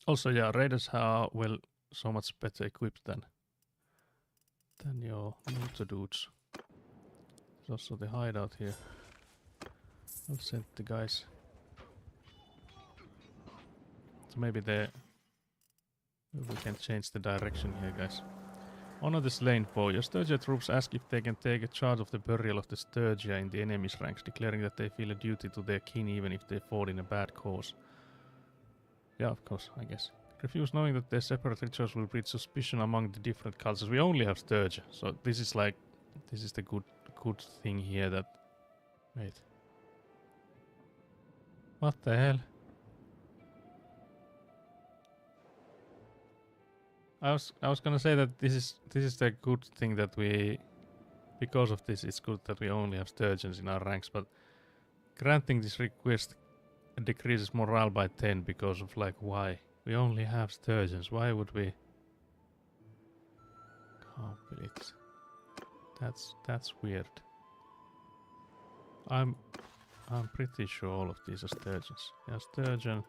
Also, yeah, raiders are so much better equipped than your looter dudes. There's also the hideout here. I'll send the guys. So maybe we can change the direction here, guys. Honor the slain foe. Your Sturgia troops ask if they can take charge of the burial of the Sturgia in the enemy's ranks, declaring that they feel a duty to their kin even if they fought in a bad cause. Yeah, of course, I guess. Refuse, knowing that their separate rituals will breed suspicion among the different cultures. We only have Sturgia, so this is the good thing here that... Wait. What the hell? I was gonna say that this is the good thing that we... Because of this, it's good that we only have Sturgeons in our ranks, but granting this request decreases morale by 10 because of like why? We only have Sturgeons. Why would we? Can't believe it. That's weird. I'm pretty sure all of these are Sturgeons. Yeah, Sturgeon.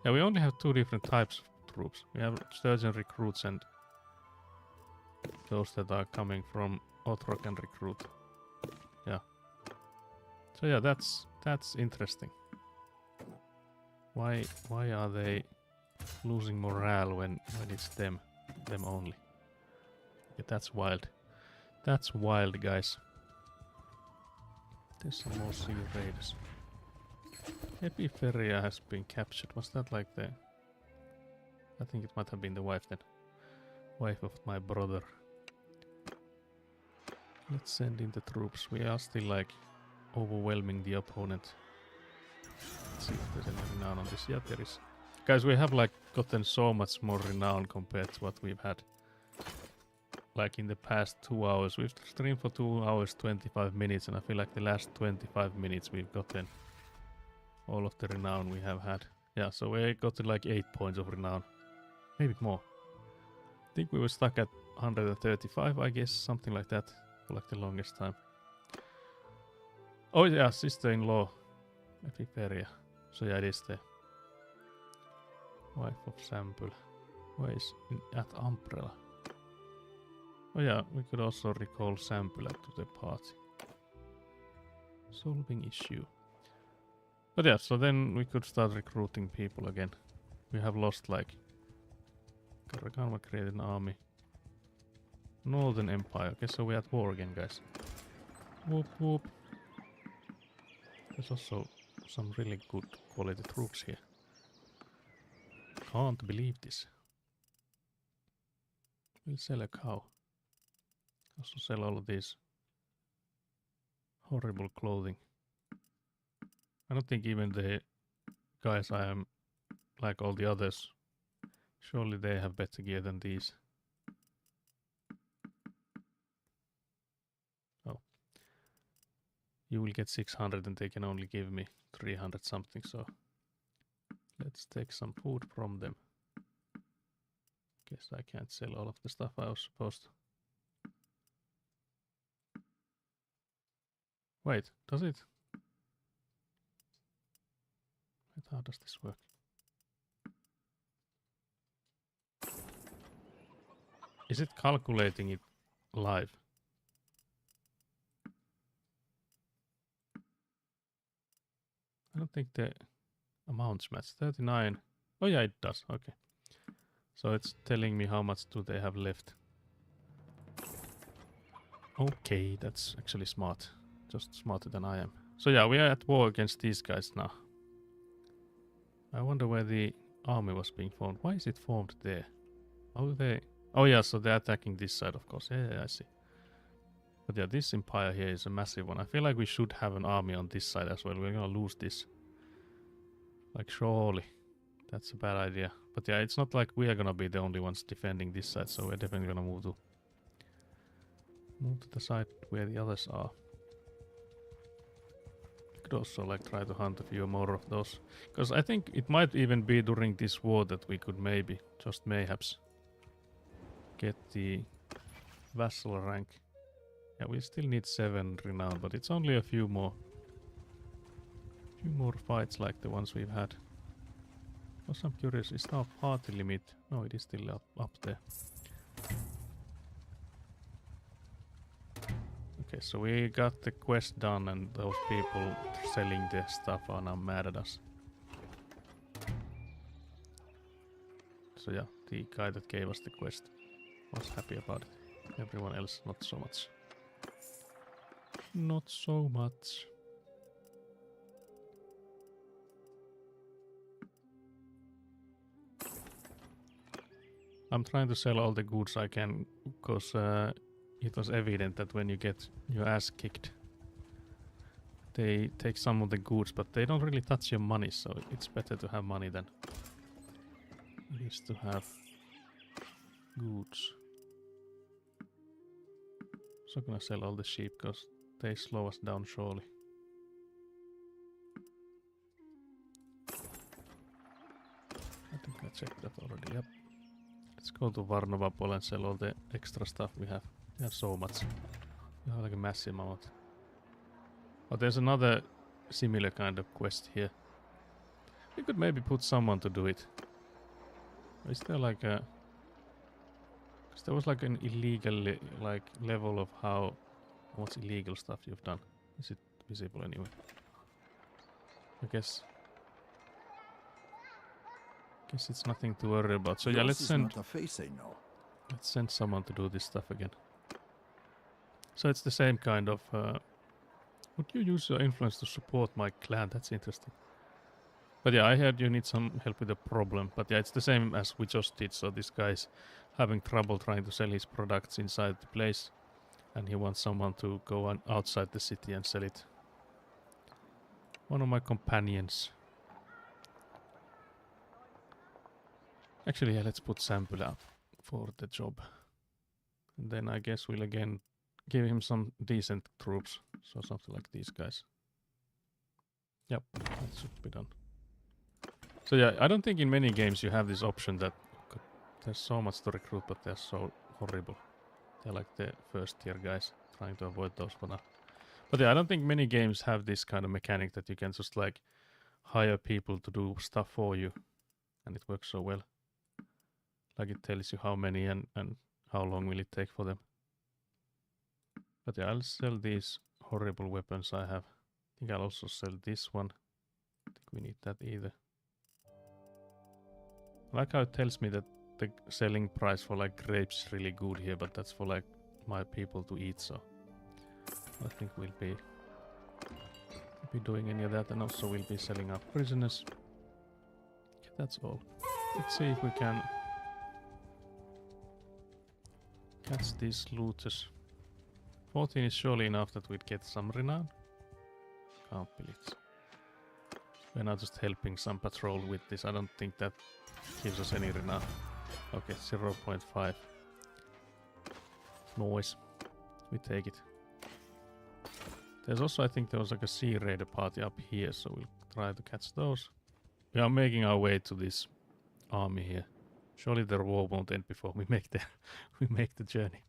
Yeah, we only have 2 different types of troops. We have Sturgeon recruits and those that are coming from Otrokan recruit. Yeah. So yeah, that's interesting. Why are they losing morale when it's them only? Yeah, that's wild. That's wild, guys. There's some more sea raiders. Epiferia has been captured. Was that like the... I think it might have been the wife then. Wife of my brother. Let's send in the troops. We are still like overwhelming the opponent. Let's see if there's any renown on this. Yeah, there is. Guys, we have like gotten so much more renown compared to what we've had. Like in the past 2 hours. We've streamed for 2 hours 25 minutes and I feel like the last 25 minutes we've gotten all of the renown we have had. Yeah, so we got to like 8 points of renown. Maybe more. I think we were stuck at 135, I guess, something like that for like the longest time. Oh yeah, sister-in-law. Epiferia. So yeah, it is the wife of Sample. Where is at Umbrella? Oh yeah, we could also recall Sample to the party. Solving issue. But yeah, so then we could start recruiting people again. We have lost like... Karaganwa created an army. Northern Empire. Okay, so we're at war again, guys. Whoop whoop. There's also some really good quality troops here. Can't believe this. We'll sell a cow. Also sell all of these horrible clothing. I don't think even the guys I am like all the others. Surely they have better gear than these. Oh. You will get 600 and they can only give me 300 something, so let's take some food from them. Guess I can't sell all of the stuff I was supposed to. Wait, does it? Wait, how does this work? Is it calculating it live? I don't think the amounts match. 39. Oh yeah, it does. Okay. So it's telling me how much do they have left. Okay, that's actually smart. Just smarter than I am. So yeah, we are at war against these guys now. I wonder where the army was being formed. Why is it formed there? Oh, oh yeah, so they're attacking this side, of course. Yeah, I see. But yeah, this empire here is a massive one. I feel like we should have an army on this side as well. We're gonna lose this. Like, surely. That's a bad idea. But yeah, it's not like we are gonna be the only ones defending this side, so we're definitely gonna move to the side where the others are. We could could also like try to hunt a few more of those. Because I think it might even be during this war that we could maybe, just mayhaps, get the vassal rank. Yeah, we still need 7 renown, but it's only a few more. Few more fights like the ones we've had. Also, I'm curious, is now party limit? No, it is still up there. Okay, so we got the quest done and those people selling their stuff are now mad at us. So yeah, the guy that gave us the quest was happy about it. Everyone else, not so much. Not so much. I'm trying to sell all the goods I can, because it was evident that when you get your ass kicked, they take some of the goods, but they don't really touch your money, so it's better to have money than it is to have goods. So I'm gonna sell all the sheep, because they slow us down surely. I think I checked that already, yep. Let's go to Varnovapol and sell all the extra stuff we have. We have so much. We have like a massive amount. But there's another similar kind of quest here. We could maybe put someone to do it. Is there like a... Because there was like an illegal like level of how much illegal stuff you've done. Is it visible anyway? I guess it's nothing to worry about. So yeah, let's send someone to do this stuff again. So it's the same kind of... would you use your influence to support my clan? That's interesting. But yeah, I heard you need some help with a problem. But yeah, it's the same as we just did. So this guy's having trouble trying to sell his products inside the place. And he wants someone to go on outside the city and sell it. One of my companions. Actually, yeah, let's put Sample up for the job. And then I guess we'll again give him some decent troops. So something like these guys. Yep, that should be done. So yeah, I don't think in many games you have this option that there's so much to recruit, but they're so horrible. They're like the first tier guys, trying to avoid those for now. But yeah, I don't think many games have this kind of mechanic that you can just like hire people to do stuff for you. And it works so well. Like it tells you how many and how long will it take for them. But yeah, I'll sell these horrible weapons I have. I think I'll also sell this one. I think we need that either. I like how it tells me that the selling price for like grapes is really good here, but that's for like my people to eat, so I think we'll be doing any of that, and also we'll be selling our prisoners. Okay, that's all. Let's see if we can catch these looters. 14 is surely enough that we'd get some renown. Can't believe it. We're now just helping some patrol with this. I don't think that gives us any renown. Okay, 0.5. Noise. We take it. There's also, I think there was like a sea raider party up here, so we'll try to catch those. We are making our way to this army here. Surely the war won't end before we make the journey.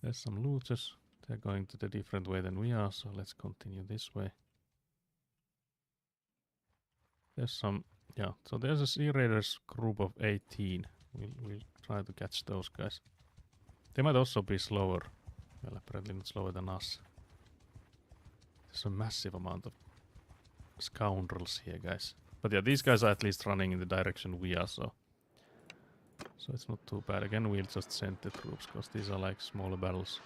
There's some looters. They're going to the different way than we are, so let's continue this way. There's some, yeah, so there's a Sea Raiders group of 18. We'll try to catch those guys. They might also be slower. Well, apparently not slower than us. There's a massive amount of scoundrels here, guys. But yeah, these guys are at least running in the direction we are, so it's not too bad. Again, we'll just send the troops, because these are like smaller battles.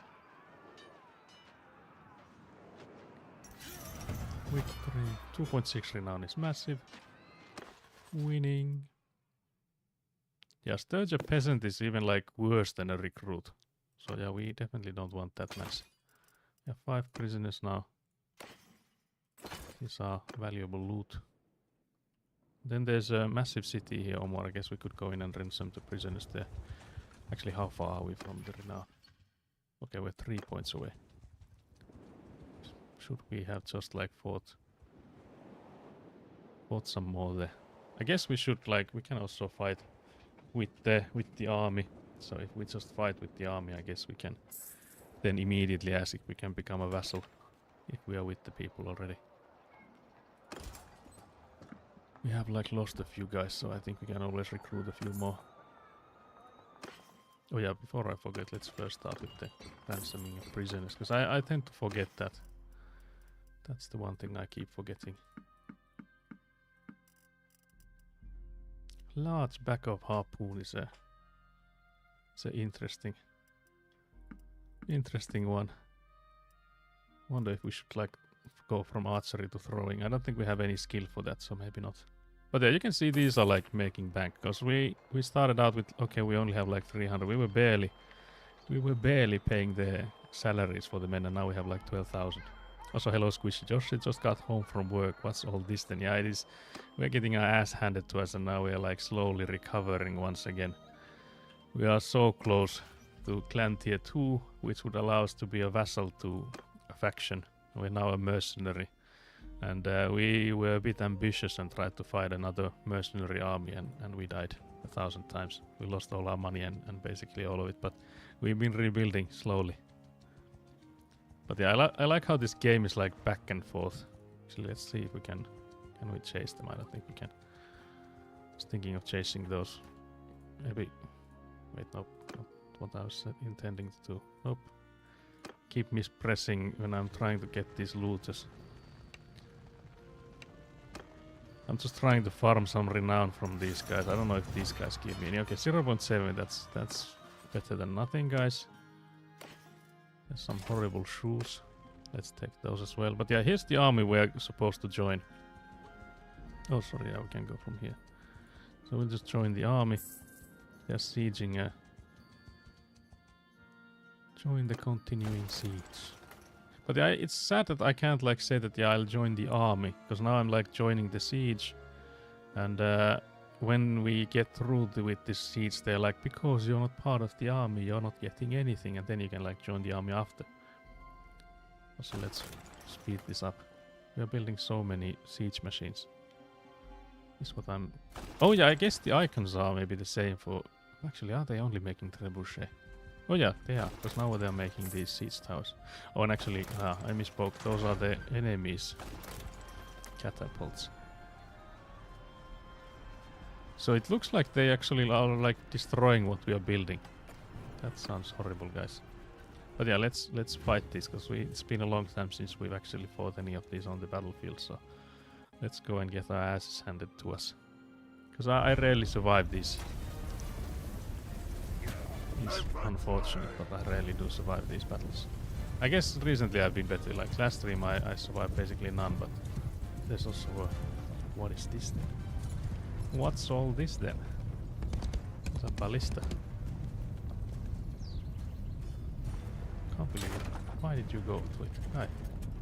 Victory. 2.6 renown is massive. Winning. Yeah, Sturge a peasant is even like worse than a recruit. So yeah, we definitely don't want that mess. We have 5 prisoners now. These are valuable loot. Then there's a massive city here, Omar. I guess we could go in and ransom the prisoners there. Actually, how far are we from the renown? Okay, we're 3 points away. should we have just like fought some more there? I guess we should like, we can also fight with the army. So if we just fight with the army, I guess we can then immediately ask if we can become a vassal if we are with the people already. We have like lost a few guys, so I think we can always recruit a few more. Oh yeah, before I forget, let's first start with the ransoming of prisoners, because I tend to forget that. That's the one thing I keep forgetting. Large back of harpoon is a... It's an interesting one. Wonder if we should like go from archery to throwing. I don't think we have any skill for that, so maybe not. But yeah, you can see these are like making bank, because we started out with, okay, we only have like 300. We were barely paying the salaries for the men, and now we have like 12,000. Also, hello Squishy Josh, just got home from work. What's all this then? Yeah, it is. We're getting our ass handed to us, and now we are like slowly recovering once again. We are so close to clan tier 2, which would allow us to be a vassal to a faction. We're now a mercenary. And we were a bit ambitious and tried to fight another mercenary army, and we died 1,000 times. We lost all our money and basically all of it, but we've been rebuilding slowly. But yeah, I like how this game is like back and forth. Actually, let's see if we can we chase them? I don't think we can. I was thinking of chasing those. Maybe. Wait, nope. Not what I was intending to do. Nope. Keep mispressing when I'm trying to get these looters. I'm just trying to farm some renown from these guys. I don't know if these guys give me any. Okay, 0.7. That's better than nothing, guys. There's some horrible shoes. Let's take those as well. But yeah, here's the army we're supposed to join. Oh, sorry, yeah, we can go from here. So we'll just join the army. They're sieging. Join the continuing siege. But yeah, it's sad that I can't like say that, yeah, I'll join the army, because now I'm like joining the siege, and when we get through with this siege, they're like, because you're not part of the army, you're not getting anything, and then you can like join the army after. So let's speed this up. We are building so many siege machines. Is what I'm... Oh yeah, I guess the icons are maybe the same for... Actually, are they only making trebuchet? Oh yeah, they are, because now they're making these siege towers. Oh, and actually, I misspoke. Those are the enemies' catapults. So it looks like they actually are like destroying what we are building. That sounds horrible, guys. But yeah, let's fight this, because it's been a long time since we've actually fought any of these on the battlefield. So let's go and get our asses handed to us. Because I rarely survive these. It's unfortunate, but I rarely do survive these battles. I guess recently I've been better. Like last stream I survived basically none, but there's also a... What is this then? What's all this then? It's a ballista. Can't believe it. Why did you go to it? Hi.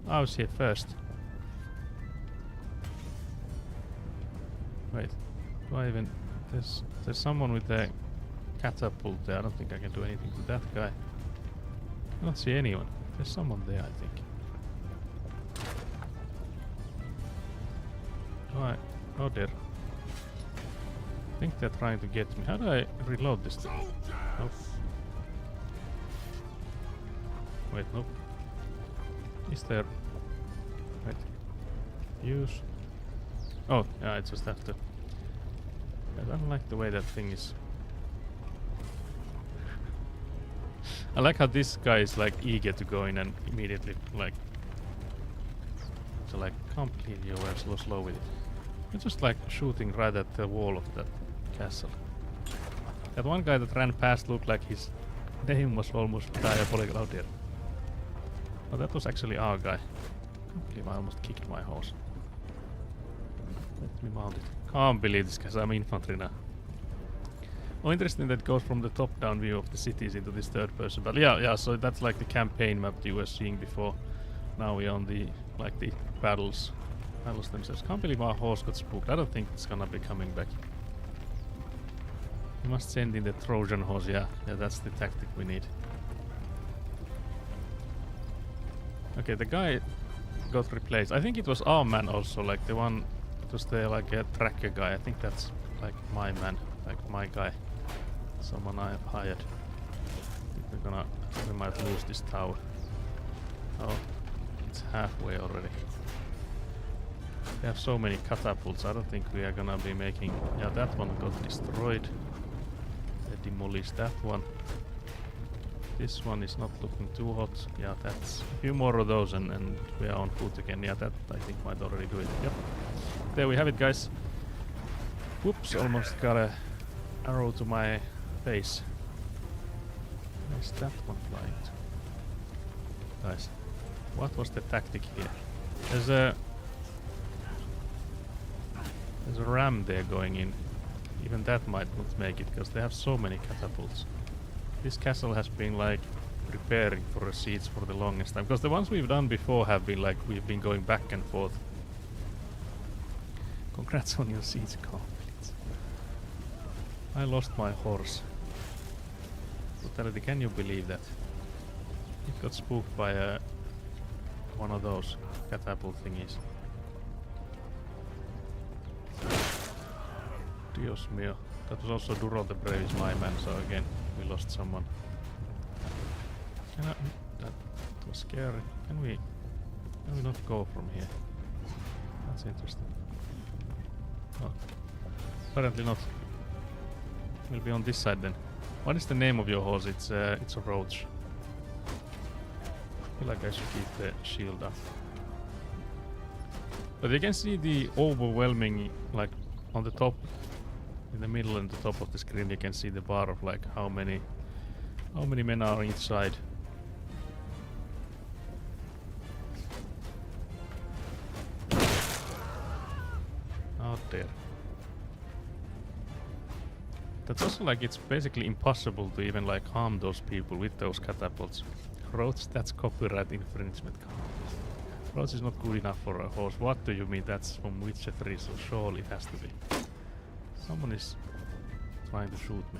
I was here first. Wait. Do I even... There's someone with a catapult there. I don't think I can do anything to that guy. I don't see anyone. There's someone there, I think. Alright. Oh dear. I think they're trying to get me. How do I reload this thing? Nope. Wait, nope. Is there... Wait. Use... Oh, yeah, I just have to... I don't like the way that thing is... I like how this guy is like eager to go in and immediately like... So like, can't believe you were so slow with it. You're just like shooting right at the wall of that castle. That one guy that ran past looked like his name was almost diabolical. Oh dear. Oh, that was actually our guy. Can't believe I almost kicked my horse. Let me mount it. Can't believe this, because I'm infantry now. Oh, interesting that it goes from the top-down view of the cities into this third person. But yeah, so that's like the campaign map you were seeing before. Now we're on the, like the battles themselves. Can't believe our horse got spooked. I don't think it's gonna be coming back. We must send in the Trojan horse, yeah, that's the tactic we need. Okay, the guy got replaced. I think it was our man also, like the one. It was the like a tracker guy. I think that's like my man, like my guy. Someone I have hired. I think we might lose this tower. Oh, it's halfway already. We have so many catapults. I don't think we are gonna be making. Yeah, that one got destroyed. They demolished that one. This one is not looking too hot. Yeah, that's a few more of those and we are on foot again. Yeah, that I think might already do it. Yep. There we have it, guys. Whoops, almost got a arrow to my face. Where's that one flying to? Guys, what was the tactic here? There's a ram there going in. Even that might not make it because they have so many catapults. This castle has been like preparing for a siege for the longest time. Because the ones we've done before have been like we've been going back and forth. Congrats on your siege complete. I lost my horse. Brutality, can you believe that? It got spooked by one of those catapult thingies. Dios mio. That was also Duro the Brave is my man, so again, we lost someone. That was scary. Can we not go from here? That's interesting. Oh, apparently not. We'll be on this side then. What is the name of your horse? It's a roach. I feel like I should keep the shield up. But you can see the overwhelming, like on the top, in the middle and the top of the screen, you can see the bar of like how many men are inside. Out there. That's also like it's basically impossible to even like harm those people with those catapults. Roach, that's copyright infringement. Roach is not good enough for a horse. What do you mean? That's from Witcher 3, so surely it has to be. Someone is trying to shoot me.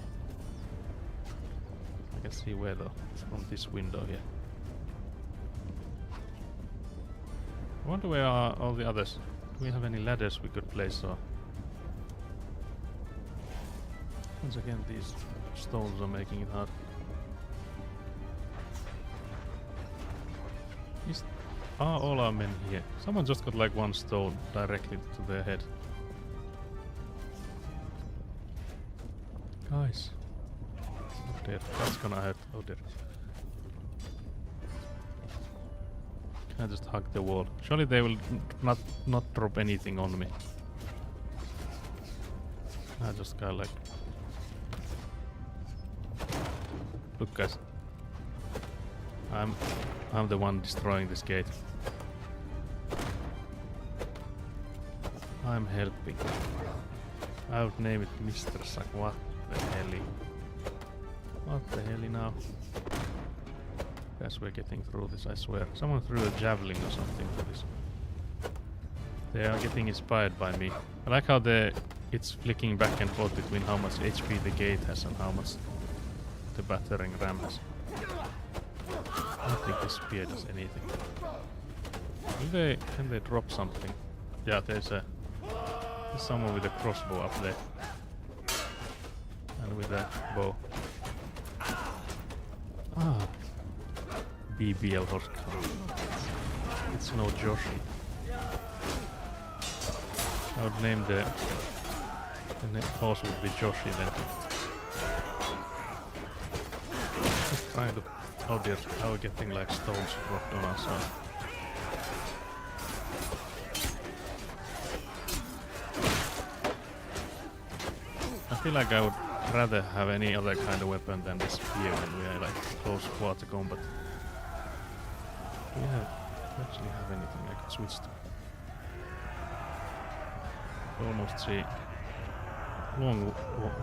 I can see where though. It's from this window here. I wonder where are all the others. Do we have any ladders we could place or? Once again, these stones are making it hard. Are all our men here? Someone just got like one stone directly to their head. Guys. Oh dear, that's gonna hurt. Oh dear. Can I just hug the wall? Surely they will not drop anything on me. I just got like... Look guys. I'm the one destroying this gate. I'm helping. I would name it Mr. Sack. What the hell? What the hell now? Guess we're getting through this, I swear. Someone threw a javelin or something for this. They are getting inspired by me. I like how it's flicking back and forth between how much HP the gate has and how much the battering ram has. I don't think this spear does anything. Can they drop something? Yeah, there's someone with a crossbow up there. And with a bow. Ah. BBL horse. It's no Joshi. I would name the horse would be Joshi then. Just trying to... Oh dear, now we're getting like stones dropped on us. I feel like I would rather have any other kind of weapon than this spear when we are like close quarter combat. Do we actually have anything I can switch to? Almost see long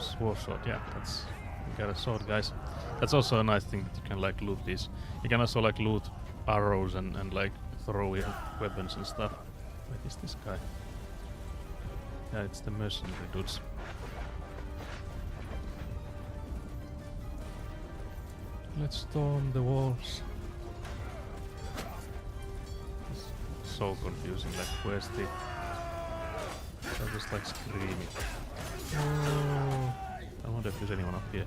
sword sword. Yeah, that's... We got a sword, guys. That's also a nice thing that you can like loot these. You can also like loot arrows and like throw weapons and stuff. Wait, is this guy? Yeah, it's the mercenary dudes. Let's storm the walls. so confusing. Like, where's the... They're just like screaming. Oh, I wonder if there's anyone up here.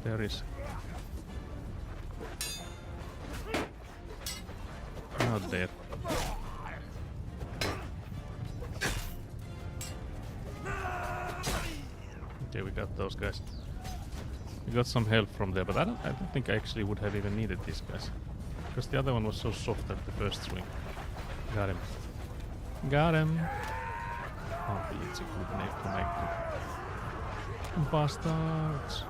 There is. Not there. Okay, we got those guys. We got some help from there, but I don't think I actually would have even needed these guys. Because the other one was so soft at the first swing. Got him. Got him! Oh, it's a good name to make it. Bastards!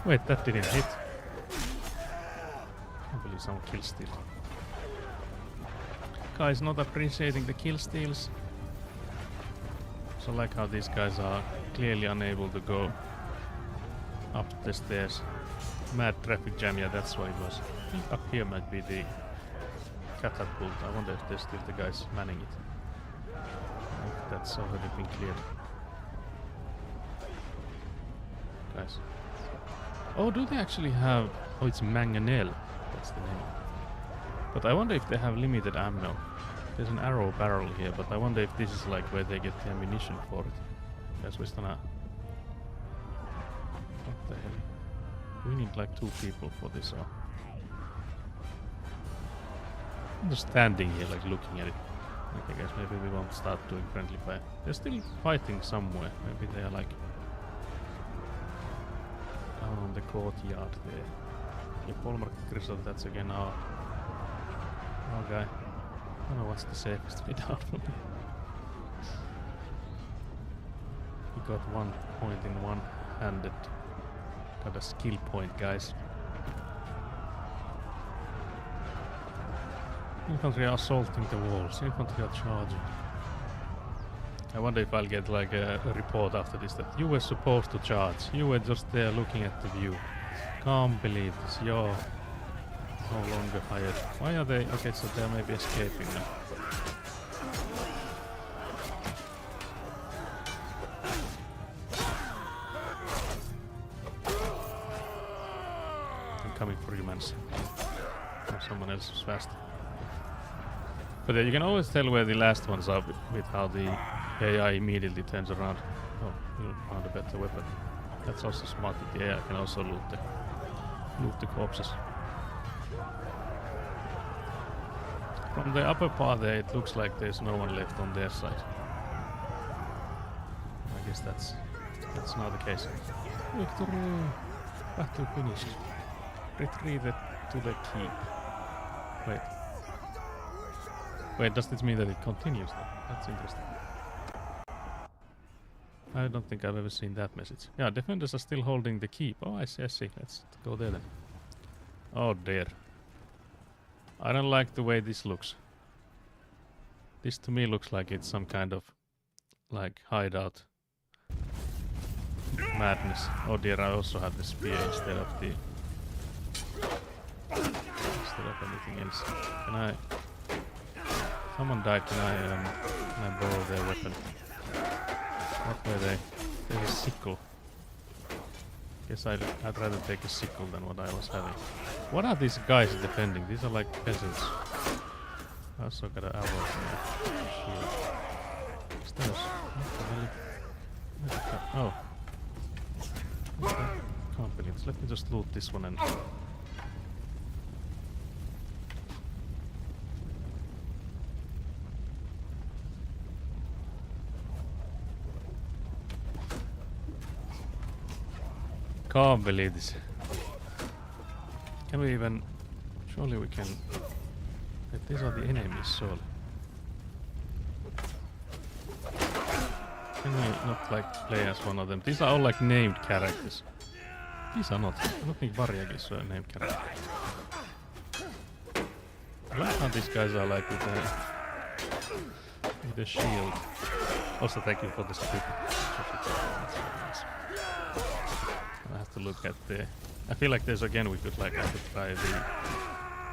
Wait, that didn't hit. I believe someone kill steal. Guys not appreciating the kill steals. So like how these guys are clearly unable to go up the stairs. Mad traffic jam, yeah, that's what it was. I think up here might be the catapult. I wonder if there's still the guys manning it. If that's already been cleared. Guys. Oh, do they actually have... Oh, it's mangonel. That's the name. But I wonder if they have limited ammo. There's an arrow barrel here, but I wonder if this is like where they get the ammunition for it. Guys, what the hell? We need like 2 people for this. I'm just standing here like looking at it. Okay guys, maybe we won't start doing friendly fire. They're still fighting somewhere. Maybe they are like down on the courtyard there. Okay, Polmark Crystal, that's again our guy. I don't know what's the safest way down from here. He got 1 point in one-handed. Got a skill point, guys. Infantry are assaulting the walls. Infantry are charging. I wonder if I'll get like a report after this that you were supposed to charge. You were just there looking at the view. Can't believe this. You're no longer hired. Why are they? Okay, so they're maybe escaping now. I'm coming for you, man. Or someone else is fast. But you can always tell where the last ones are with how the AI immediately turns around. Oh, you found a better weapon. That's also smart that the AI can also loot the corpses. From the upper part there, it looks like there's no one left on their side. I guess that's not the case. Victory! Battle finished. Retrieve it to the keep. Wait, does this mean that it continues then? That's interesting. I don't think I've ever seen that message. Yeah, defenders are still holding the keep. Oh, I see. Let's go there then. Oh dear. I don't like the way this looks. This to me looks like it's some kind of like hideout madness. Oh dear, I also have the spear instead of anything else. Can I... Someone died, can I borrow their weapon? What were they? There's a sickle. Guess I'd rather take a sickle than what I was having. What are these guys defending? These are like peasants. I also got an arrow in my shield. Stairs. What the hell? Oh. Okay. Can't believe this. Let me just loot this one and... Can't believe this. Can we even... Surely we can... These are the enemies, surely. Can we not like play as one of them? These are all like named characters. These are not. I don't think Varjag is a named character. I like how these guys are like with the shield. Also thank you for the script. I have to look at the... I feel like there's again we could like I could try the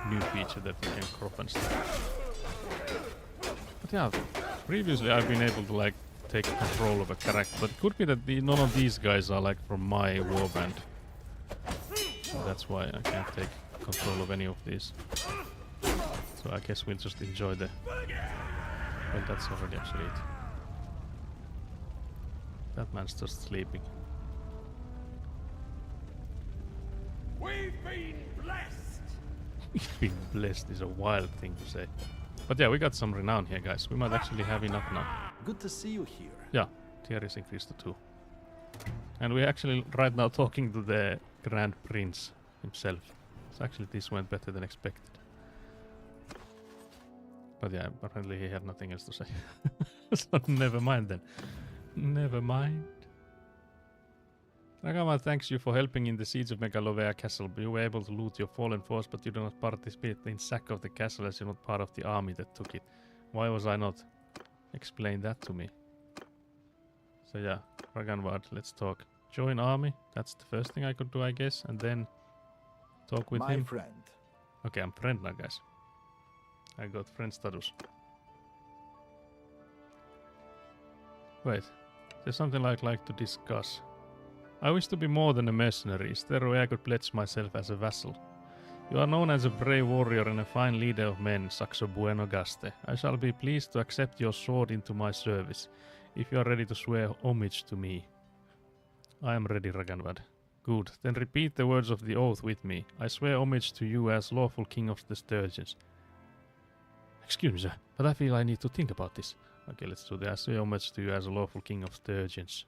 new feature that we can crop and stuff. But yeah, previously I've been able to like take control of a character, but it could be that none of these guys are like from my warband. so that's why I can't take control of any of these. So I guess we'll just enjoy the... Well, that's already obsolete. That man's just sleeping. We've been blessed. Being blessed is a wild thing to say. But yeah, we got some renown here, guys. We might actually have enough now. Good to see you here. Yeah, tier is increased to 2. And we're actually right now talking to the Grand Prince himself. So actually this went better than expected. But yeah, apparently he had nothing else to say. So never mind then. Never mind. Ragama thanks you for helping in the siege of Megalovea Castle. You were able to loot your fallen force, but you do not participate in sack of the castle as you're not part of the army that took it. Why was I not? Explain that to me. So yeah, Raganward, let's talk. Join army, that's the first thing I could do, I guess, and then talk with him. My friend. Okay, I'm friend now, guys. I got friend status. Wait, there's something I'd like to discuss. I wish to be more than a mercenary. Is there a way I could pledge myself as a vassal? You are known as a brave warrior and a fine leader of men, Saxo Bueno Gaste. I shall be pleased to accept your sword into my service, if you are ready to swear homage to me. I am ready, Raganvad. Good, then repeat the words of the oath with me. I swear homage to you as lawful king of the Sturgeons. Excuse me, sir, but I feel I need to think about this. Okay, let's do that. I swear homage to you as a lawful king of Sturgeons.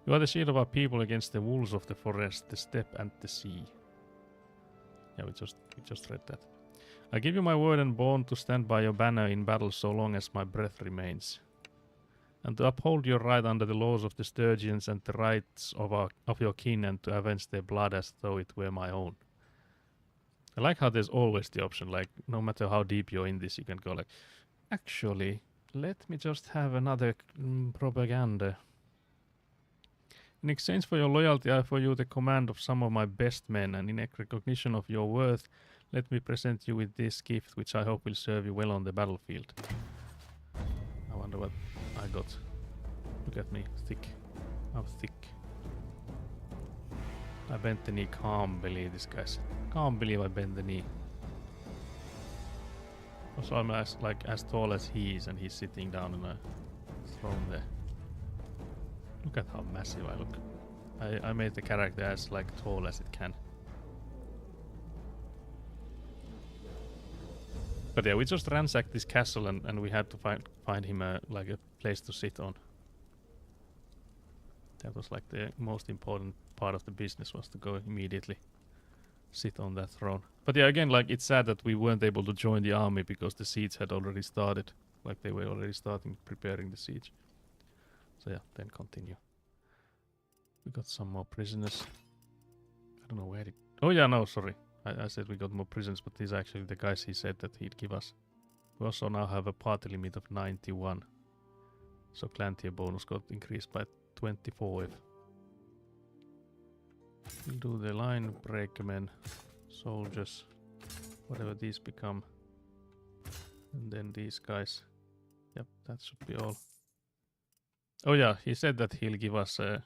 You are the shield of our people against the wolves of the forest, the steppe and the sea. Yeah, we just read that. I give you my word and bond to stand by your banner in battle so long as my breath remains, and to uphold your right under the laws of the Sturgeons and the rights of your kin, and to avenge their blood as though it were my own. I like how there's always the option, like, no matter how deep you're in this, you can go like, actually, let me just have another propaganda. In exchange for your loyalty, I offer you the command of some of my best men, and in recognition of your worth, let me present you with this gift, which I hope will serve you well on the battlefield. I wonder what I got. Look at me, thick. I'm thick. I bent the knee, can't believe this, guys. Can't believe I bent the knee. Also, I'm as tall as he is, and he's sitting down on a throne there. Look at how massive I look. I made the character as tall as it can. But yeah, we just ransacked this castle and we had to find him a place to sit on. That was the most important part of the business, was to go immediately sit on that throne. But yeah, again, it's sad that we weren't able to join the army because the siege had already started. They were already starting preparing the siege. So yeah, then continue. We got some more prisoners. I don't know where it... Oh yeah, no, sorry. I said we got more prisoners, but these are actually the guys he said that he'd give us. We also now have a party limit of 91. So clan tier bonus got increased by 24. We'll do the line breakmen, soldiers, whatever these become. And then these guys. Yep, that should be all. Oh yeah, he said that he'll give us a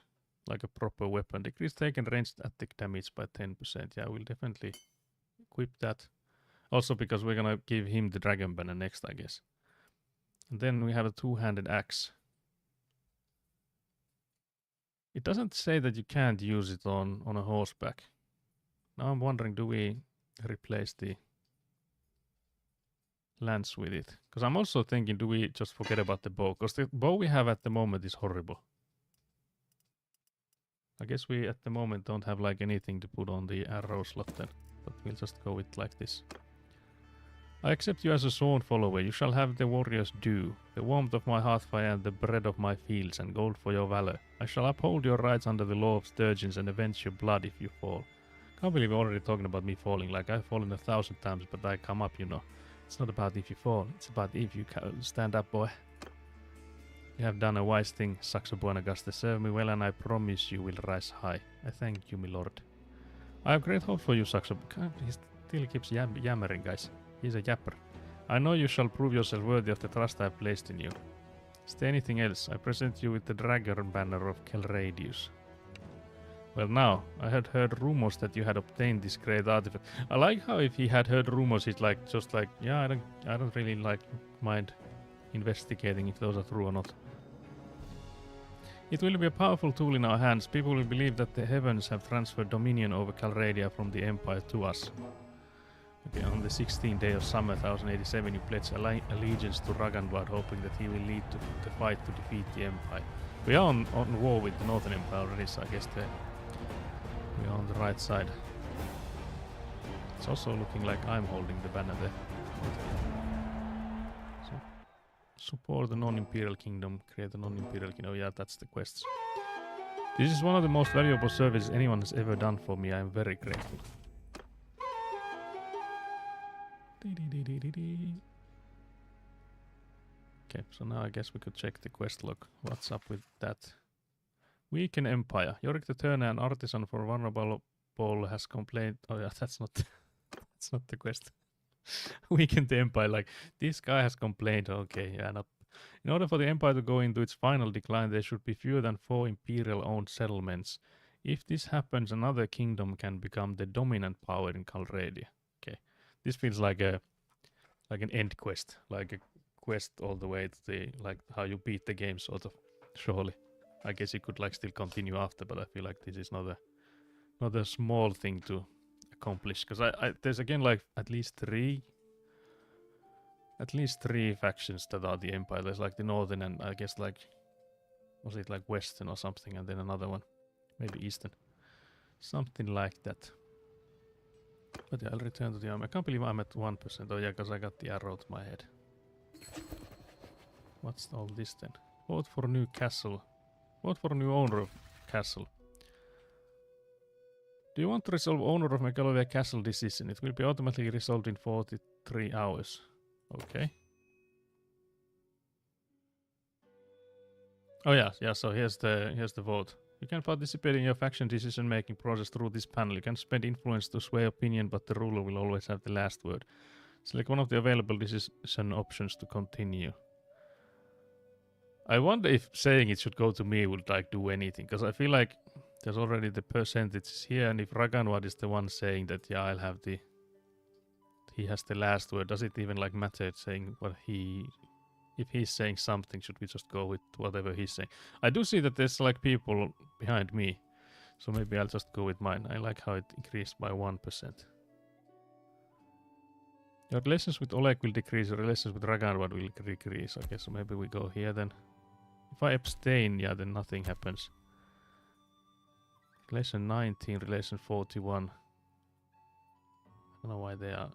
proper weapon. Decrease taken ranged attack damage by 10%. Yeah, we'll definitely equip that. Also because we're gonna give him the dragon banner next, I guess. And then we have a two-handed axe. It doesn't say that you can't use it on a horseback. Now I'm wondering, do we replace the lance with it? Because I'm also thinking, do we just forget about the bow? Because the bow we have at the moment is horrible. I guess we at the moment don't have anything to put on the arrow slot then. But we'll just go with like this. I accept you as a sworn follower. You shall have the warrior's due, the warmth of my hearthfire and the bread of my fields, and gold for your valor. I shall uphold your rights under the law of Sturgeons and avenge your blood if you fall. Can't believe we're already talking about me falling. I've fallen 1,000 times, but I come up, you know. It's not about if you fall, it's about if you stand up, boy. You have done a wise thing, Saxo Buenagaste. Serve me well, and I promise you will rise high. I thank you, my lord. I have great hope for you, Saxo. He still keeps yammering, guys. He's a yapper. I know you shall prove yourself worthy of the trust I have placed in you. Is there anything else? I present you with the dragon banner of Kelradius. Well, now I had heard rumors that you had obtained this great artifact. I like how if he had heard rumors, he's like just like, yeah, I don't really like mind investigating if those are true or not. It will be a powerful tool in our hands. People will believe that the heavens have transferred dominion over Calradia from the Empire to us. Okay, on the 16th day of summer 1087, you pledge allegiance to Ragnvald, hoping that he will lead to the fight to defeat the Empire. We are on war with the Northern Empire already, so I guess we are on the right side. It's also looking like I'm holding the banner there. So, support the non-imperial kingdom, create a non-imperial kingdom. Yeah, that's the quest. This is one of the most valuable services anyone has ever done for me. I am very grateful. Okay, so now I guess we could check the quest log. What's up with that? Weaken Empire. Yorick the Turner, an artisan for vulnerable Paul, has complained. Oh yeah, that's not that's not the quest. Weaken the Empire. Like, this guy has complained. Okay, yeah, not. In order for the Empire to go into its final decline, there should be fewer than 4 imperial-owned settlements. If this happens, another kingdom can become the dominant power in Calradia. Okay, this feels like an end quest, like a quest all the way to the like how you beat the game, sort of. Surely, I guess you could like still continue after, but I feel like this is not a small thing to accomplish, because I there's again like at least three factions that are the Empire. There's like the Northern and I guess like, was it like Western or something, and then another one, maybe Eastern, something like that. But yeah, I'll return to the army. I can't believe I'm at 1%. Oh yeah, because I got the arrow to my head. What's all this then? Vote for a new castle. Vote for a new owner of castle. Do you want to resolve owner of Megalovia castle decision? It will be automatically resolved in 43 hours. Okay. Oh yeah, so here's the vote. You can participate in your faction decision-making process through this panel. You can spend influence to sway opinion, but the ruler will always have the last word. Select one of the available decision options to continue. I wonder if saying it should go to me would like do anything, because I feel like there's already the percentages here, and if Ragnvald is the one saying that, yeah, I'll have the... he has the last word, does it even like matter saying what he... if he's saying something, should we just go with whatever he's saying? I do see that there's like people behind me, so maybe I'll just go with mine. I like how it increased by 1%. Your relations with Oleg will decrease, your relations with Ragnvald will decrease. Okay, so maybe we go here then. If I abstain, yeah, then nothing happens. Relation 19, relation 41. I don't know why they are...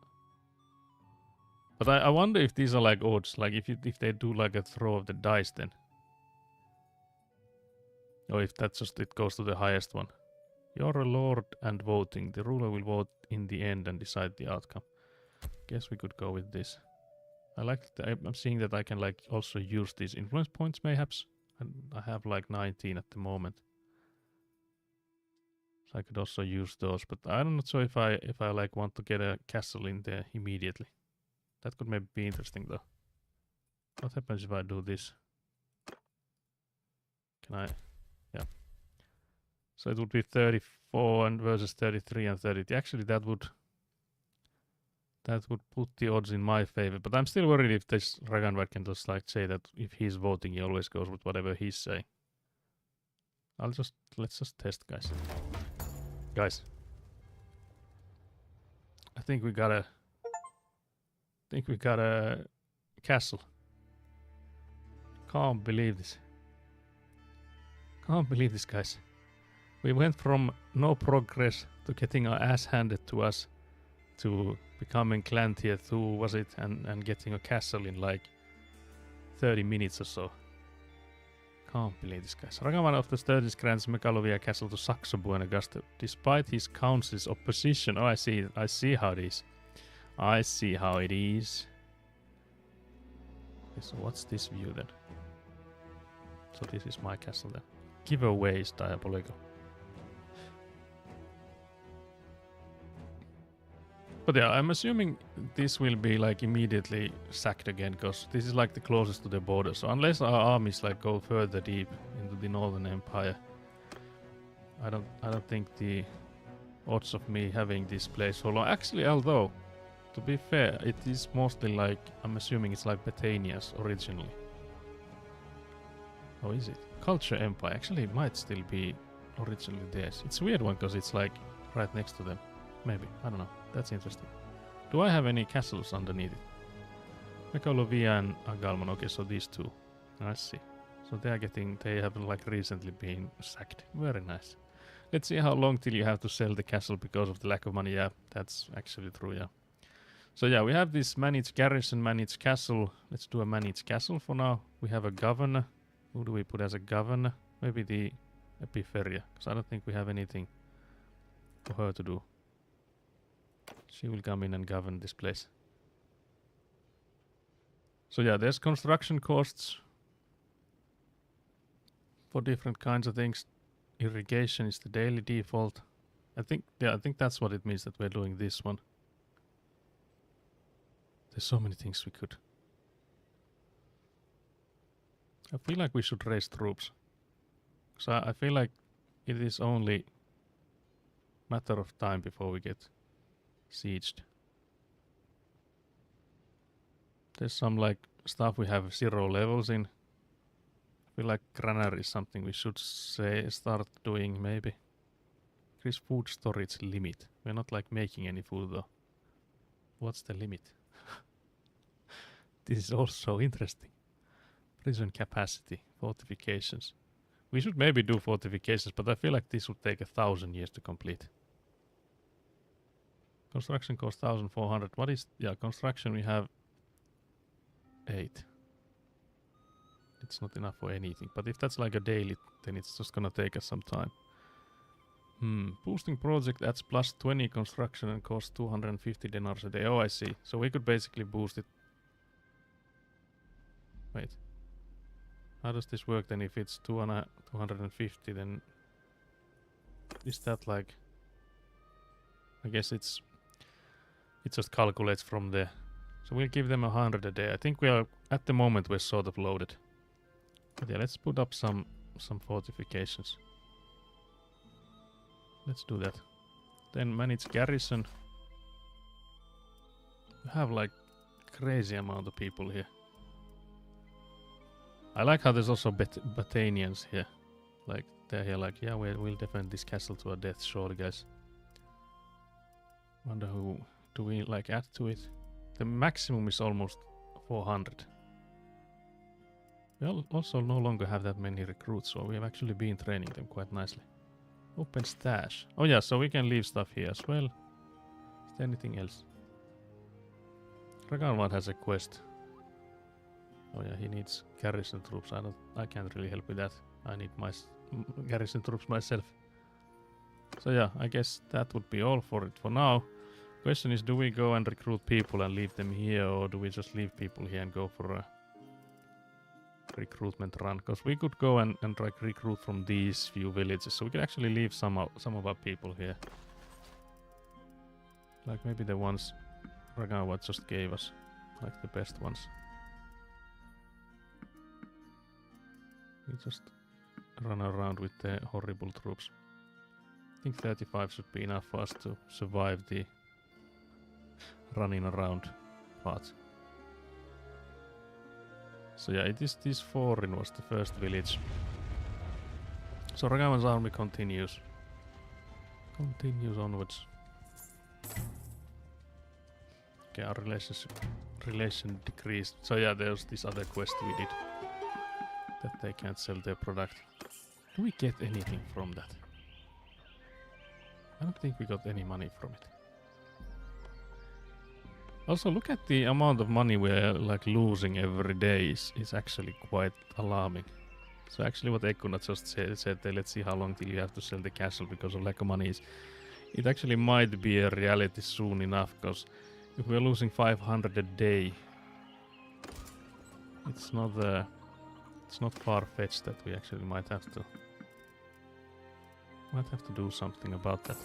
But I wonder if these are like odds, like if they do like a throw of the dice then. Or if that's just, it goes to the highest one. You're a lord and voting. The ruler will vote in the end and decide the outcome. Guess we could go with this. I like I'm seeing that I can like also use these influence points mayhaps. And I have like 19 at the moment. So I could also use those, but I'm not sure if I like want to get a castle in there immediately. That could maybe be interesting though. What happens if I do this? Can I? Yeah. So it would be 34 and versus 33 and 30. Actually, that would put the odds in my favor. But I'm still worried if this Ragnvald can just like say that if he's voting, he always goes with whatever he's saying. Let's just test, guys. Guys, I think we got a castle. Can't believe this. Can't believe this, guys. We went from no progress to getting our ass handed to us to becoming clan tier 2, was it? And getting a castle in like 30 minutes or so. Can't believe this, guys. Ragnvald of the Sturgis grants Megalovia castle to Saxo Buenagusto, despite his council's opposition. Oh, I see how it is. I see how it is. Okay, so what's this view then? So this is my castle then. Giveaway is diabolical. But yeah, I'm assuming this will be like immediately sacked again, because this is like the closest to the border. So unless our armies like go further deep into the Northern Empire, I don't think the odds of me having this place so long. Actually, although to be fair, it is mostly like, I'm assuming it's like Bethania's originally. Or is it? Culture Empire. Actually, it might still be originally theirs. It's a weird one because it's like right next to them. Maybe. I don't know. That's interesting. Do I have any castles underneath it? Mekalovia and Agalman. Okay, so these two. I see. So they have like recently been sacked. Very nice. Let's see how long till you have to sell the castle because of the lack of money. Yeah, that's actually true, yeah. So yeah, we have this managed garrison, managed castle. Let's do a managed castle for now. We have a governor. Who do we put as a governor? Maybe the Epiferia, because I don't think we have anything for her to do. She will come in and govern this place. So yeah, there's construction costs for different kinds of things. Irrigation is the daily default. I think that's what it means that we're doing this one. There's so many things we could. I feel like we should raise troops. So I feel like it is only matter of time before we get sieged. There's some like stuff we have 0 levels in. I feel like granary is something we should start doing maybe. Increase food storage limit. We're not like making any food though. What's the limit? This is also interesting. Prison capacity, fortifications. We should maybe do fortifications, but I feel like this would take 1,000 years to complete. Construction cost 1,400. What is, yeah, construction we have 8. It's not enough for anything, but if that's like a daily, then it's just gonna take us some time. Boosting project adds plus 20 construction and costs 250 dinars a day. Oh, I see. So we could basically boost it. Wait. How does this work then? If it's 250, then is that like? I guess it just calculates from there. So we'll give them 100 a day. I think we are at the moment we're sort of loaded. But yeah, let's put up some fortifications. Let's do that. Then manage garrison. We have like crazy amount of people here. I like how there's also Bethanians here. Like, they're here like, yeah, we'll defend this castle to our death, surely, guys. Wonder who... Do we, like, add to it? The maximum is almost 400. We also no longer have that many recruits, so we have actually been training them quite nicely. Open stash. Oh yeah, so we can leave stuff here as well. Is there anything else? Raganwad has a quest. Oh yeah, he needs garrison troops. I can't really help with that. I need my garrison troops myself. So yeah, I guess that would be all for it for now. Question is, do we go and recruit people and leave them here, or do we just leave people here and go for a recruitment run? Because we could go and like recruit from these few villages, so we could actually leave some of our people here. Like maybe the ones Ragawa just gave us, like the best ones. We just run around with the horrible troops. I think 35 should be enough for us to survive the running around part. So yeah, it is this Foreign was the first village. So Ragavan's army continues. Continues onwards. Okay, our relation decreased. So yeah, there's this other quest we did. That they can't sell their product. Do we get anything from that? I don't think we got any money from it. Also, look at the amount of money we're like losing every day is actually quite alarming. So actually what Ekuna just said let's see how long till you have to sell the castle because of lack of money it actually might be a reality soon enough, because if we're losing 500 a day, it's not far-fetched that we actually might have to do something about that.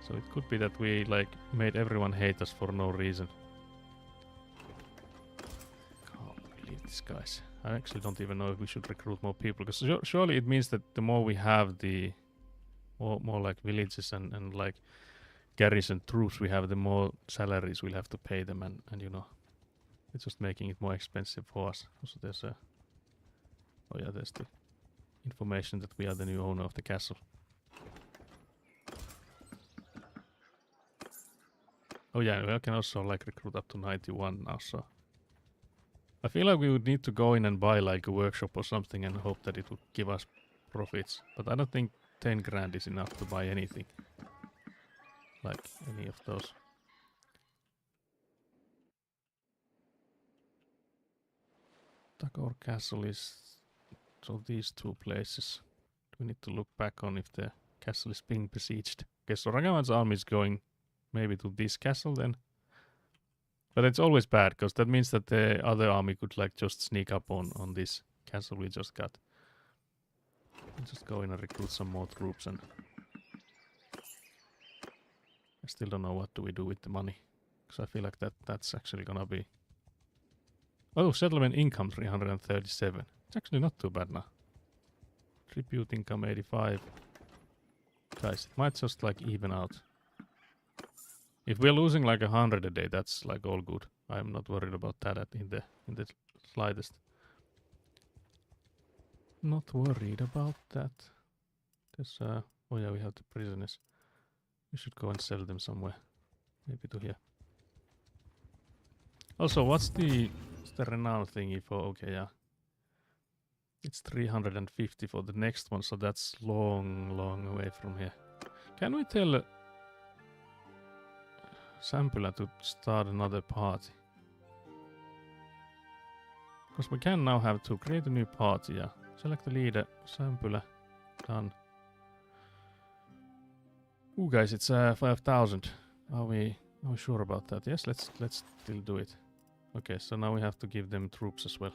So it could be that we like made everyone hate us for no reason. Can't believe these guys. I actually don't even know if we should recruit more people, because surely it means that the more we have, the more like villages and like garrison troops we have, the more salaries we'll have to pay them, and you know, it's just making it more expensive for us. So there's a there's the information that we are the new owner of the castle. Oh yeah, we can also like recruit up to 91 now, so I feel like we would need to go in and buy like a workshop or something and hope that it would give us profits. But I don't think 10 grand is enough to buy anything. Like any of those. Tagore Castle is... So these two places. We need to look back on if the castle is being besieged. Okay, so Ragavan's army is going maybe to this castle then. But it's always bad, because that means that the other army could like just sneak up on this castle we just got. We'll just go in and recruit some more troops, and I still don't know what do we do with the money. Because I feel like that's actually gonna be... Oh, settlement income 337. It's actually not too bad now. Tribute income 85. Guys, it might just like even out. If we're losing like 100 a day, that's like all good. I'm not worried about that in the slightest. Not worried about that. There's oh yeah, we have the prisoners. We should go and sell them somewhere. Maybe to here. Also, what's the renown thingy for? Okay, yeah. It's 350 for the next one, so that's long away from here. Can we tell Sampula to start another party? Because we can now have to create a new party, yeah. Select the leader, Sampula, done. Ooh guys, it's 5,000. Are we sure about that? Yes, let's still do it. Okay, so now we have to give them troops as well.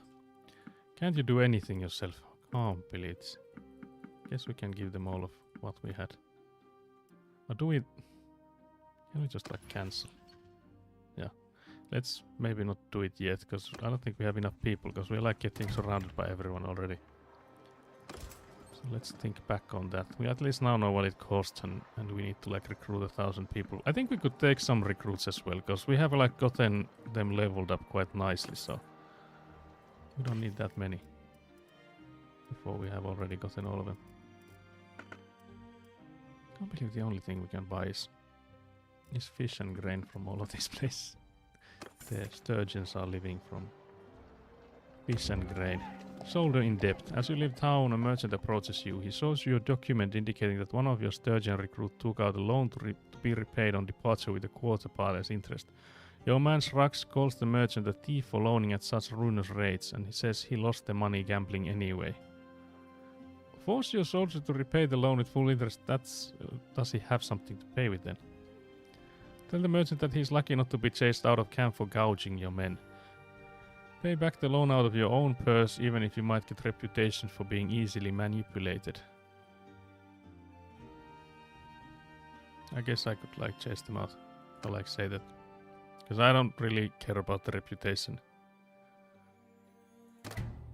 Can't you do anything yourself? Can't believe it. Guess we can give them all of what we had. Or do we... Can we just like cancel? Yeah. Let's maybe not do it yet, because I don't think we have enough people, because we're like getting surrounded by everyone already. So let's think back on that. We at least now know what it costs, and we need to like recruit 1,000 people. I think we could take some recruits as well, because we have like gotten them leveled up quite nicely, so we don't need that many before we have already gotten all of them. Can't believe the only thing we can buy is fish and grain from all of these places. The sturgeons are living from fish and grain. Soldier in debt. As you leave town, a merchant approaches you. He shows you a document indicating that one of your sturgeon recruits took out a loan to be repaid on departure with a quarter part as interest. Your man Shrugs calls the merchant a thief for loaning at such ruinous rates, and he says he lost the money gambling anyway. Force your soldier to repay the loan with full interest. Does he have something to pay with then? Tell the merchant that he's lucky not to be chased out of camp for gouging your men. Pay back the loan out of your own purse, even if you might get reputation for being easily manipulated. I guess I could like chase them out, or like say that, because I don't really care about the reputation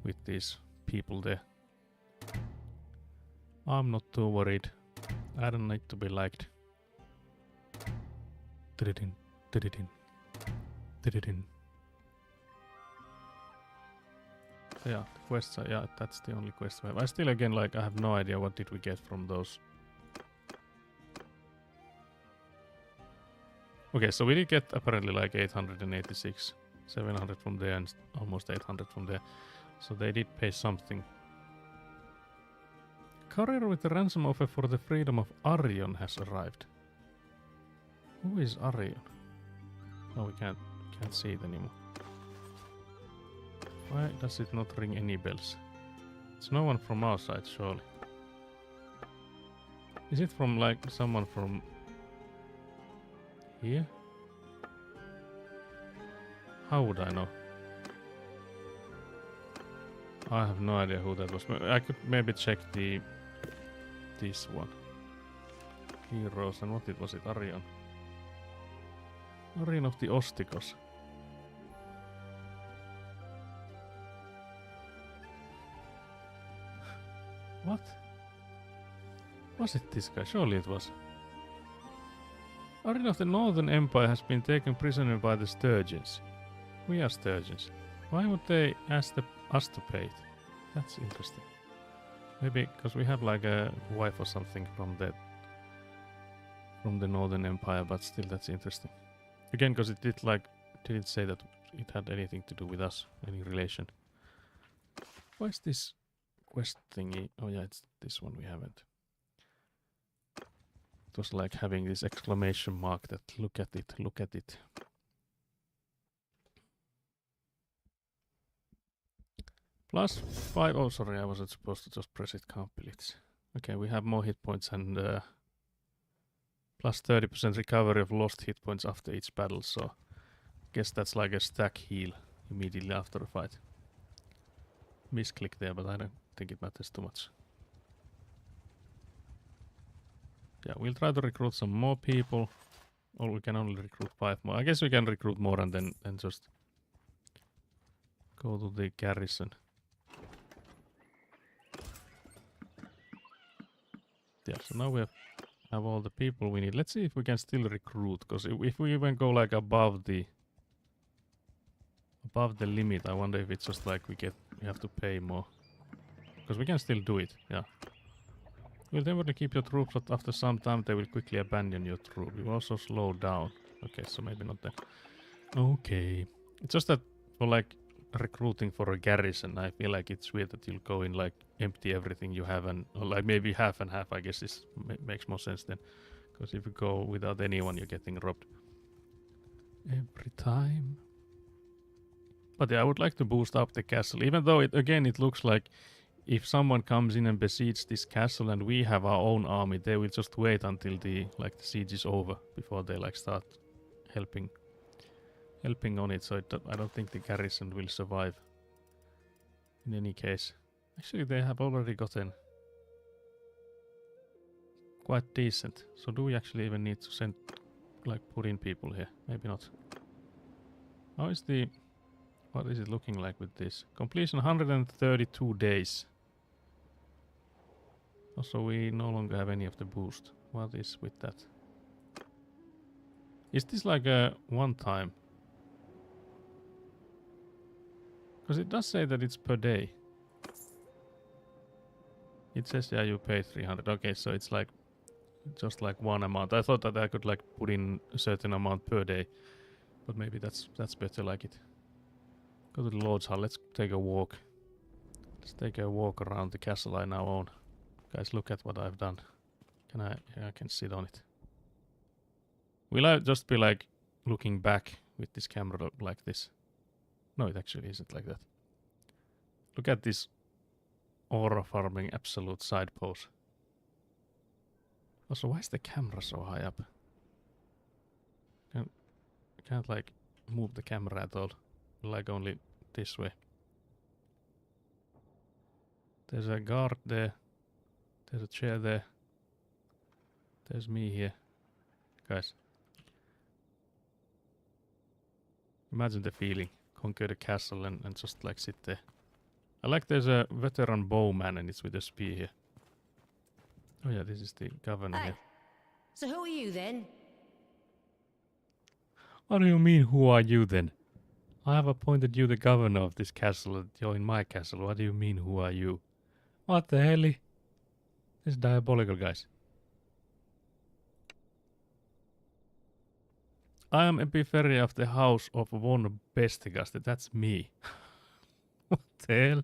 with these people there. I'm not too worried. I don't need to be liked. Did-it-in, did-it-in, did-it-in. Yeah, the quests are, yeah, that's the only quest we have. I still again like I have no idea what did we get from those. Okay, so we did get apparently like 886, 700 from there and almost 800 from there. So they did pay something. Courier with the ransom offer for the freedom of Arion has arrived. Who is Arion? Oh, we can't see it anymore. Why does it not ring any bells? It's no one from our side, surely. Is it from like someone from here? How would I know? I have no idea who that was. I could maybe check this one. Heroes, and what was it? Arion. Arion of the Ostikos. What? Was it this guy? Surely it was. Arena of the Northern Empire has been taken prisoner by the Sturgeons. We are Sturgeons. Why would they ask us to pay it? That's interesting. Maybe because we have like a wife or something from the Northern Empire, but still that's interesting. Again, because it didn't say that it had anything to do with us, any relation. Why is this quest thingy? Oh yeah, it's this one we haven't. It was like having this exclamation mark that look at it, look at it. Plus 5. Oh, sorry, I wasn't supposed to just press it. Can't believe it. Okay, we have more hit points and plus 30% recovery of lost hit points after each battle. So, I guess that's like a stack heal immediately after a fight. Misclick there, but I don't think it matters too much. Yeah, we'll try to recruit some more people. Or we can only recruit 5 more. I guess we can recruit more and then just go to the garrison. Yeah, so now we have all the people we need. Let's see if we can still recruit, because if we even go like above the limit, I wonder if it's just like we have to pay more. Because we can still do it, yeah. You'll definitely keep your troops, but after some time they will quickly abandon your troop. You will also slow down. Okay, so maybe not that. Okay. It's just that for like recruiting for a garrison, I feel like it's weird that you'll go in like empty everything you have and or like maybe half and half. I guess this makes more sense then. Because if you go without anyone, you're getting robbed. Every time. But yeah, I would like to boost up the castle. Even though it looks like if someone comes in and besieges this castle and we have our own army, they will just wait until the siege is over before they like start helping on it. So I don't think the garrison will survive in any case. Actually, they have already gotten quite decent. So do we actually even need to send put in people here? Maybe not. What is it looking like with this? Completion 132 days. Also, we no longer have any of the boost. What is with that? Is this like a one time? Because it does say that it's per day. It says, yeah, you pay 300. Okay, so it's like just like one amount. I thought that I could like put in a certain amount per day. But maybe that's better like it. Go to the Lord's Hall. Let's take a walk. Let's take a walk around the castle I now own. Guys, look at what I've done. I can sit on it. Will I just be like looking back with this camera like this? No, it actually isn't like that. Look at this aura farming absolute side pose. Also, why is the camera so high up? I can't like move the camera at all. Like only this way. There's a guard there. There's a chair there. There's me here. Guys. Imagine the feeling. Conquer the castle and just like sit there. I like there's a veteran bowman and it's with a spear here. Oh yeah, this is the governor here. So who are you then? What do you mean, who are you then? I have appointed you the governor of this castle and you're in my castle. What do you mean, who are you? What the hell? This is diabolical, guys. I am Epiphary of the house of von Bestegast. That's me. What the hell?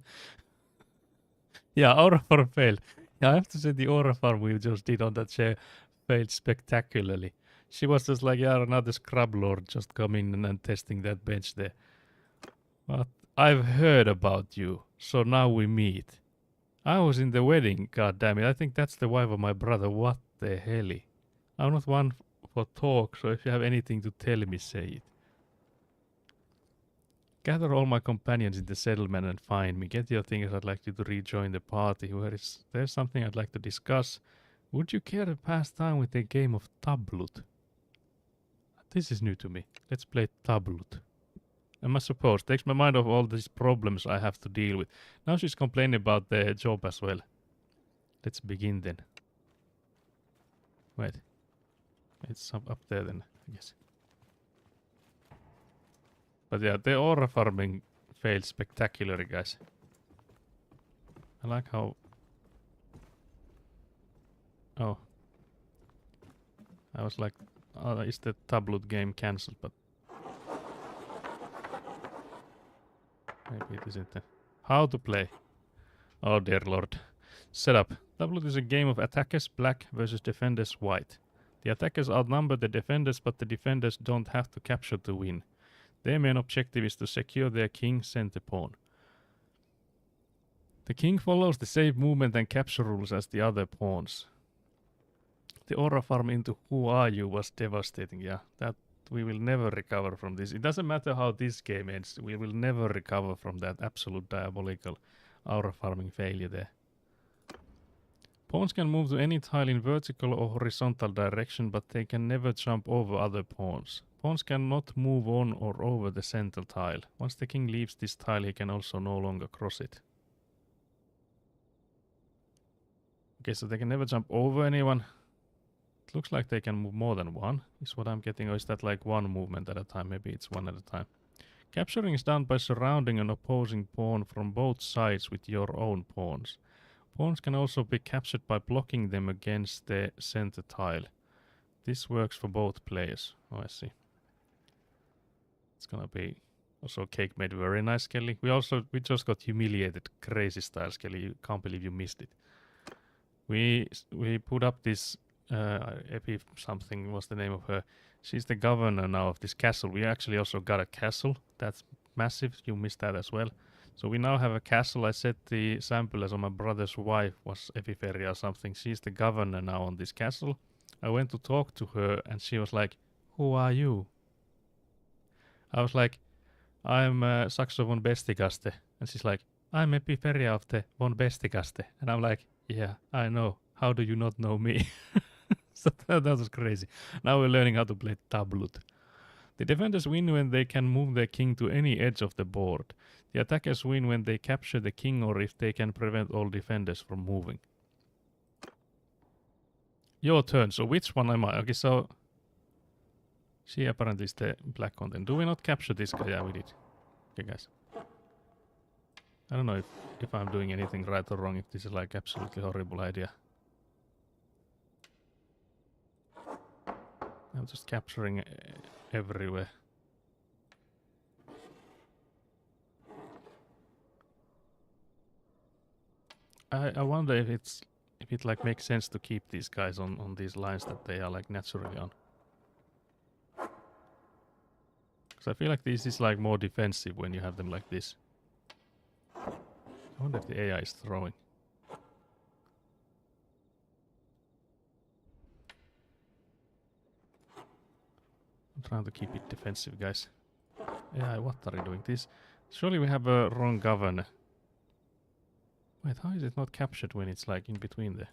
Yeah, aura farm failed. Yeah, I have to say the aura farm we just did on that chair failed spectacularly. She was just like, yeah, another scrub lord just coming and testing that bench there. But I've heard about you, so now we meet. I was in the wedding, god damn it. I think that's the wife of my brother. What the hell? I'm not one for talk, so if you have anything to tell me, say it. Gather all my companions in the settlement and find me. Get your things. I'd like you to rejoin the party. There's something I'd like to discuss. Would you care to pass time with a game of tablut? This is new to me. Let's play tablut. Am I supposed? Takes my mind off all these problems I have to deal with. Now she's complaining about the job as well. Let's begin then. Wait. It's up there then, I guess. But yeah, the aura farming failed spectacularly, guys. I like how... Oh. I was like, oh, is the tablet game cancelled? But maybe it isn't. How to play? Oh dear lord. Setup. Tablet is a game of attackers black versus defenders white. The attackers outnumber the defenders, but the defenders don't have to capture to win. Their main objective is to secure their king center pawn. The king follows the same movement and capture rules as the other pawns. The aura farm into Who Are You was devastating, yeah. That we will never recover from this. It doesn't matter how this game ends, we will never recover from that absolute diabolical aura farming failure there. Pawns can move to any tile in vertical or horizontal direction, but they can never jump over other pawns. Pawns cannot move on or over the center tile. Once the king leaves this tile, he can also no longer cross it. Okay, so they can never jump over anyone. It looks like they can move more than one, is what I'm getting, or is that like one movement at a time? Maybe it's one at a time. Capturing is done by surrounding an opposing pawn from both sides with your own pawns. Pawns can also be captured by blocking them against the center tile. This works for both players. Oh, I see. It's gonna be also cake made very nice, Kelly. We just got humiliated, crazy style, Kelly. You can't believe you missed it. We put up this Epi something was the name of her. She's the governor now of this castle. We actually also got a castle. That's massive. You missed that as well. So we now have a castle. I set the sample as on my brother's wife was Epiferia or something. She's the governor now on this castle. I went to talk to her and she was like, "Who are you?" I was like, "I'm Saxo von Bestigaste." And she's like, "I'm Epiferia of the von Bestigaste." And I'm like, "Yeah, I know. How do you not know me?" So that was crazy. Now we're learning how to play tablet. The defenders win when they can move their king to any edge of the board. The attackers win when they capture the king or if they can prevent all defenders from moving. Your turn. So which one am I? Okay, so she apparently is the black one then. Do we not capture this guy? Yeah, we did. Okay, guys. I don't know if I'm doing anything right or wrong, if this is like absolutely horrible idea. I'm just capturing everywhere. I wonder if it like makes sense to keep these guys on these lines that they are like naturally on. Because I feel like this is like more defensive when you have them like this. I wonder if the AI is throwing. I'm trying to keep it defensive, guys. AI, what are you doing? This surely we have a wrong governor. Wait, how is it not captured when it's like in between there?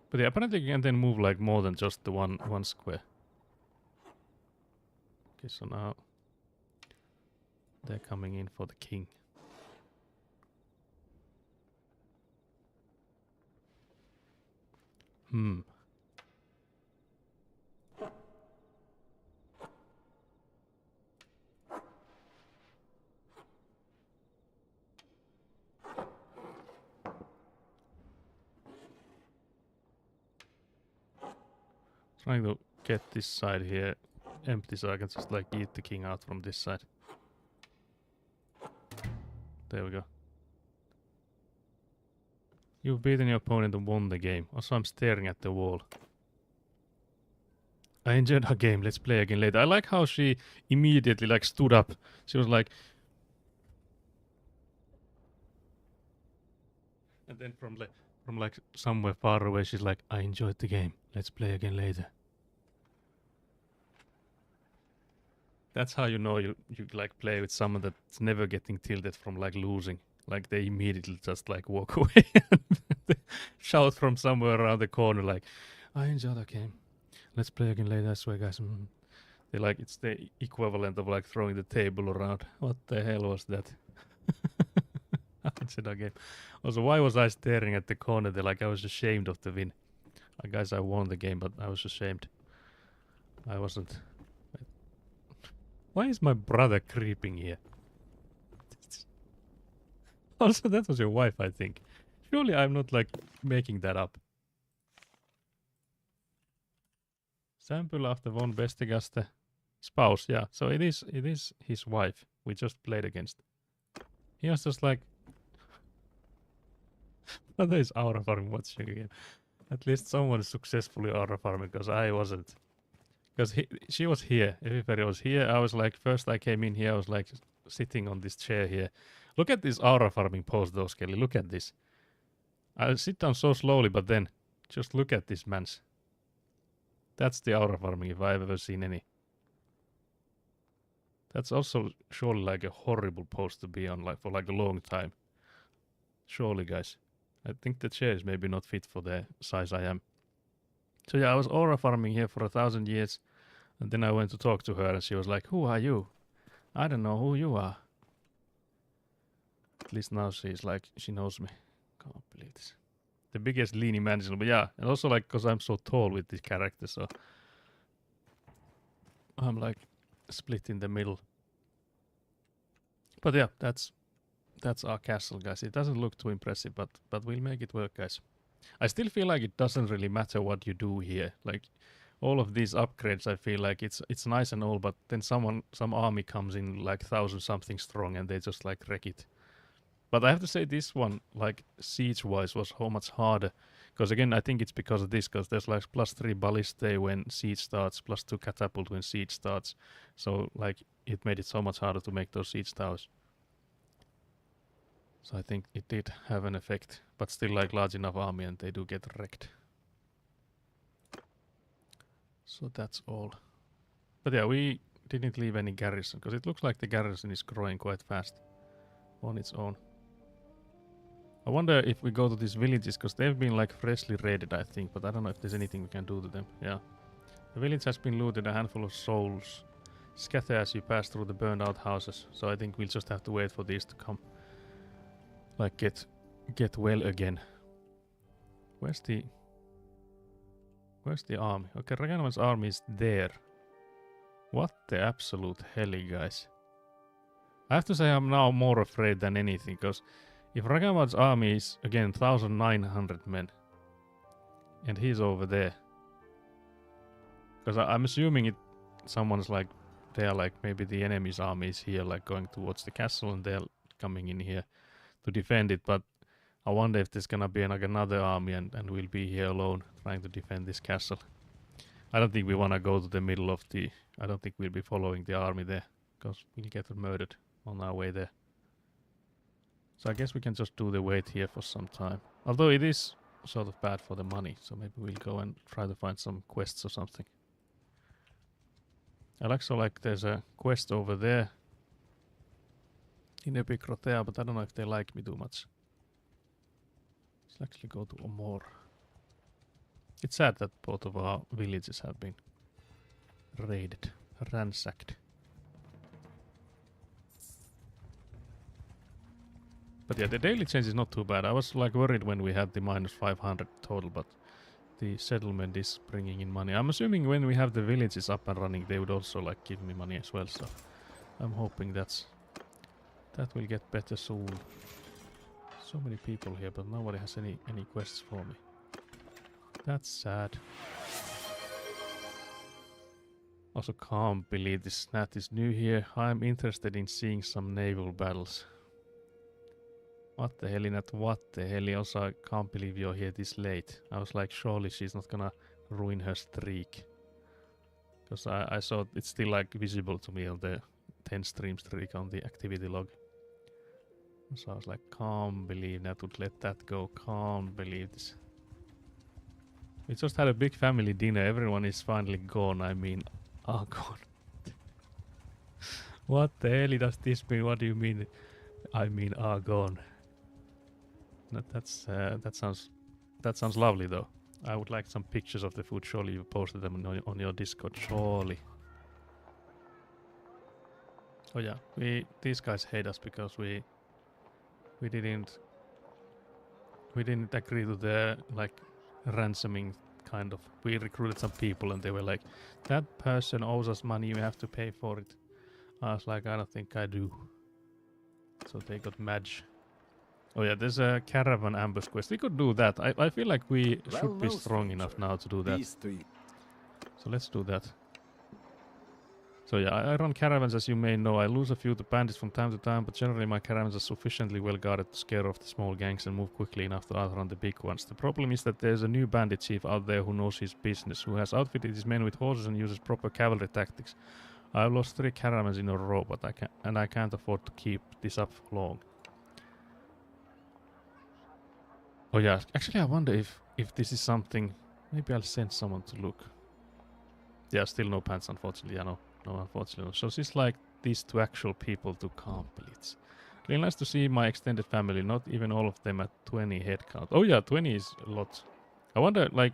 But yeah, apparently you can then move like more than just the one square. Okay, so now they're coming in for the king. Trying to get this side here empty so I can just like eat the king out from this side. There we go. You've beaten your opponent and won the game. Also, I'm staring at the wall. I enjoyed our game. Let's play again later. I like how she immediately like stood up. She was like... And then from like somewhere far away, she's like, I enjoyed the game. Let's play again later. That's how you know you like play with someone that's never getting tilted from like losing. Like they immediately just like walk away and shout from somewhere around the corner like, I enjoyed the game. Let's play again later. I swear, guys. They like it's the equivalent of like throwing the table around. What the hell was that? said our game. Also, why was I staring at the corner there like I was ashamed of the win? I guess I won the game, but I was ashamed. I wasn't. Why is my brother creeping here? Also, that was your wife, I think. Surely I'm not like making that up. Sample after von Bestigaste spouse, yeah. So it is his wife we just played against. He was just like there is aura farming watching again. At least someone is successfully aura farming because I wasn't. Because she was here, everybody was here. I was like, first I came in here, I was like sitting on this chair here. Look at this aura farming pose though, Skelly. Look at this. I sit down so slowly, but then just look at this man's. That's the aura farming if I've ever seen any. That's also surely like a horrible pose to be on like for like a long time. Surely, guys. I think the chair is maybe not fit for the size I am. So yeah, I was aura farming here for 1,000 years. And then I went to talk to her and she was like, who are you? I don't know who you are. At least now she's like, she knows me. Can't believe this. The biggest leany man is, but yeah. And also like, because I'm so tall with this character, so I'm like split in the middle. But yeah, that's our castle, guys. It doesn't look too impressive, but we'll make it work, guys. I still feel like it doesn't really matter what you do here. Like all of these upgrades, I feel like it's nice and all, but then some army comes in like 1,000 something strong and they just like wreck it. But I have to say this one, like siege-wise, was so much harder. Because again, I think it's because of this, because there's like +3 ballistae when siege starts, +2 catapult when siege starts. So like it made it so much harder to make those siege towers. So I think it did have an effect, but still like large enough army and they do get wrecked. So that's all. But yeah, we didn't leave any garrison, because it looks like the garrison is growing quite fast on its own. I wonder if we go to these villages, because they've been like freshly raided, I think, but I don't know if there's anything we can do to them. Yeah. The village has been looted, a handful of souls scatter as you pass through the burned out houses, so I think we'll just have to wait for these to come. Like get well again. Where's the army? Okay, Raganavan's army is there. What the absolute hell, guys. I have to say I'm now more afraid than anything, because if Ragnavan's army is again 1,900 men, and he's over there, because I'm assuming someone's like, they're like maybe the enemy's army is here, like going towards the castle, and they're coming in here to defend it. But I wonder if there's gonna be like another army, and we'll be here alone trying to defend this castle. I don't think we wanna go to the middle of the. I don't think we'll be following the army there, because we'll get murdered on our way there. So I guess we can just do the wait here for some time. Although it is sort of bad for the money, so maybe we'll go and try to find some quests or something. I also like there's a quest over there in Epicrotea, but I don't know if they like me too much. Let's actually go to Omor. It's sad that both of our villages have been raided, ransacked. But yeah, the daily change is not too bad. I was like worried when we had the -500 total, but the settlement is bringing in money. I'm assuming when we have the villages up and running, they would also like give me money as well. So I'm hoping that will get better soon. So many people here, but nobody has any quests for me. That's sad. Also can't believe this Nat is new here. I'm interested in seeing some naval battles. What the hell, Nat? What the hell? Also, I can't believe you're here this late. I was like, surely she's not gonna ruin her streak. Because I saw it's still like visible to me on the 10 stream streak on the activity log. So I was like, can't believe Nat would let that go. Can't believe this. We just had a big family dinner. Everyone is finally gone. I mean, gone. What the hell does this mean? What do you mean? I mean, gone. That sounds lovely though. I would like some pictures of the food. Surely you posted them on your Discord. Surely. Oh yeah, these guys hate us because we we didn't agree to the like ransoming kind of. We recruited some people and they were like, that person owes us money, you have to pay for it. I was like, I don't think I do. So they got mad. Oh yeah, there's a caravan ambush quest. We could do that. I feel like we should be strong enough now to do that. Peace to you. So let's do that. So yeah, I run caravans, as you may know. I lose a few to bandits from time to time, but generally my caravans are sufficiently well guarded to scare off the small gangs and move quickly enough to outrun the big ones. The problem is that there's a new bandit chief out there who knows his business, who has outfitted his men with horses and uses proper cavalry tactics. I've lost 3 caravans in a row, but I can't afford to keep this up for long. Oh yeah, actually I wonder if this is something. Maybe I'll send someone to look. Yeah, still no pants, unfortunately. Yeah, no, unfortunately. So this is like these 2 actual people to complete. Really nice to see my extended family. Not even all of them at 20 head count. Oh yeah, 20 is a lot. I wonder, like,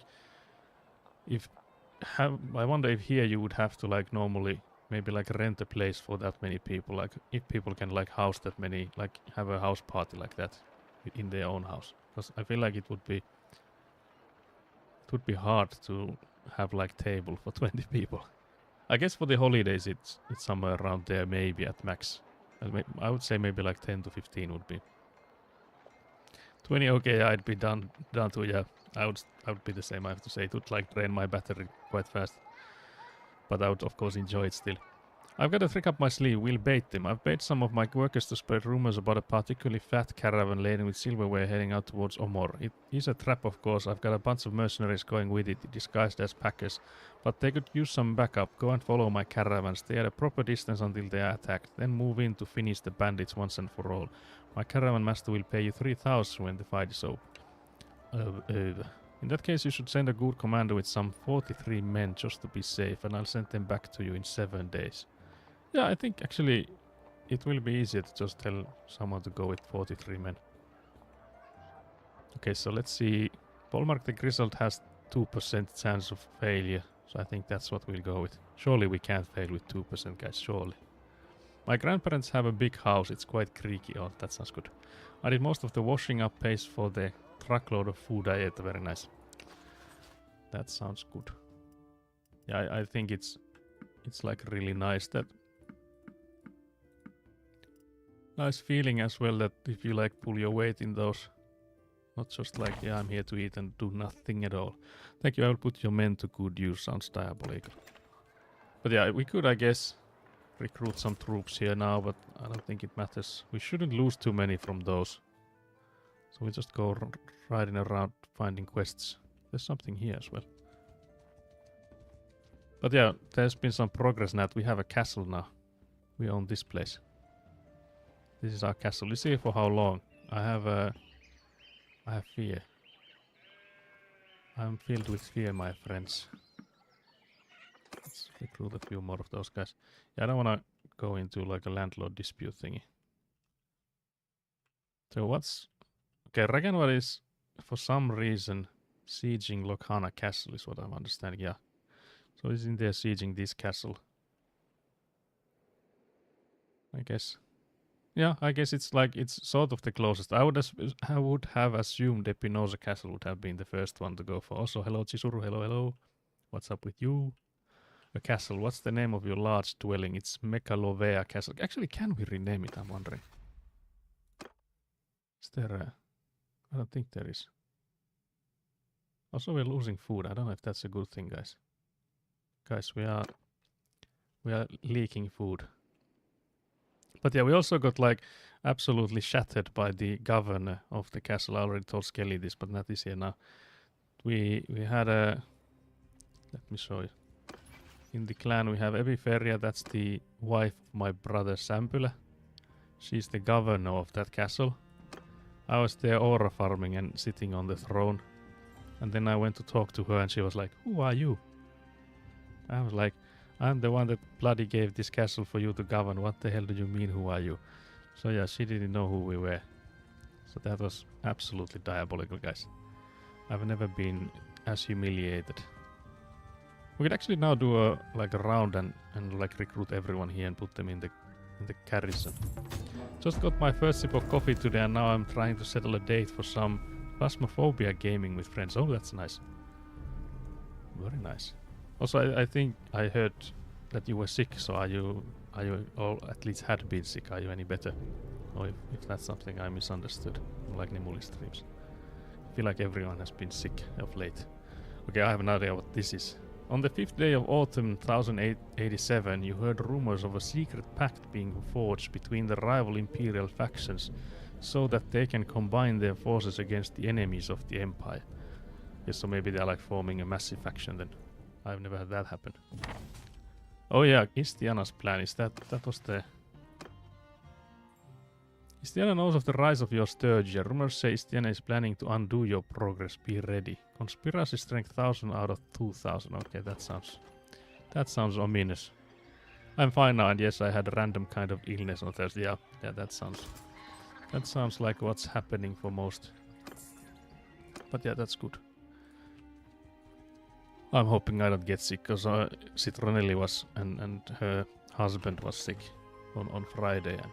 I wonder if here you would have to like normally maybe like rent a place for that many people. Like if people can like house that many, like have a house party like that in their own house. Because I feel like it would be hard to have like table for 20 people. I guess for the holidays it's somewhere around there, maybe at max. I would say maybe like 10 to 15 would be. 20, okay, I'd be down to, yeah, I would be the same. I have to say it would like drain my battery quite fast, but I would of course enjoy it still. I've got a trick up my sleeve. We'll bait them. I've paid some of my workers to spread rumors about a particularly fat caravan laden with silverware heading out towards Omor. It is a trap, of course. I've got a bunch of mercenaries going with it, disguised as packers. But they could use some backup. Go and follow my caravan. Stay at a proper distance until they are attacked. Then move in to finish the bandits once and for all. My caravan master will pay you 3,000 when the fight is over. In that case, you should send a good commander with some 43 men just to be safe, and I'll send them back to you in 7 days. Yeah, I think actually it will be easier to just tell someone to go with 43 men. Okay, so let's see. Polmark the Grizzled has 2% chance of failure, so I think that's what we'll go with. Surely we can't fail with 2%, guys, surely. My grandparents have a big house, it's quite creaky. Oh, that sounds good. I did most of the washing up, pays for the truckload of food I ate. Very nice. That sounds good. Yeah, I think it's like really nice that. Nice feeling as well that if you like pull your weight in those, not just like, yeah, I'm here to eat and do nothing at all. Thank you, I will put your men to good use. Sounds diabolical. But yeah, we could, I guess, recruit some troops here now, but I don't think it matters. We shouldn't lose too many from those. So we just go riding around finding quests. There's something here as well. But yeah, there's been some progress now. We have a castle now. We own this place. This is our castle. Let's see for how long. I have fear. I'm filled with fear, my friends. Let's recruit a few more of those guys. Yeah, I don't want to go into like a landlord dispute thingy. So what's... Okay, Ragenwar is, for some reason, sieging Lokhana Castle is what I'm understanding, yeah. So he's in there sieging this castle. I guess. Yeah, I guess it's like, it's sort of the closest. I would have assumed Epinosa Castle would have been the first one to go for. Also, hello Chisuru, hello. What's up with you? A castle, what's the name of your large dwelling? It's Mekalovea Castle. Actually, can we rename it, I'm wondering? Is there a... I don't think there is. Also, we're losing food. I don't know if that's a good thing, guys. Guys, we are leaking food. But yeah, we also got like absolutely shattered by the governor of the castle. I already told Skelly this, but not this here now. We had a... Let me show you. In the clan we have Eviferia, that's the wife of my brother Sampula. She's the governor of that castle. I was there aura farming and sitting on the throne. And then I went to talk to her and she was like, who are you? I was like, I'm the one that bloody gave this castle for you to govern. What the hell do you mean, who are you? So yeah, she didn't know who we were. So that was absolutely diabolical, guys. I've never been as humiliated. We could actually now do a round and like recruit everyone here and put them in the garrison. Just got my first sip of coffee today and now I'm trying to settle a date for some Phasmophobia gaming with friends. Oh, that's nice. Very nice. Also, I think I heard that you were sick, so are you all at least had been sick? Are you any better? Or if that's something I misunderstood, like Nimuli streams. I feel like everyone has been sick of late. Okay, I have no idea what this is. On the 5th day of autumn 1087, you heard rumors of a secret pact being forged between the rival imperial factions so that they can combine their forces against the enemies of the empire. Yes, so maybe they're like forming a massive faction then. I've never had that happen. Oh yeah, Istiana's plan is that was the... Istiana knows of the rise of your Sturgia. Rumors say Istiana is planning to undo your progress. Be ready. Conspiracy strength 1000 out of 2000. Okay, that sounds ominous. I'm fine now, and yes, I had a random kind of illness on Thursday. Yeah, that sounds like what's happening for most. But yeah, that's good. I'm hoping I don't get sick, because Citronelli was and her husband was sick on Friday, and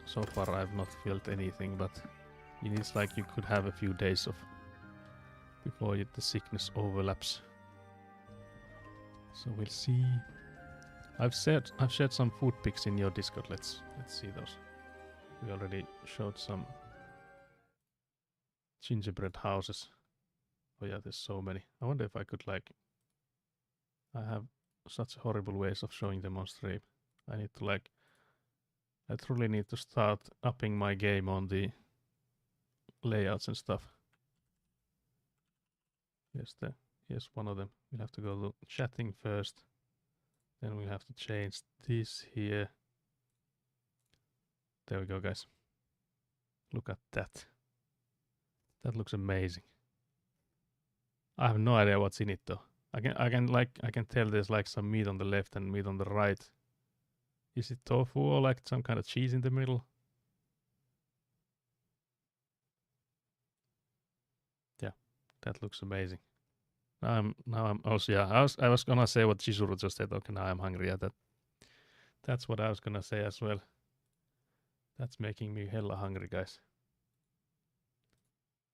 so far I've not felt anything, but it's like you could have a few days of before the sickness overlaps. So we'll see. I've shared some food pics in your Discord. Let's see those. We already showed some gingerbread houses. Oh yeah, there's so many. I wonder if I could like... I have such horrible ways of showing them on stream. I truly need to start upping my game on the layouts and stuff. Here's one of them. We'll have to go to chatting first. Then we'll have to change this here. There we go, guys. Look at that. That looks amazing. I have no idea what's in it though. I can tell there's like some meat on the left and meat on the right. Is it tofu or like some kind of cheese in the middle? Yeah, that looks amazing. Now I'm also, yeah, I was gonna say what Chizuru just said. Okay, now I'm hungry. Yeah, that's what I was gonna say as well. That's making me hella hungry, guys.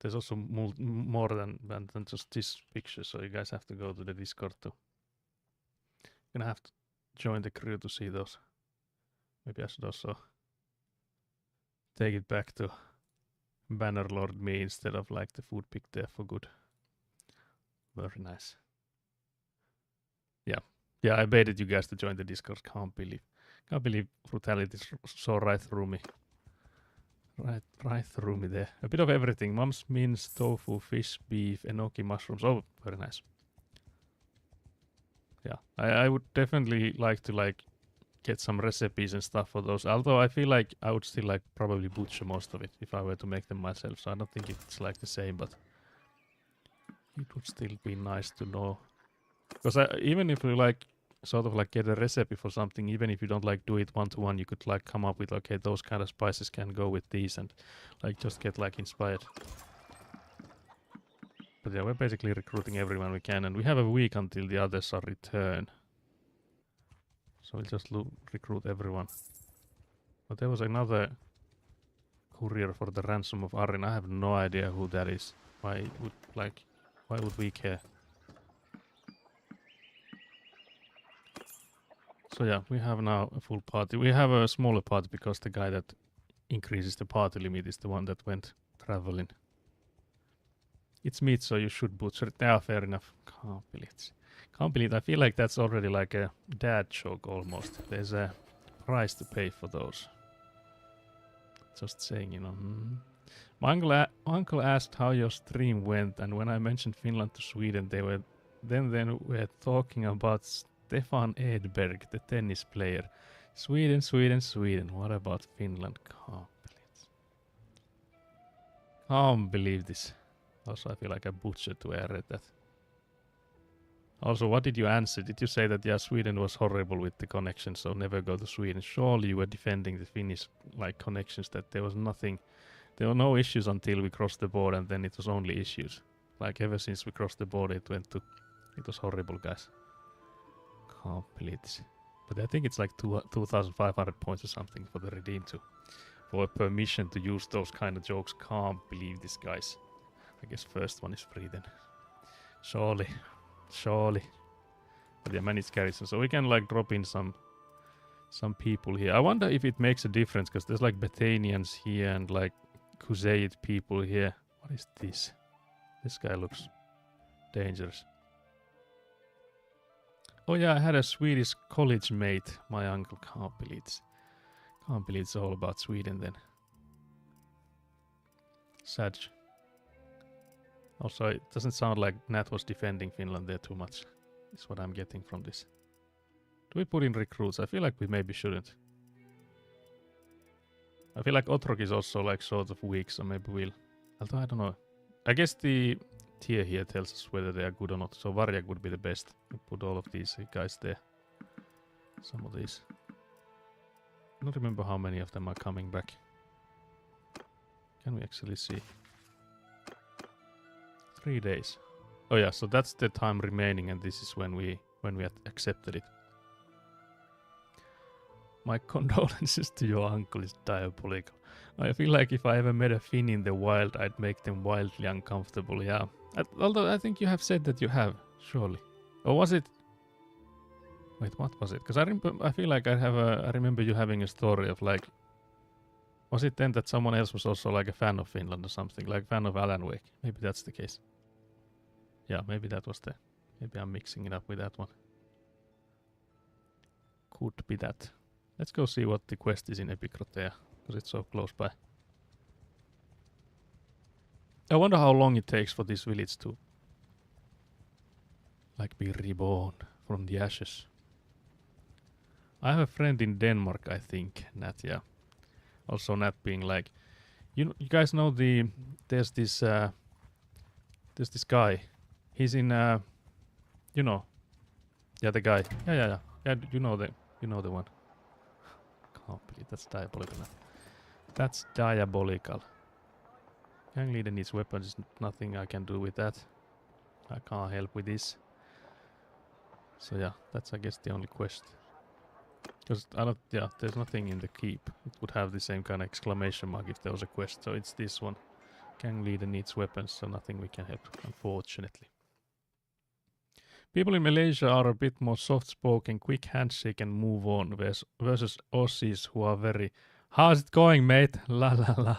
There's also more than just this picture, so you guys have to go to the Discord too. You're gonna have to join the crew to see those. Maybe I should also take it back to Bannerlord me instead of like the food pic there for good. Very nice. Yeah, I baited you guys to join the Discord. Can't believe brutality saw right through me. Right through me there. A bit of everything. Mum's mince, tofu, fish, beef, enoki, mushrooms. Oh, very nice. Yeah, I would definitely like to get some recipes and stuff for those. Although I feel like I would still probably butcher most of it if I were to make them myself. So I don't think it's like the same, but it would still be nice to know. Because even if you sort of get a recipe for something, even if you don't do it one-to-one, you could come up with, okay, those kind of spices can go with these, and just get inspired. But yeah, we're basically recruiting everyone we can, and we have a week until the others are returned. So we'll just recruit everyone. But there was another courier for the ransom of Arryn. I have no idea who that is. Why would we care? So yeah, we have now a full party. We have a smaller party because the guy that increases the party limit is the one that went traveling. It's meat, so you should butcher it. Yeah, fair enough. Can't believe it. I feel like that's already like a dad joke almost. There's a price to pay for those. Just saying, you know. My uncle asked how your stream went, and when I mentioned Finland to Sweden, they were talking about Stefan Edberg, the tennis player. Sweden. What about Finland? Can't believe this. Also, I feel like I butchered to read that. Also, what did you answer? Did you say that, yeah, Sweden was horrible with the connection, so never go to Sweden? Surely you were defending the Finnish connections, that there was nothing, there were no issues until we crossed the border, and then it was only issues. Ever since we crossed the border, it was horrible, guys. Can't believe this. But I think it's 2,500 points or something for the redeem too. for permission to use those kind of jokes. Can't believe this, guys. I guess first one is free then. Surely. But yeah, manage garrison. So we can like drop in some people here. I wonder if it makes a difference, because there's like Bethanians here and like Crusade people here. What is this? This guy looks dangerous. Oh yeah, I had a Swedish college mate, my uncle. Can't believe it's all about Sweden then. Sad. Also, it doesn't sound like Nat was defending Finland there too much. Is what I'm getting from this. Do we put in recruits? I feel like we maybe shouldn't. I feel like Otrok is also like sort of weak, so maybe we'll... Although I don't know. I guess the tier here tells us whether they are good or not. So Varjak would be the best. We put all of these guys there. Some of these. I don't remember how many of them are coming back. Can we actually see? 3 days. Oh yeah, so that's the time remaining, and this is when we accepted it. My condolences to your uncle is diabolical. I feel like if I ever met a Finn in the wild, I'd make them wildly uncomfortable, yeah. Although I think you have said that you have, surely. Or was it... Wait, what was it? Because I feel like I remember you having a story of like... Was it then that someone else was also like a fan of Finland or something? Like fan of Alan Wake? Maybe that's the case. Yeah, maybe that was the... Maybe I'm mixing it up with that one. Could be that. Let's go see what the quest is in Epicrotea, because it's so close by. I wonder how long it takes for this village to like be reborn from the ashes. I have a friend in Denmark, I think, Nat, yeah. Also Nat being like, you guys know there's this guy. He's in you know. Yeah, the guy. Yeah, you know the one. Can't believe that's diabolical. That's diabolical. Gang leader needs weapons. Nothing I can do with that. I can't help with this. So yeah, that's I guess the only quest. Because there's nothing in the keep. It would have the same kind of exclamation mark if there was a quest. So it's this one. Gang leader needs weapons, so nothing we can help, unfortunately. People in Malaysia are a bit more soft-spoken, quick handshake and move on, versus Aussies who are very, how's it going, mate? La la la.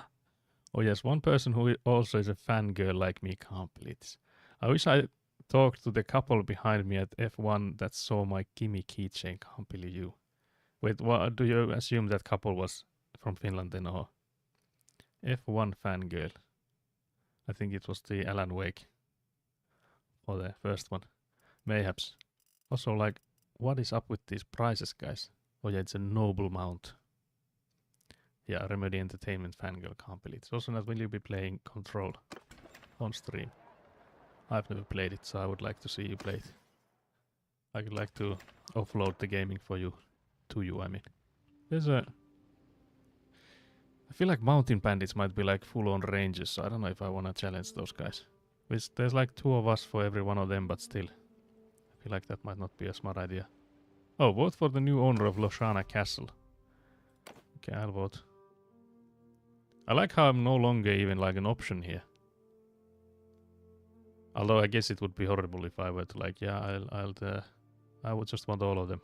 Oh yes, one person who also is a fangirl like me can't believe this. I wish I talked to the couple behind me at F1 that saw my Kimi keychain. Can't believe you. Wait, what do you assume that couple was from Finland then, or F1 fangirl? I think it was the Alan Wake, or the first one. Mayhaps. Also, like, what is up with these prices, guys? Oh yeah, it's a noble mount. Yeah, Remedy Entertainment fangirl, can't believe it. Also, not will you be playing Control on stream? I've never played it, so I would like to see you play it. I would like to offload the gaming for you. To you, I mean. There's a... I feel like Mountain Bandits might be like full-on rangers, so I don't know if I want to challenge those guys. There's like 2 of us for every one of them, but still. I feel like that might not be a smart idea. Oh, vote for the new owner of Loshana Castle. Okay, I'll vote. I like how I'm no longer even like an option here. Although I guess it would be horrible if I were to like, yeah, I would just want all of them.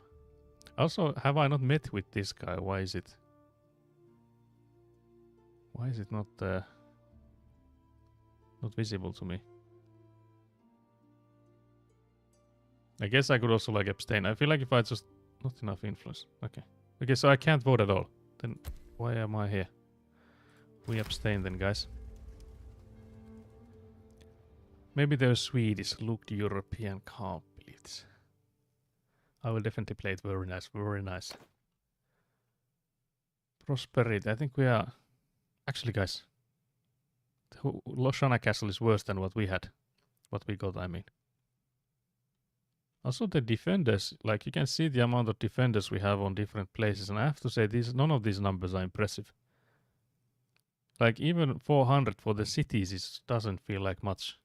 Also, have I not met with this guy? Why is it not visible to me? I guess I could also like abstain. I feel like if I just... Not enough influence. Okay. Okay, so I can't vote at all. Then why am I here? We abstain then, guys. Maybe they're Swedish, looked European, can't believe this. I will definitely play it. Very nice, very nice. Prosperity, I think we are... Actually, guys. Loshana Castle is worse than what we had. What we got, I mean. Also the defenders, like you can see the amount of defenders we have on different places, and I have to say none of these numbers are impressive. Like even 400 for the cities doesn't feel like much.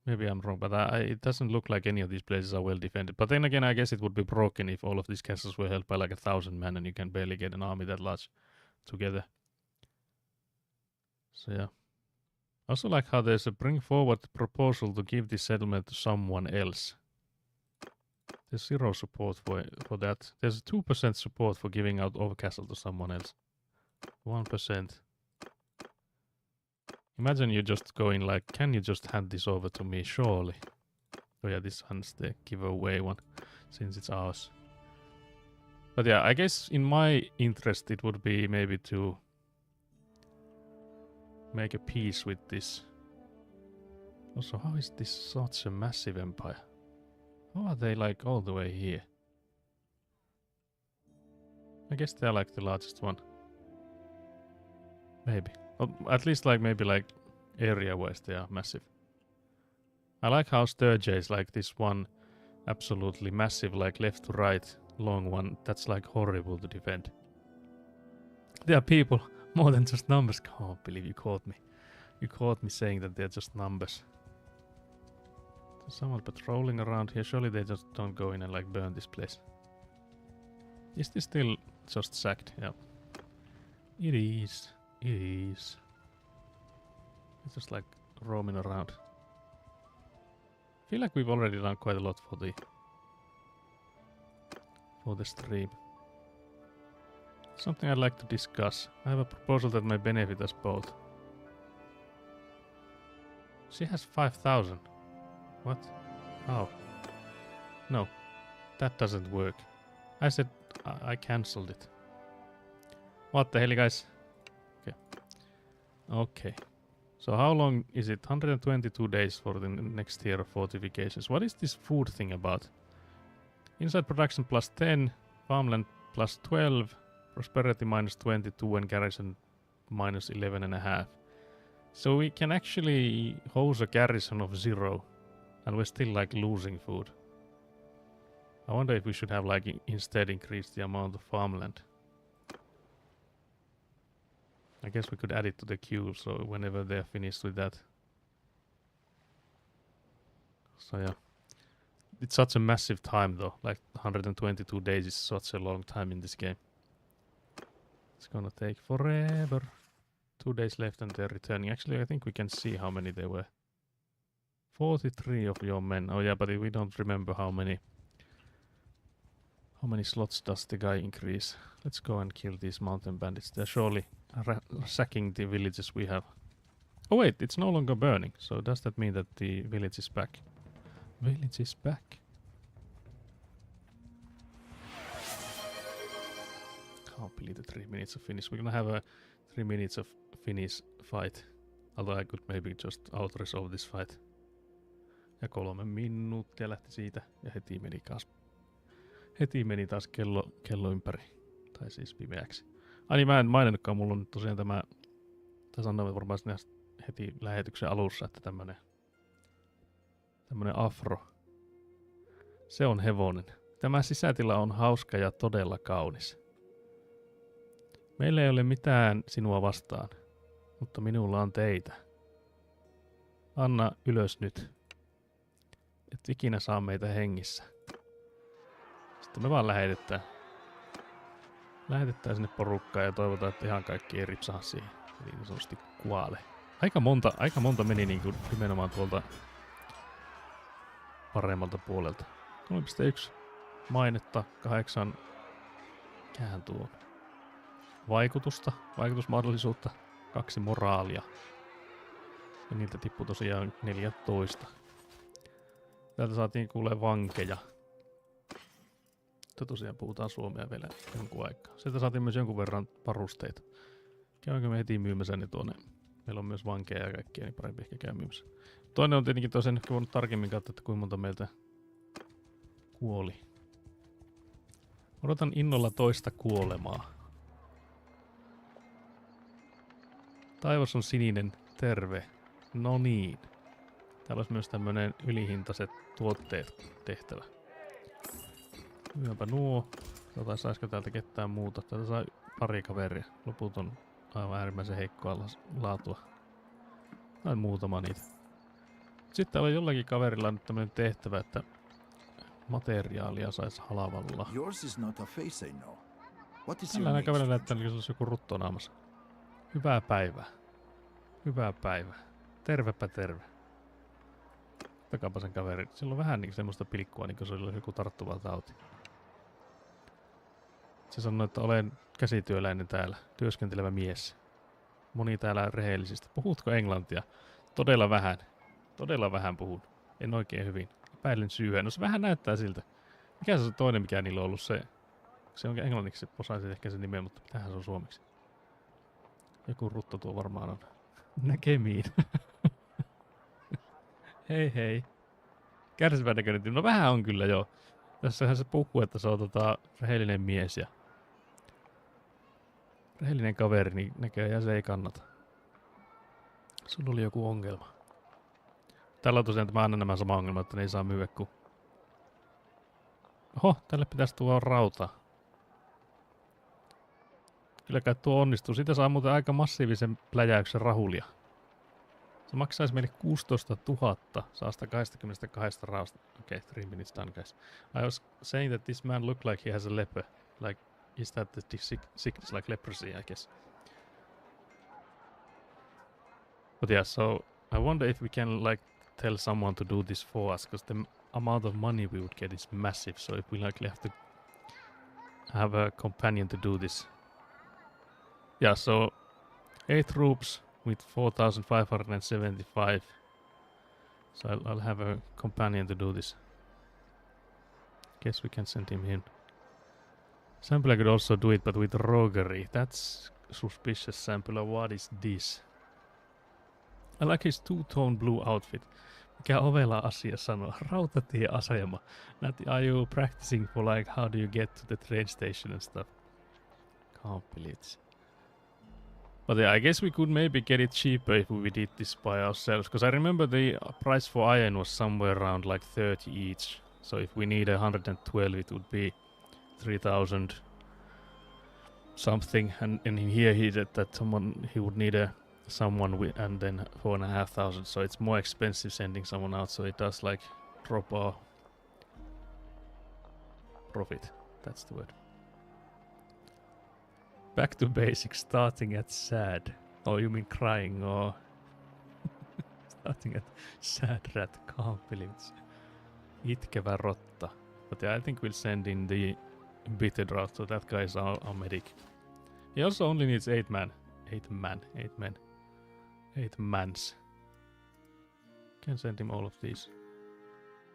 Maybe I'm wrong, but it doesn't look like any of these places are well defended. But then again, I guess it would be broken if all of these castles were held by like 1,000 men and you can barely get an army that large together. So yeah. Also like how there's a bring forward proposal to give this settlement to someone else. There's 0 support for that. There's 2% support for giving out Overcastle to someone else. 1%. Imagine you just going like, can you just hand this over to me, surely? Oh yeah, this one's the giveaway one, since it's ours. But yeah, I guess in my interest it would be maybe to make a peace with this. Also, how is this such a massive empire? How are they like all the way here? I guess they're like the largest one. Maybe. Or at least like maybe like area-wise they are massive. I like how Sturge is like this one absolutely massive like left to right long one that's like horrible to defend. There are people more than just numbers. Can't believe you caught me. You caught me saying that they're just numbers. There's someone patrolling around here. Surely they just don't go in and like burn this place. Is this still just sacked? Yeah. It is. It is. It's just like roaming around. I feel like we've already done quite a lot for the stream. Something I'd like to discuss. I have a proposal that may benefit us both. She has 5,000. What? How? No, that doesn't work. I said I cancelled it. What the hell, guys? Okay. Okay. So how long is it? 122 days for the next tier of fortifications. What is this food thing about? Inside production plus 10, farmland plus 12, prosperity minus 22, and garrison minus 11.5. So we can actually host a garrison of 0, and we're still like losing food. I wonder if we should have like instead increased the amount of farmland. I guess we could add it to the queue, so whenever they're finished with that. So yeah. It's such a massive time though, like 122 days is such a long time in this game. It's gonna take forever. 2 days left and they're returning. Actually, I think we can see how many there were. 43 of your men. Oh yeah, but we don't remember how many slots does the guy increase. Let's go and kill these mountain bandits. They're surely sacking the villages we have. Oh wait, it's no longer burning. So does that mean that the village is back? Village is back. Can't believe the 3 minutes of finish. We're gonna have a 3 minutes of finish fight. Although I could maybe just out-resolve this fight. Ja 3 minuuttia lähti siitä ja heti meni taas kello ympäri. Tai siis pimeäksi. Ai niin, mä en maininnutkaan, mulla on tosiaan tämä sanoin varmaan heti lähetyksen alussa, että tämmönen afro. Se on hevonen. Tämä sisätila on hauska ja todella kaunis. Meillä ei ole mitään sinua vastaan, mutta minulla on teitä. Anna ylös nyt. Et ikinä saa meitä hengissä. Sitten me vaan lähetetään sinne porukkaan ja toivotaan, että ihan kaikki ei ripsaha siihen. Eli niin sanotusti kuole. Aika monta meni niin kuin nimenomaan tuolta paremmalta puolelta. 3.1 mainetta, 8 mikähän tuo vaikutusmahdollisuutta, 2 moraalia. Ja niiltä tippui tosiaan 14. Täältä saatiin kuulee vankeja. Mutta tosiaan puhutaan suomea vielä jonkun aikaa. Sieltä saatiin myös jonkun verran varusteita. Käydäänkö me heti myymässä ne tuonne? Meillä on myös vankeja ja kaikkia, niin parempi ehkä käy myymässä. Toinen on tietenkin tosiaan ehkä voinut tarkemmin katsoa, että kuinka monta meiltä kuoli. Odotan innolla toista kuolemaa. Taivas on sininen, terve. No niin. Täällä olisi myös tämmönen ylihintaiset tuotteet tehtävä. Myönpä nuo. Saisiko täältä ketään muuta? Täältä saa pari kaveria. Loput on aivan äärimmäisen heikkoa laatua. Tai muutama niitä. Sitten täällä on jollakin kaverilla nyt tämmönen tehtävä, että materiaalia saisi halavalla. Yours is not a face I know. What is your Tällainen name, kaverilla näyttää, stranger? niin se olisi joku rutto naamassa. Hyvää päivää. Hyvää päivää. Tervepä terve. Takaapa sen kaverin. Sillä on vähän niin semmoista pilkkua, niin kuin se oli joku tarttuva tauti. Se sanoi, että olen käsityöläinen täällä, työskentelevä mies. Moni täällä rehellisistä. Puhutko englantia? Todella vähän. Todella vähän puhun. En oikein hyvin. Epäilen syyhän. No se vähän näyttää siltä. Mikä se on toinen, mikä niillä on ollut se? Se on englanniksi, osaisit ehkä sen nimen, mutta mitähän se on suomeksi? Joku rutto tuo varmaan on. Näkemiin. Hei hei. Kärsivän näköinen. No vähän on kyllä joo. Tässähän se puhuu, että se on rehellinen mies ja rehellinen kaveri, niin näköjään se ei kannata. Sulla oli joku ongelma. Tällä on tosiaan, että mä annan nämä sama ongelma, että ne ei saa myyä kuin... Oho, tälle pitäisi tuoda rauta. Kyllä kai tuo onnistuu. Siitä saa muuten aika massiivisen pläjäyksen rahulia. Se maksaisi meille 16 000 saasta 22 raasta. Okay, 3 minutes done, guys. I was saying that this man looked like he has a leper. Like, is that the sickness like leprosy, I guess? But yeah, so I wonder if we can like tell someone to do this for us, because the amount of money we would get is massive. So if we likely have to have a companion to do this. Yeah, so 8 troops with 4,575. So I'll have a companion to do this. Guess we can send him in. Sampler could also do it, but with roguery. That's suspicious. Sampler, what is this? I like his two-tone blue outfit. Mikä ovela asia sanoa? Rautatieasema. Are you practicing for like how do you get to the train station and stuff? Can't believe it. But yeah, I guess we could maybe get it cheaper if we did this by ourselves. Because I remember the price for iron was somewhere around like 30 each. So if we need 112, it would be 3,000 something. And in here he said that he would need someone with, and then 4,500. So it's more expensive sending someone out. So it does like drop our profit. That's the word. Back to basics, starting at sad. Oh, you mean crying or starting at sad rat, can't believe it. Itkevä rotta. But yeah, I think we'll send in the bitter drought, so that guy is our medic. He also only needs 8 men. 8 mans. Can send him all of these.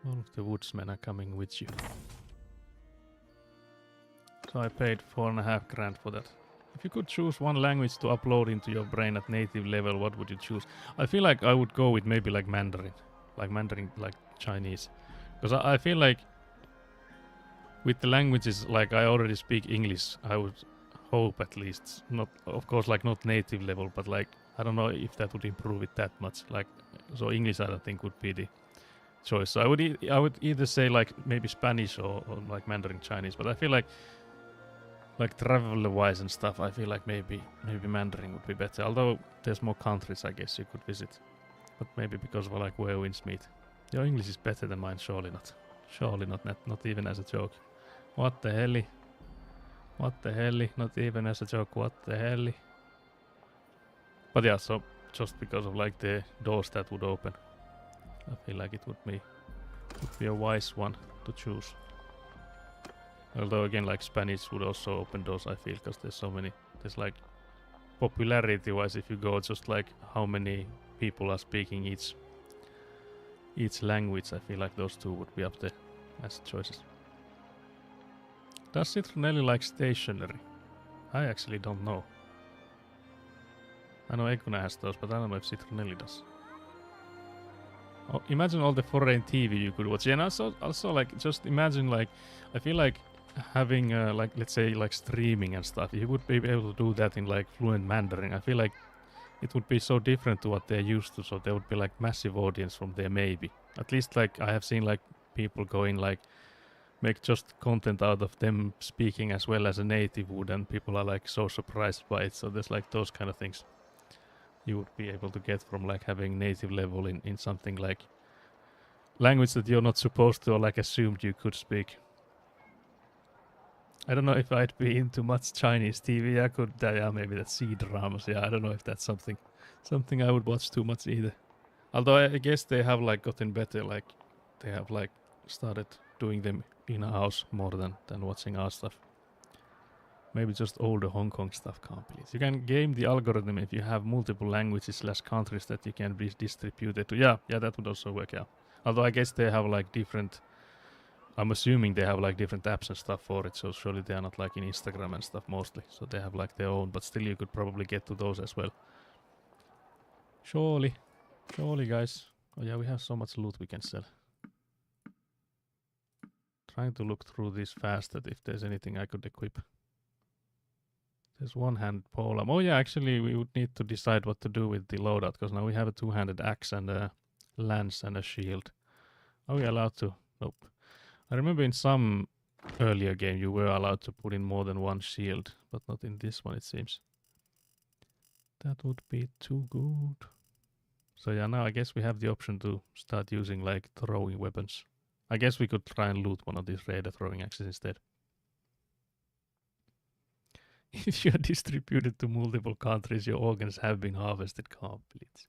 All of the woodsmen are coming with you. So I paid 4.5 grand for that. If you could choose one language to upload into your brain at native level, what would you choose? I feel like I would go with maybe like Mandarin, like Chinese. Because I feel like with the languages, like I already speak English, I would hope at least, not of course like not native level, but like I don't know if that would improve it that much. Like so English I don't think would be the choice. So I would either say like maybe Spanish or like Mandarin Chinese, but I feel like travel wise and stuff, I feel like maybe Mandarin would be better. Although there's more countries I guess you could visit. But maybe because of like where winds meet. Your English is better than mine, surely not. Surely not even as a joke. What the hell? What the hell? Not even as a joke, what the hell? But yeah, so just because of like the doors that would open, I feel like it would be a wise one to choose. Although again, like Spanish would also open doors, I feel, because there's so many. There's like popularity-wise, if you go just like how many people are speaking each language, I feel like those two would be up there as choices. Does Citronelli like stationery? I actually don't know. I know Ekuna has those, but I don't know if Citronelli does. Oh, imagine all the foreign TV you could watch. Yeah, and also like just imagine like I feel like having like let's say like streaming and stuff. You would be able to do that in like fluent Mandarin. I feel like it would be so different to what they're used to. So there would be like massive audience from there maybe. At least like I have seen like people going like make just content out of them speaking as well as a native would, and people are like so surprised by it. So there's like those kind of things you would be able to get from like having native level in something like language that you're not supposed to or like assumed you could speak. I don't know if I'd be into much Chinese TV. I could, yeah, maybe that's C-dramas. Yeah, I don't know if that's something I would watch too much either. Although I guess they have like gotten better, like they have like started doing them in a house more than watching our stuff. Maybe just older Hong Kong stuff can't be. You can game the algorithm if you have multiple languages / countries that you can be distributed to. Yeah, that would also work out. Although I guess they have like different, I'm assuming they have like different apps and stuff for it, so surely they are not like in Instagram and stuff mostly. So they have like their own, but still you could probably get to those as well. Surely guys. Oh yeah, we have so much loot we can sell. Trying to look through this fast that if there's anything I could equip. There's one-hand polearm. Oh yeah, actually we would need to decide what to do with the loadout, because now we have a two-handed axe and a lance and a shield. Are we allowed to? Nope. I remember in some earlier game you were allowed to put in more than one shield, but not in this one it seems. That would be too good. So yeah, now I guess we have the option to start using like throwing weapons. I guess we could try and loot one of these raider throwing axes instead. If you are distributed to multiple countries, your organs have been harvested. Can't believe this.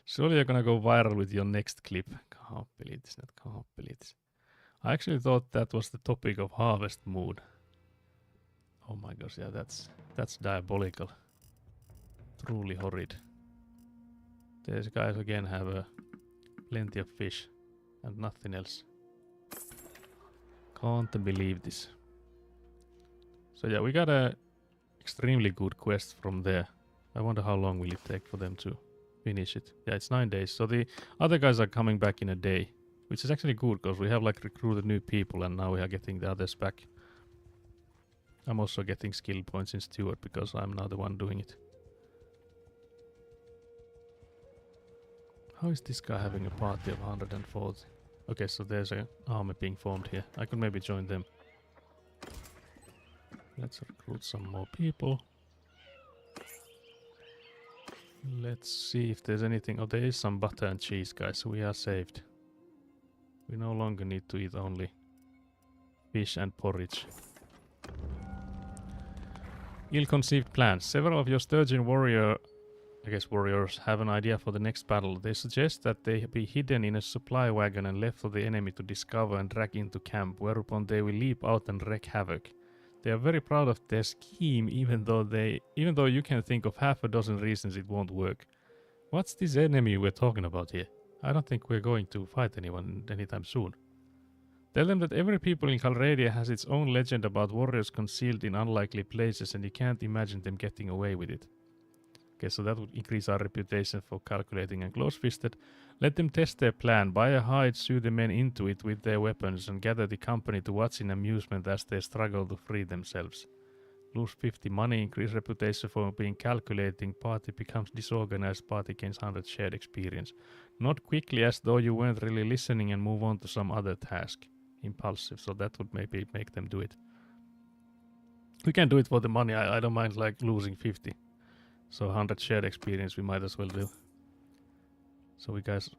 Surely you're gonna go viral with your next clip. Can't believe this, can't believe this. I actually thought that was the topic of harvest mood. Oh my gosh, yeah, that's diabolical. Truly horrid. These guys again have plenty of fish and nothing else. Can't believe this. So yeah, we got a extremely good quest from there. I wonder how long will it take for them to finish it. Yeah, it's 9 days. So the other guys are coming back in a day, which is actually good because we have like recruited new people and now we are getting the others back. I'm also getting skill points in Steward because I'm now the one doing it. How is this guy having a party of 140? Okay, so there's an army being formed here. I could maybe join them. Let's recruit some more people. Let's see if there's anything. Oh, there is some butter and cheese, guys, so we are saved. We no longer need to eat only fish and porridge. Ill-conceived plans. Several of your sturgeon warriors have an idea for the next battle. They suggest that they be hidden in a supply wagon and left for the enemy to discover and drag into camp, whereupon they will leap out and wreak havoc. They are very proud of their scheme, even though you can think of half a dozen reasons it won't work. What's this enemy we're talking about here? I don't think we're going to fight anyone anytime soon. Tell them that every people in Calradia has its own legend about warriors concealed in unlikely places and you can't imagine them getting away with it. Okay, so that would increase our reputation for calculating and close-fisted. Let them test their plan, buy a hide, sew the men into it with their weapons, and gather the company to watch in amusement as they struggle to free themselves. Lose 50 money, increase reputation for being calculating, party becomes disorganized, party gains 100 shared experience. Not quickly as though you weren't really listening and move on to some other task. Impulsive, so that would maybe make them do it. We can do it for the money, I don't mind like losing 50. So 100 shared experience we might as well do. So we guys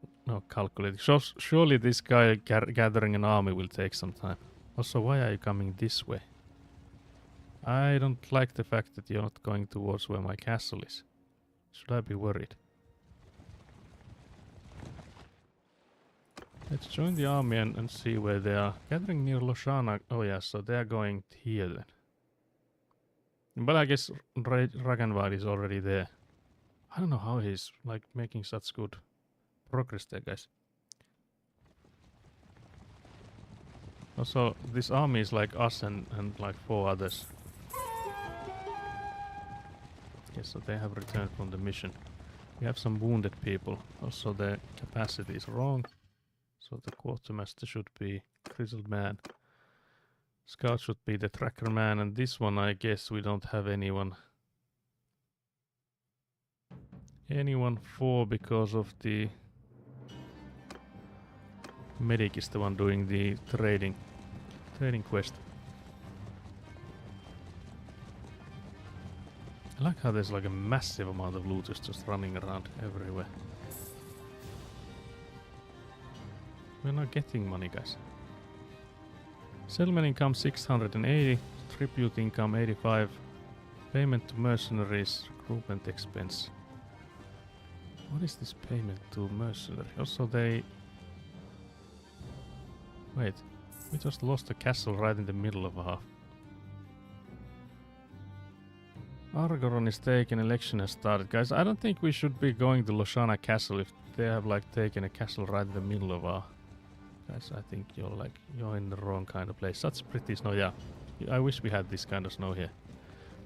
calculate. Surely this guy gathering an army will take some time. Also, why are you coming this way? I don't like the fact that you're not going towards where my castle is. Should I be worried? Let's join the army and see where they are. Gathering near Loshana. Oh yeah, so they are going here then. But I guess Ragnvald is already there. I don't know how he's like making such good progress there, guys. Also, this army is like us and like 4 others. Okay, so they have returned from the mission. We have some wounded people. Also, their capacity is wrong. So the quartermaster should be grizzled man. Scout should be the tracker man, and this one I guess we don't have anyone for because of the medic is the one doing the trading quest. I like how there's like a massive amount of looters just running around everywhere. We're not getting money, guys. Settlement income 680, tribute income 85, payment to mercenaries, recruitment expense. What is this payment to mercenary? Also they... Wait, we just lost a castle right in the middle of a... Argoron is taken, election has started. Guys, I don't think we should be going to Loshana Castle if they have like taken a castle right in the middle of a... Guys, I think you're in the wrong kind of place. Such pretty snow, yeah. I wish we had this kind of snow here.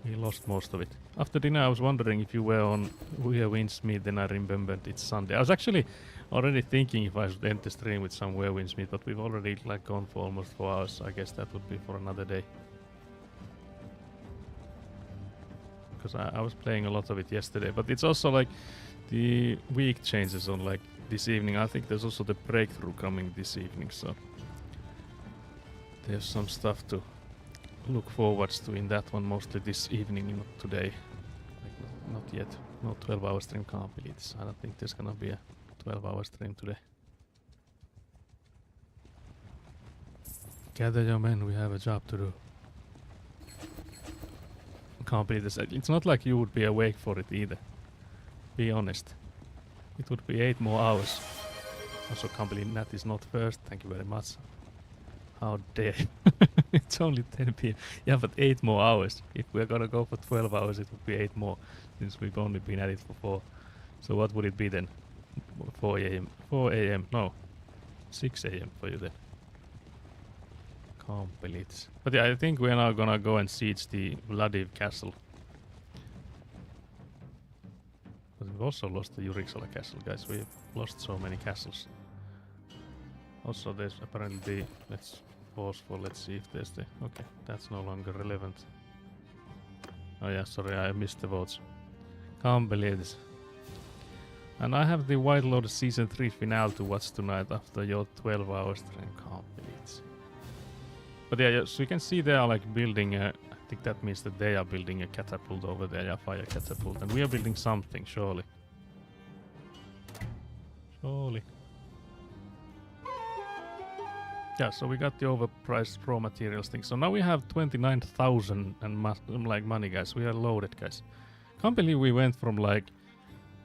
We lost most of it. After dinner I was wondering if you were on Werewinsmeet, then I remembered it's Sunday. I was actually already thinking if I should end the stream with some Werewinsmeet, but we've already like gone for almost 4 hours. I guess that would be for another day. Because I was playing a lot of it yesterday, but it's also like the week changes on like this evening. I think there's also the breakthrough coming this evening, so there's some stuff to look forwards to in that one, mostly this evening, not today. Like not yet. No 12-hour stream, can't believe this. I don't think there's gonna be a 12-hour stream today. Gather your men, we have a job to do. Can't believe this. It's not like you would be awake for it either. Be honest. It would be 8 more hours. Also can't believe Nat is not first. Thank you very much. How dare. It's only 10 p.m. Yeah, but 8 more hours. If we're gonna go for 12 hours, it would be 8 more. Since we've only been at it for 4. So what would it be then? 4 a.m. 4 a.m. No. 6 a.m. for you then. Can't believe this. But yeah, I think we're now gonna go and siege the Vladiv castle. But we've also lost the Yurixola castle, guys. We've lost so many castles. Also, there's apparently the... Let's pause for... Let's see if there's the... Okay, that's no longer relevant. Oh yeah, sorry, I missed the votes. Can't believe this. And I have the White Lotus Season 3 finale to watch tonight after your 12-hour stream. Can't believe this. But yeah, so you can see they are like building a... I think that means that they are building a catapult over there, yeah, fire catapult. And we are building something, surely. Surely. Yeah, so we got the overpriced raw materials thing. So now we have 29,000 and like money, guys. We are loaded, guys. Can't believe we went from like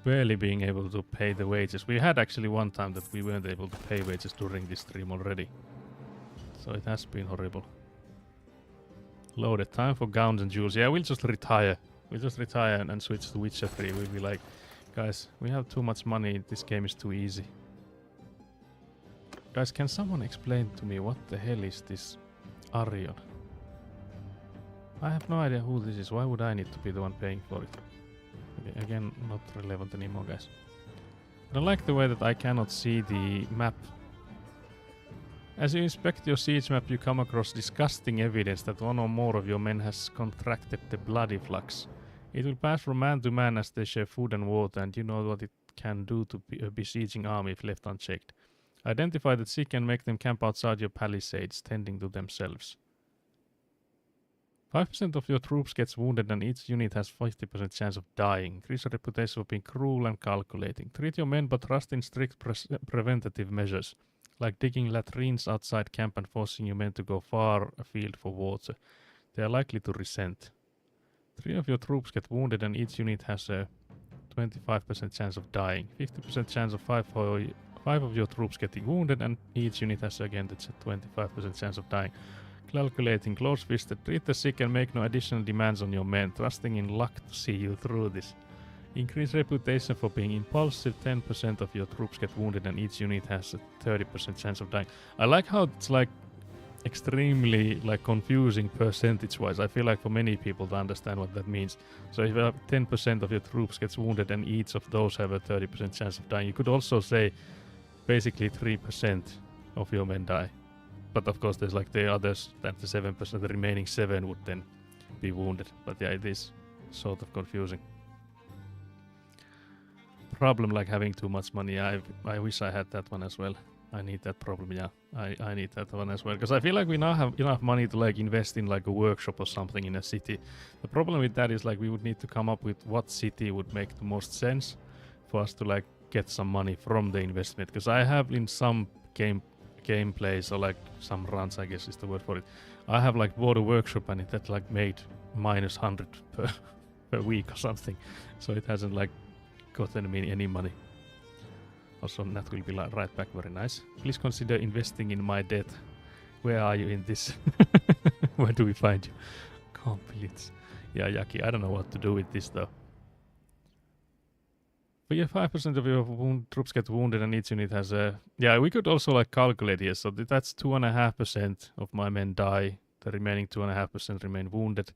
barely being able to pay the wages. We had actually one time that we weren't able to pay wages during this stream already. So it has been horrible. Loaded. Time for gowns and jewels. Yeah, we'll just retire. We'll just retire and switch to Witcher 3. We'll be like, guys, we have too much money. This game is too easy. Guys, can someone explain to me what the hell is this Arion? I have no idea who this is. Why would I need to be the one paying for it? Okay, again, not relevant anymore, guys. I don't like the way that I cannot see the map. As you inspect your siege map, you come across disgusting evidence that one or more of your men has contracted the bloody flux. It will pass from man to man as they share food and water, and you know what it can do to a besieging army if left unchecked. Identify the sick and make them camp outside your palisades, tending to themselves. 5% of your troops gets wounded and each unit has 50% chance of dying. Increase your reputation for being cruel and calculating. Treat your men but trust in strict preventative measures, like digging latrines outside camp and forcing your men to go far afield for water. They are likely to resent. 3 of your troops get wounded and each unit has a 25% chance of dying. 50% chance of 5 of your troops getting wounded and each unit has again the 25% chance of dying. Calculating, close-fisted, treat the sick and make no additional demands on your men, trusting in luck to see you through this. Increase reputation for being impulsive, 10% of your troops get wounded and each unit has a 30% chance of dying. I like how it's like extremely like confusing percentage-wise. I feel like for many people to understand what that means. So if you have 10% of your troops gets wounded and each of those have a 30% chance of dying, you could also say basically 3% of your men die. But of course there's like the others, that the 7%, the remaining 7 would then be wounded. But yeah, it is sort of confusing. Problem like having too much money. I wish I had that one as well. I need that problem, yeah. I need that one as well. Because I feel like we now have enough money to like invest in like a workshop or something in a city. The problem with that is like we would need to come up with what city would make the most sense for us to like get some money from the investment. Because I have in some game gameplay, so like some runs, I guess is the word for it. I have like bought a workshop and it had like made -100 per week or something, so it hasn't like gotten me any money. Also, that will be like right back. Very nice. Please consider investing in my debt. Where are you in this? Where do we find you? Can't believe it. Yeah, Yaki, I don't know what to do with this though. But yeah, 5% of your troops get wounded and each unit has a... Yeah, we could also like calculate here. So that's 2.5% of my men die. The remaining 2.5% remain wounded.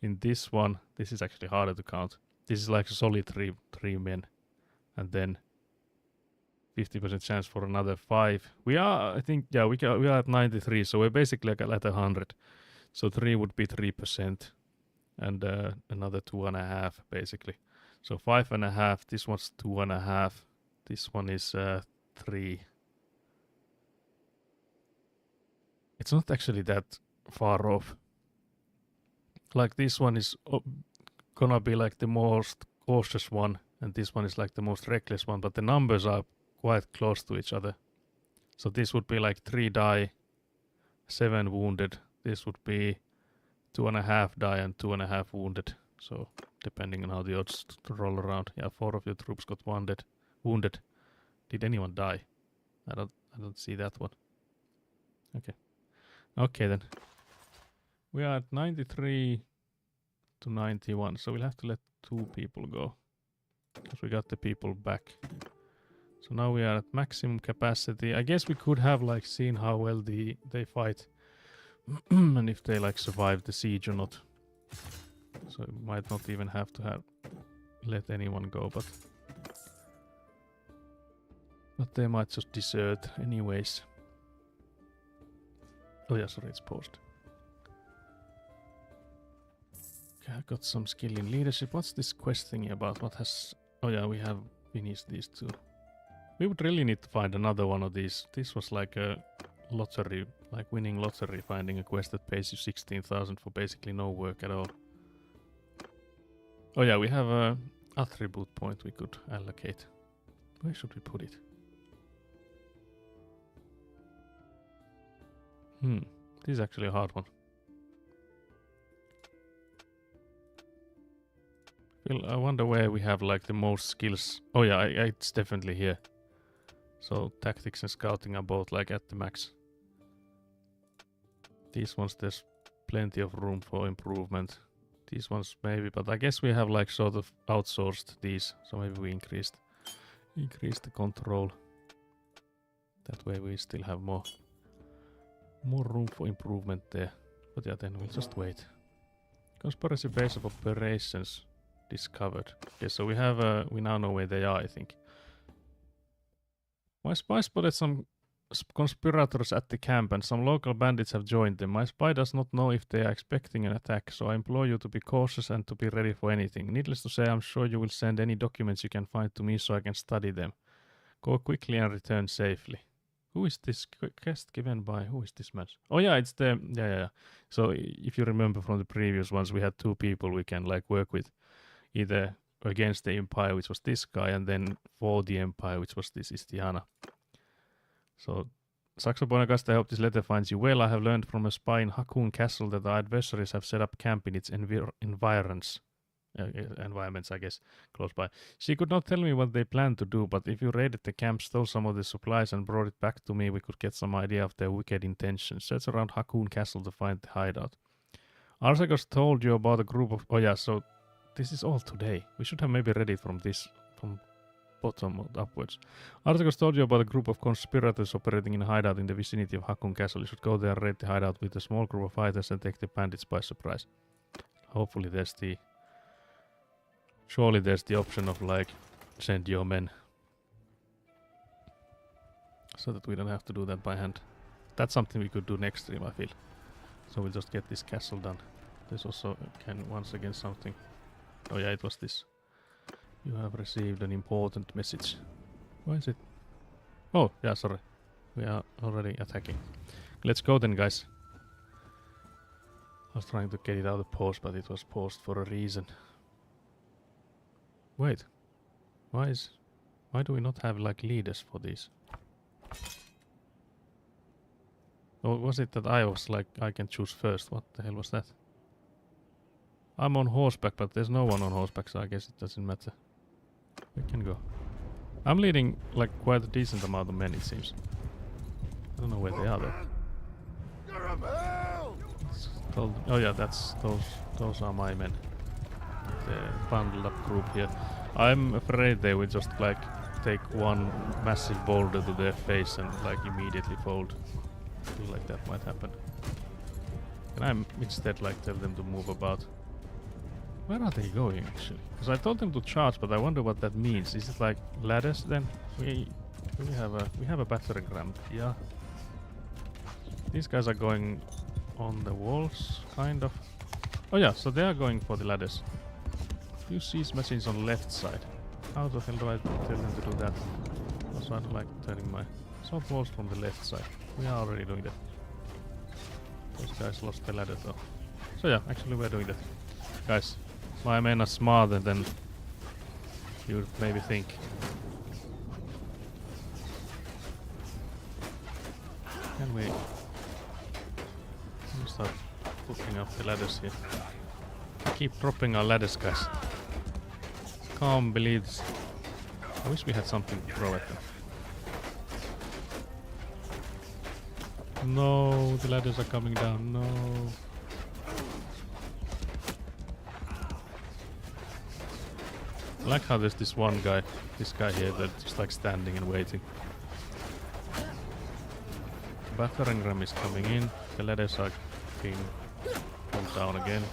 In this one, this is actually harder to count. This is like a solid three men. And then 50% chance for another 5. We are, I think, yeah, we are at 93. So we're basically like at 100. So 3 would be 3%. And another 2.5 basically. So 5.5, this one's 2.5, this one is 3. It's not actually that far off. Like this one is gonna be like the most cautious one, and this one is like the most reckless one, but the numbers are quite close to each other. So this would be like 3 die, 7 wounded. This would be 2.5 die and 2.5 wounded. So depending on how the odds roll around. Yeah, 4 of your troops got wounded. Did anyone die? I don't see that one. Okay then. We are at 93 to 91, so we'll have to let 2 people go. Because we got the people back. So now we are at maximum capacity. I guess we could have like seen how well they fight. And if they like survive the siege or not. So we might not even have to let anyone go, but they might just desert anyways. Oh yeah, sorry, it's paused. Okay, I got some skill in leadership. What's this quest thingy about? What has... Oh yeah, we have finished these 2. We would really need to find another one of these. This was like a lottery, like winning lottery, finding a quest that pays you 16,000 for basically no work at all. Oh yeah, we have a attribute point we could allocate. Where should we put it? This is actually a hard one. Well, I wonder where we have like the most skills. Oh yeah, it's definitely here. So tactics and scouting are both like at the max. These ones there's plenty of room for improvement. These ones maybe, but I guess we have like sort of outsourced these, so maybe we increase the control. That way we still have more room for improvement there. But yeah, then we'll just wait. Conspiracy base of operations discovered. Okay, so we now know where they are, I think. My spy spotted some conspirators at the camp and some local bandits have joined them. My spy does not know if they are expecting an attack, so I implore you to be cautious and to be ready for anything. Needless to say, I'm sure you will send any documents you can find to me so I can study them. Go quickly and return safely. Who is this quest given by? Who is this man? Oh yeah, it's the... Yeah. So if you remember from the previous ones, we had 2 people we can like work with. Either against the Empire, which was this guy, and then for the Empire, which was this Istiana. So, Saxo Bonagast, I hope this letter finds you well. I have learned from a spy in Hakun Castle that our adversaries have set up camp in its environs. Environments, I guess, close by. She could not tell me what they planned to do, but if you raided the camp, stole some of the supplies and brought it back to me, we could get some idea of their wicked intentions. Search around Hakun Castle to find the hideout. Arsagos told you about a group of... Oh yeah, so this is all today. We should have maybe read it from bottom upwards. Arsagos told you about a group of conspirators operating in a hideout in the vicinity of Hakun Castle. You should go there and raid the hideout with a small group of fighters and take the bandits by surprise. Hopefully there's the... Surely there's the option of like send your men. So that we don't have to do that by hand. That's something we could do next stream, I feel. So we'll just get this castle done. There's also once again something. Oh yeah, it was this. You have received an important message. Why is it? Oh, yeah, sorry. We are already attacking. Let's go then, guys. I was trying to get it out of pause, but it was paused for a reason. Wait, why do we not have like leaders for these? Or was it that I was like, I can choose first? What the hell was that? I'm on horseback, but there's no one on horseback, so I guess it doesn't matter. We can go. I'm leading like quite a decent amount of men, it seems. I don't know where they are though. Oh yeah, that's those are my men. The bundled up group here. I'm afraid they will just like take one massive boulder to their face and like immediately fold. I feel like that might happen. Can I instead like tell them to move about? Where are they going actually? Because I told them to charge, but I wonder what that means. Is it like ladders then? We have a battering ram, yeah. These guys are going on the walls, kind of. Oh yeah, so they are going for the ladders. Few siege machines on left side. How the hell do I tell them to do that? Also, I don't like turning my assault walls from the left side. We are already doing that. Those guys lost the ladder though. So yeah, actually we're doing that. Guys, my men are smarter than you would maybe think. Can we start putting up the ladders here? We keep dropping our ladders, guys. Can't believe this. I wish we had something to throw at them. No, the ladders are coming down. No. I like how there's this one guy, this guy here, that's just like standing and waiting. Battering ram is coming in. The ladders are being pulled down again.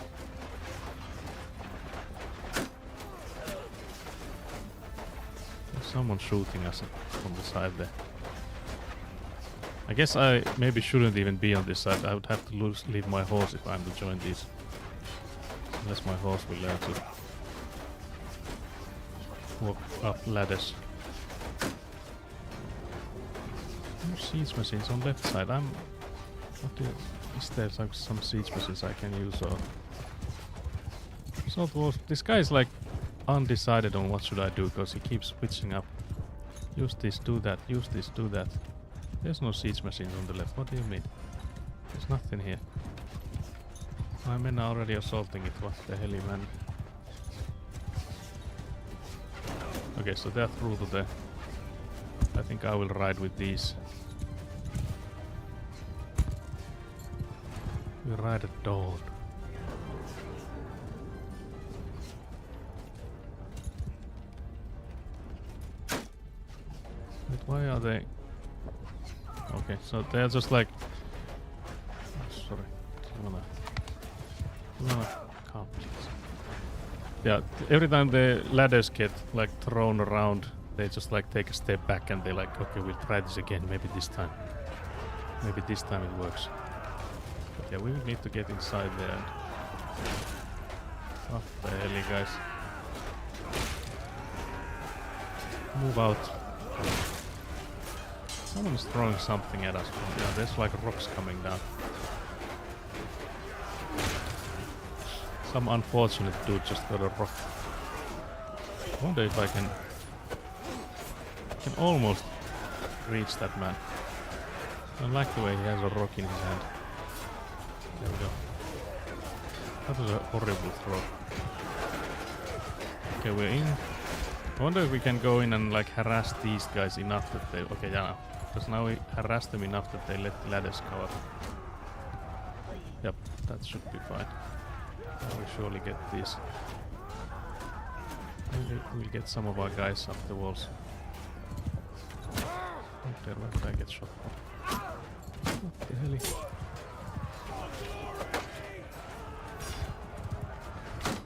There's someone shooting us from the side there. I guess I maybe shouldn't even be on this side. I would have to leave my horse if I'm to join these. Unless my horse will learn to walk up ladders. No siege machines on left side. Is there some siege machines I can use or assault walls? This guy is like undecided on what should I do because he keeps switching up. Use this, do that, use this, do that. There's no siege machines on the left. What do you mean? There's nothing here. My men are already assaulting it. What the hell, man? Okay, so they're through to there. I think I will ride with these. We ride at dawn. Wait, why are they? Okay, so they're just like. Oh, sorry, calm, please. Yeah, every time the ladders get like thrown around, they just like take a step back and they're like, okay, we'll try this again. Maybe this time it works. But yeah, we will need to get inside there. And what the hell, you guys? Move out. Someone is throwing something at us from there. There's like rocks coming down. Some unfortunate dude just got a rock. I wonder if I can almost reach that man. I like the way he has a rock in his hand. There we go. That was a horrible throw. Okay, we're in. I wonder if we can go in and like harass these guys enough that they... Okay, yeah, because now we harass them enough that they let the ladders go up. Yep, that should be fine. Now we surely get these. Maybe we'll get some of our guys up the walls. Okay, where did I get shot from? What the hell?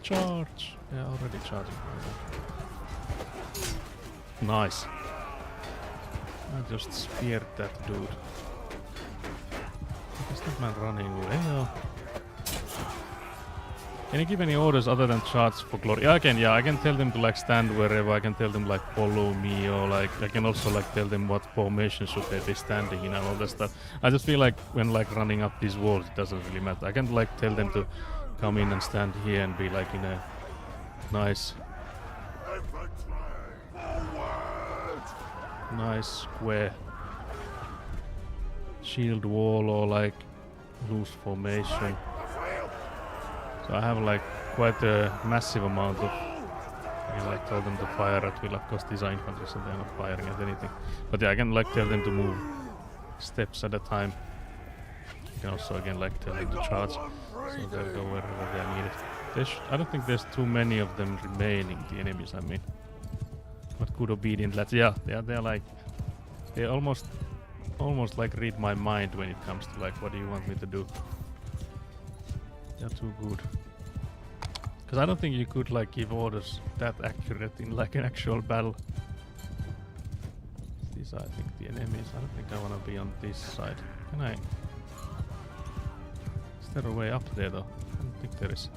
Charge! Yeah, already charging. Nice. I just speared that dude. Is that man running away? Oh. Can you give any orders other than charge for glory? Yeah, I can tell them to like stand wherever. I can tell them like follow me, or like I can also like tell them what formation should they be standing in and all that stuff. I just feel like when like running up these walls, it doesn't really matter. I can like tell them to come in and stand here and be like in a nice square shield wall or like loose formation. So I have like quite a massive amount of. I can like tell them to fire at will. Of course, these are infantry, so they're not firing at anything. But yeah, I can like tell them to move steps at a time. You can also again like tell them to charge, so they'll go wherever they're needed. I don't think there's too many of them remaining. The enemies, I mean. But good obedient lads. Yeah, they're like they almost like read my mind when it comes to like what do you want me to do. They're too good. Because I don't think you could like give orders that accurate in like an actual battle. These are I think the enemies. I don't think I want to be on this side. Can I? Is there a way up there though? I don't think there is.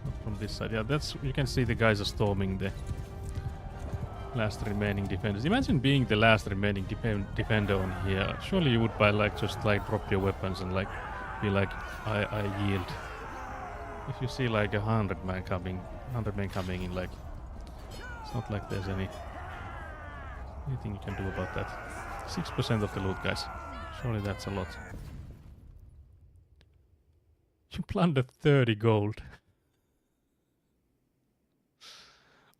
Not from this side. Yeah, that's you can see the guys are storming the last remaining defenders. Imagine being the last remaining defender on here. Surely you would by like just like drop your weapons and like be like I yield. If you see like 100 men coming in, like it's not like there's anything you can do about that. 6% of the loot, guys. Surely that's a lot. You plundered 30 gold.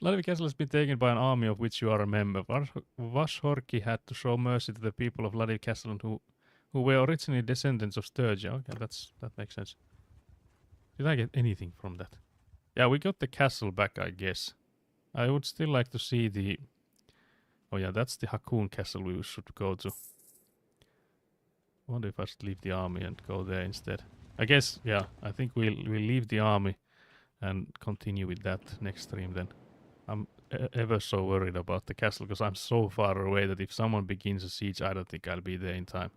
Vladimir Castle has been taken by an army of which you are a member. Vashorki had to show mercy to the people of Vladimir Castle who were originally descendants of Sturgia. Okay, that makes sense. Did I get anything from that? Yeah, we got the castle back, I guess. I would still like to see the... Oh yeah, that's the Hakoon castle we should go to. I wonder if I should leave the army and go there instead. I guess, yeah, I think we'll leave the army and continue with that next stream then. I'm ever so worried about the castle because I'm so far away that if someone begins a siege, I don't think I'll be there in time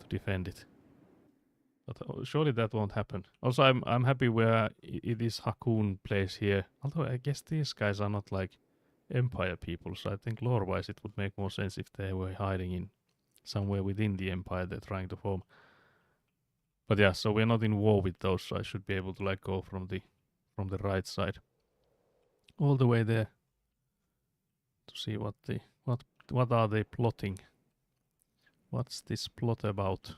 to defend it. But surely that won't happen. Also, I'm happy where it is Hakoon place here. Although I guess these guys are not like Empire people, so I think lore-wise it would make more sense if they were hiding in somewhere within the Empire they're trying to form. But yeah, so we're not in war with those, so I should be able to like go from the right side all the way there to see what are they plotting. What's this plot about?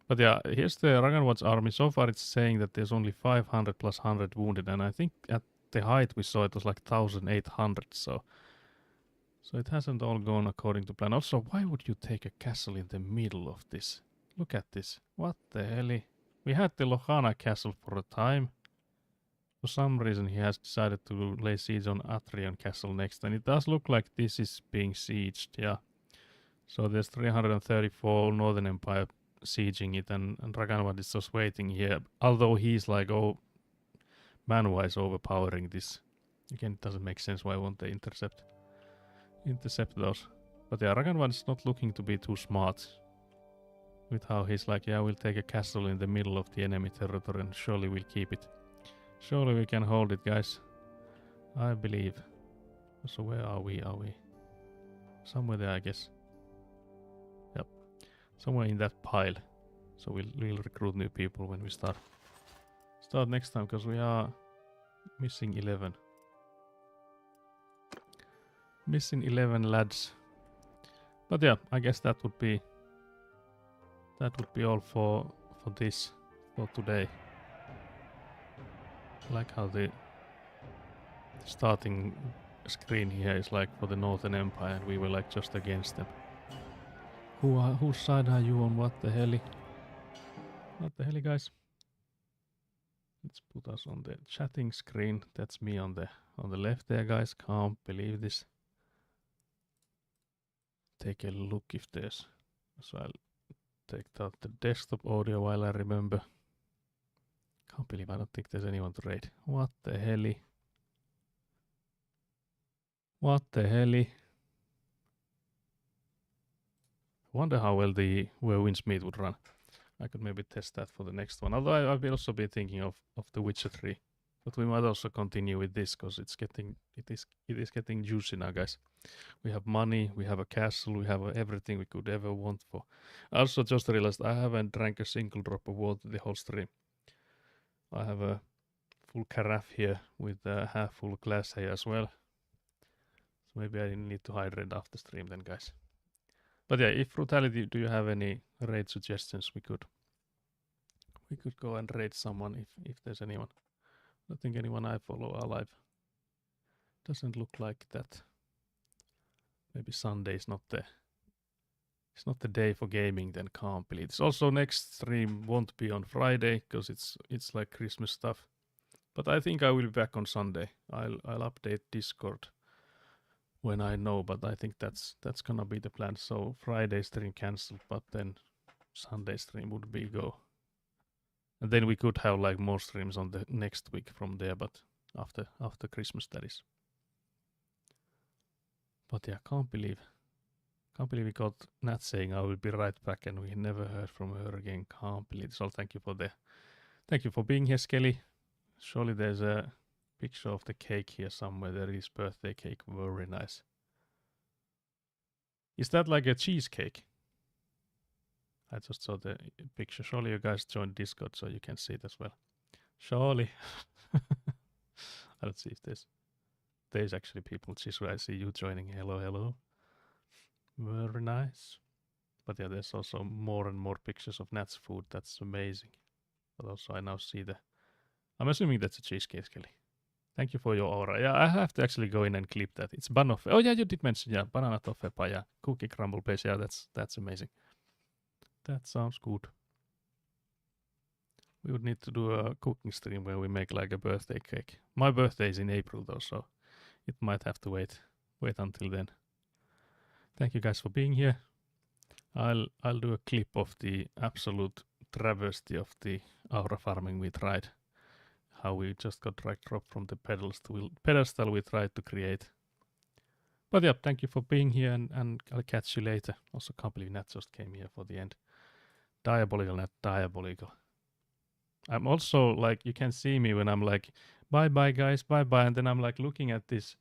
But yeah, here's the Ragnarwad's army. So far it's saying that there's only 500 plus 100 wounded, and I think at the height we saw it was like 1,800, so it hasn't all gone according to plan. Also, why would you take a castle in the middle of this? Look at this. What the hell? We had the Lohana castle for a time. For some reason he has decided to lay siege on Atrion castle next, and it does look like this is being sieged, yeah. So there's 334 Northern Empire sieging it, and Ragnarwad is just waiting here. Although he's like, oh, man-wise overpowering this. Again, it doesn't make sense. Why won't they intercept those? But yeah, Ragnarwad is not looking to be too smart with how he's like, yeah, we'll take a castle in the middle of the enemy territory and surely we'll keep it. Surely we can hold it, guys. I believe. So where are we? Somewhere there, I guess. Yep. Somewhere in that pile. So we'll recruit new people when we start next time, because we are missing 11. Missing 11 lads. But yeah, I guess that would be all for today. I like how the starting screen here is like for the Northern Empire, and we were like just against them. Whose side are you on? What the hell? What the hell, guys? Let's put us on the chatting screen. That's me on the left there, guys. Can't believe this. Take a look if there's. So I'll take out the desktop audio while I remember. Can't believe I don't think there's anyone to raid. What the hell? What the hell? Wonder how well the Where Winds Meet would run. I could maybe test that for the next one. Although I've also been thinking of the Witcher 3. But we might also continue with this because it is getting juicy now, guys. We have money, we have a castle, we have everything we could ever want for. I also just realized I haven't drank a single drop of water the whole stream. I have a full carafe here with a half full glass here as well. So maybe I need to hydrate after stream then, guys. But yeah, if Brutality, do you have any raid suggestions? We could go and raid someone if there's anyone. I don't think anyone I follow alive. Doesn't look like that. Maybe Sunday is not it's not the day for gaming, then can't believe this. Also, next stream won't be on Friday because it's like Christmas stuff. But I think I will be back on Sunday. I'll update Discord when I know, but I think that's gonna be the plan. So Friday stream cancelled, but then Sunday stream would be go. And then we could have like more streams on the next week from there, but after Christmas that is. But yeah, can't believe we got Nat saying I will be right back, and we never heard from her again. Can't believe it. So thank you for being here, Skelly. Surely there's a picture of the cake here somewhere. There is birthday cake, very nice. Is that like a cheesecake? I just saw the picture. Surely you guys joined Discord so you can see it as well. Surely. I don't see if there's actually people. Jisoo, I see you joining. Hello, hello. Very nice. But yeah, there's also more and more pictures of Nat's food. That's amazing. But also I now see I'm assuming that's a cheesecake, Kelly. Thank you for your aura. Yeah, I have to actually go in and clip that. It's banoffee. Oh yeah, you did mention, yeah, banana toffee pie, yeah, cookie crumble base. Yeah, that's amazing. That sounds good. We would need to do a cooking stream where we make like a birthday cake. My birthday is in April though, so it might have to wait until then. Thank you guys for being here. I'll do a clip of the absolute travesty of the aura farming we tried. How we just got drag drop from the pedestal we tried to create. But yeah, thank you for being here, and I'll catch you later. Also, can't believe Nat just came here for the end. Diabolical, Nat, diabolical. I'm also like, you can see me when I'm like, bye bye guys, bye bye, and then I'm like looking at this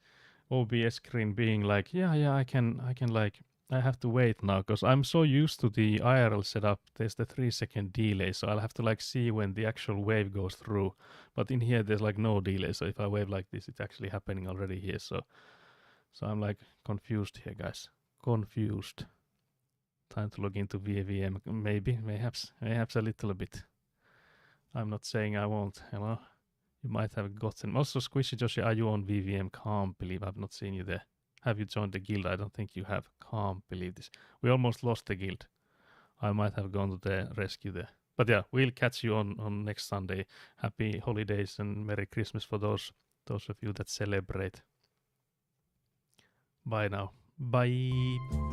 OBS screen being like, yeah, I can like, I have to wait now because I'm so used to the IRL setup. There's the 3-second delay, so I'll have to like see when the actual wave goes through. But in here, there's like no delay. So if I wave like this, it's actually happening already here. So I'm like confused here, guys. Confused. Time to log into VVM. Mayhaps a little bit. I'm not saying I won't. Hello. You might have gotten. Also, Squishy Joshi, are you on VVM? Can't believe I've not seen you there. Have you joined the guild? I don't think you have. Can't believe this. We almost lost the guild. I might have gone to the rescue there. But yeah, we'll catch you on next Sunday. Happy holidays and Merry Christmas for those of you that celebrate. Bye now. Bye.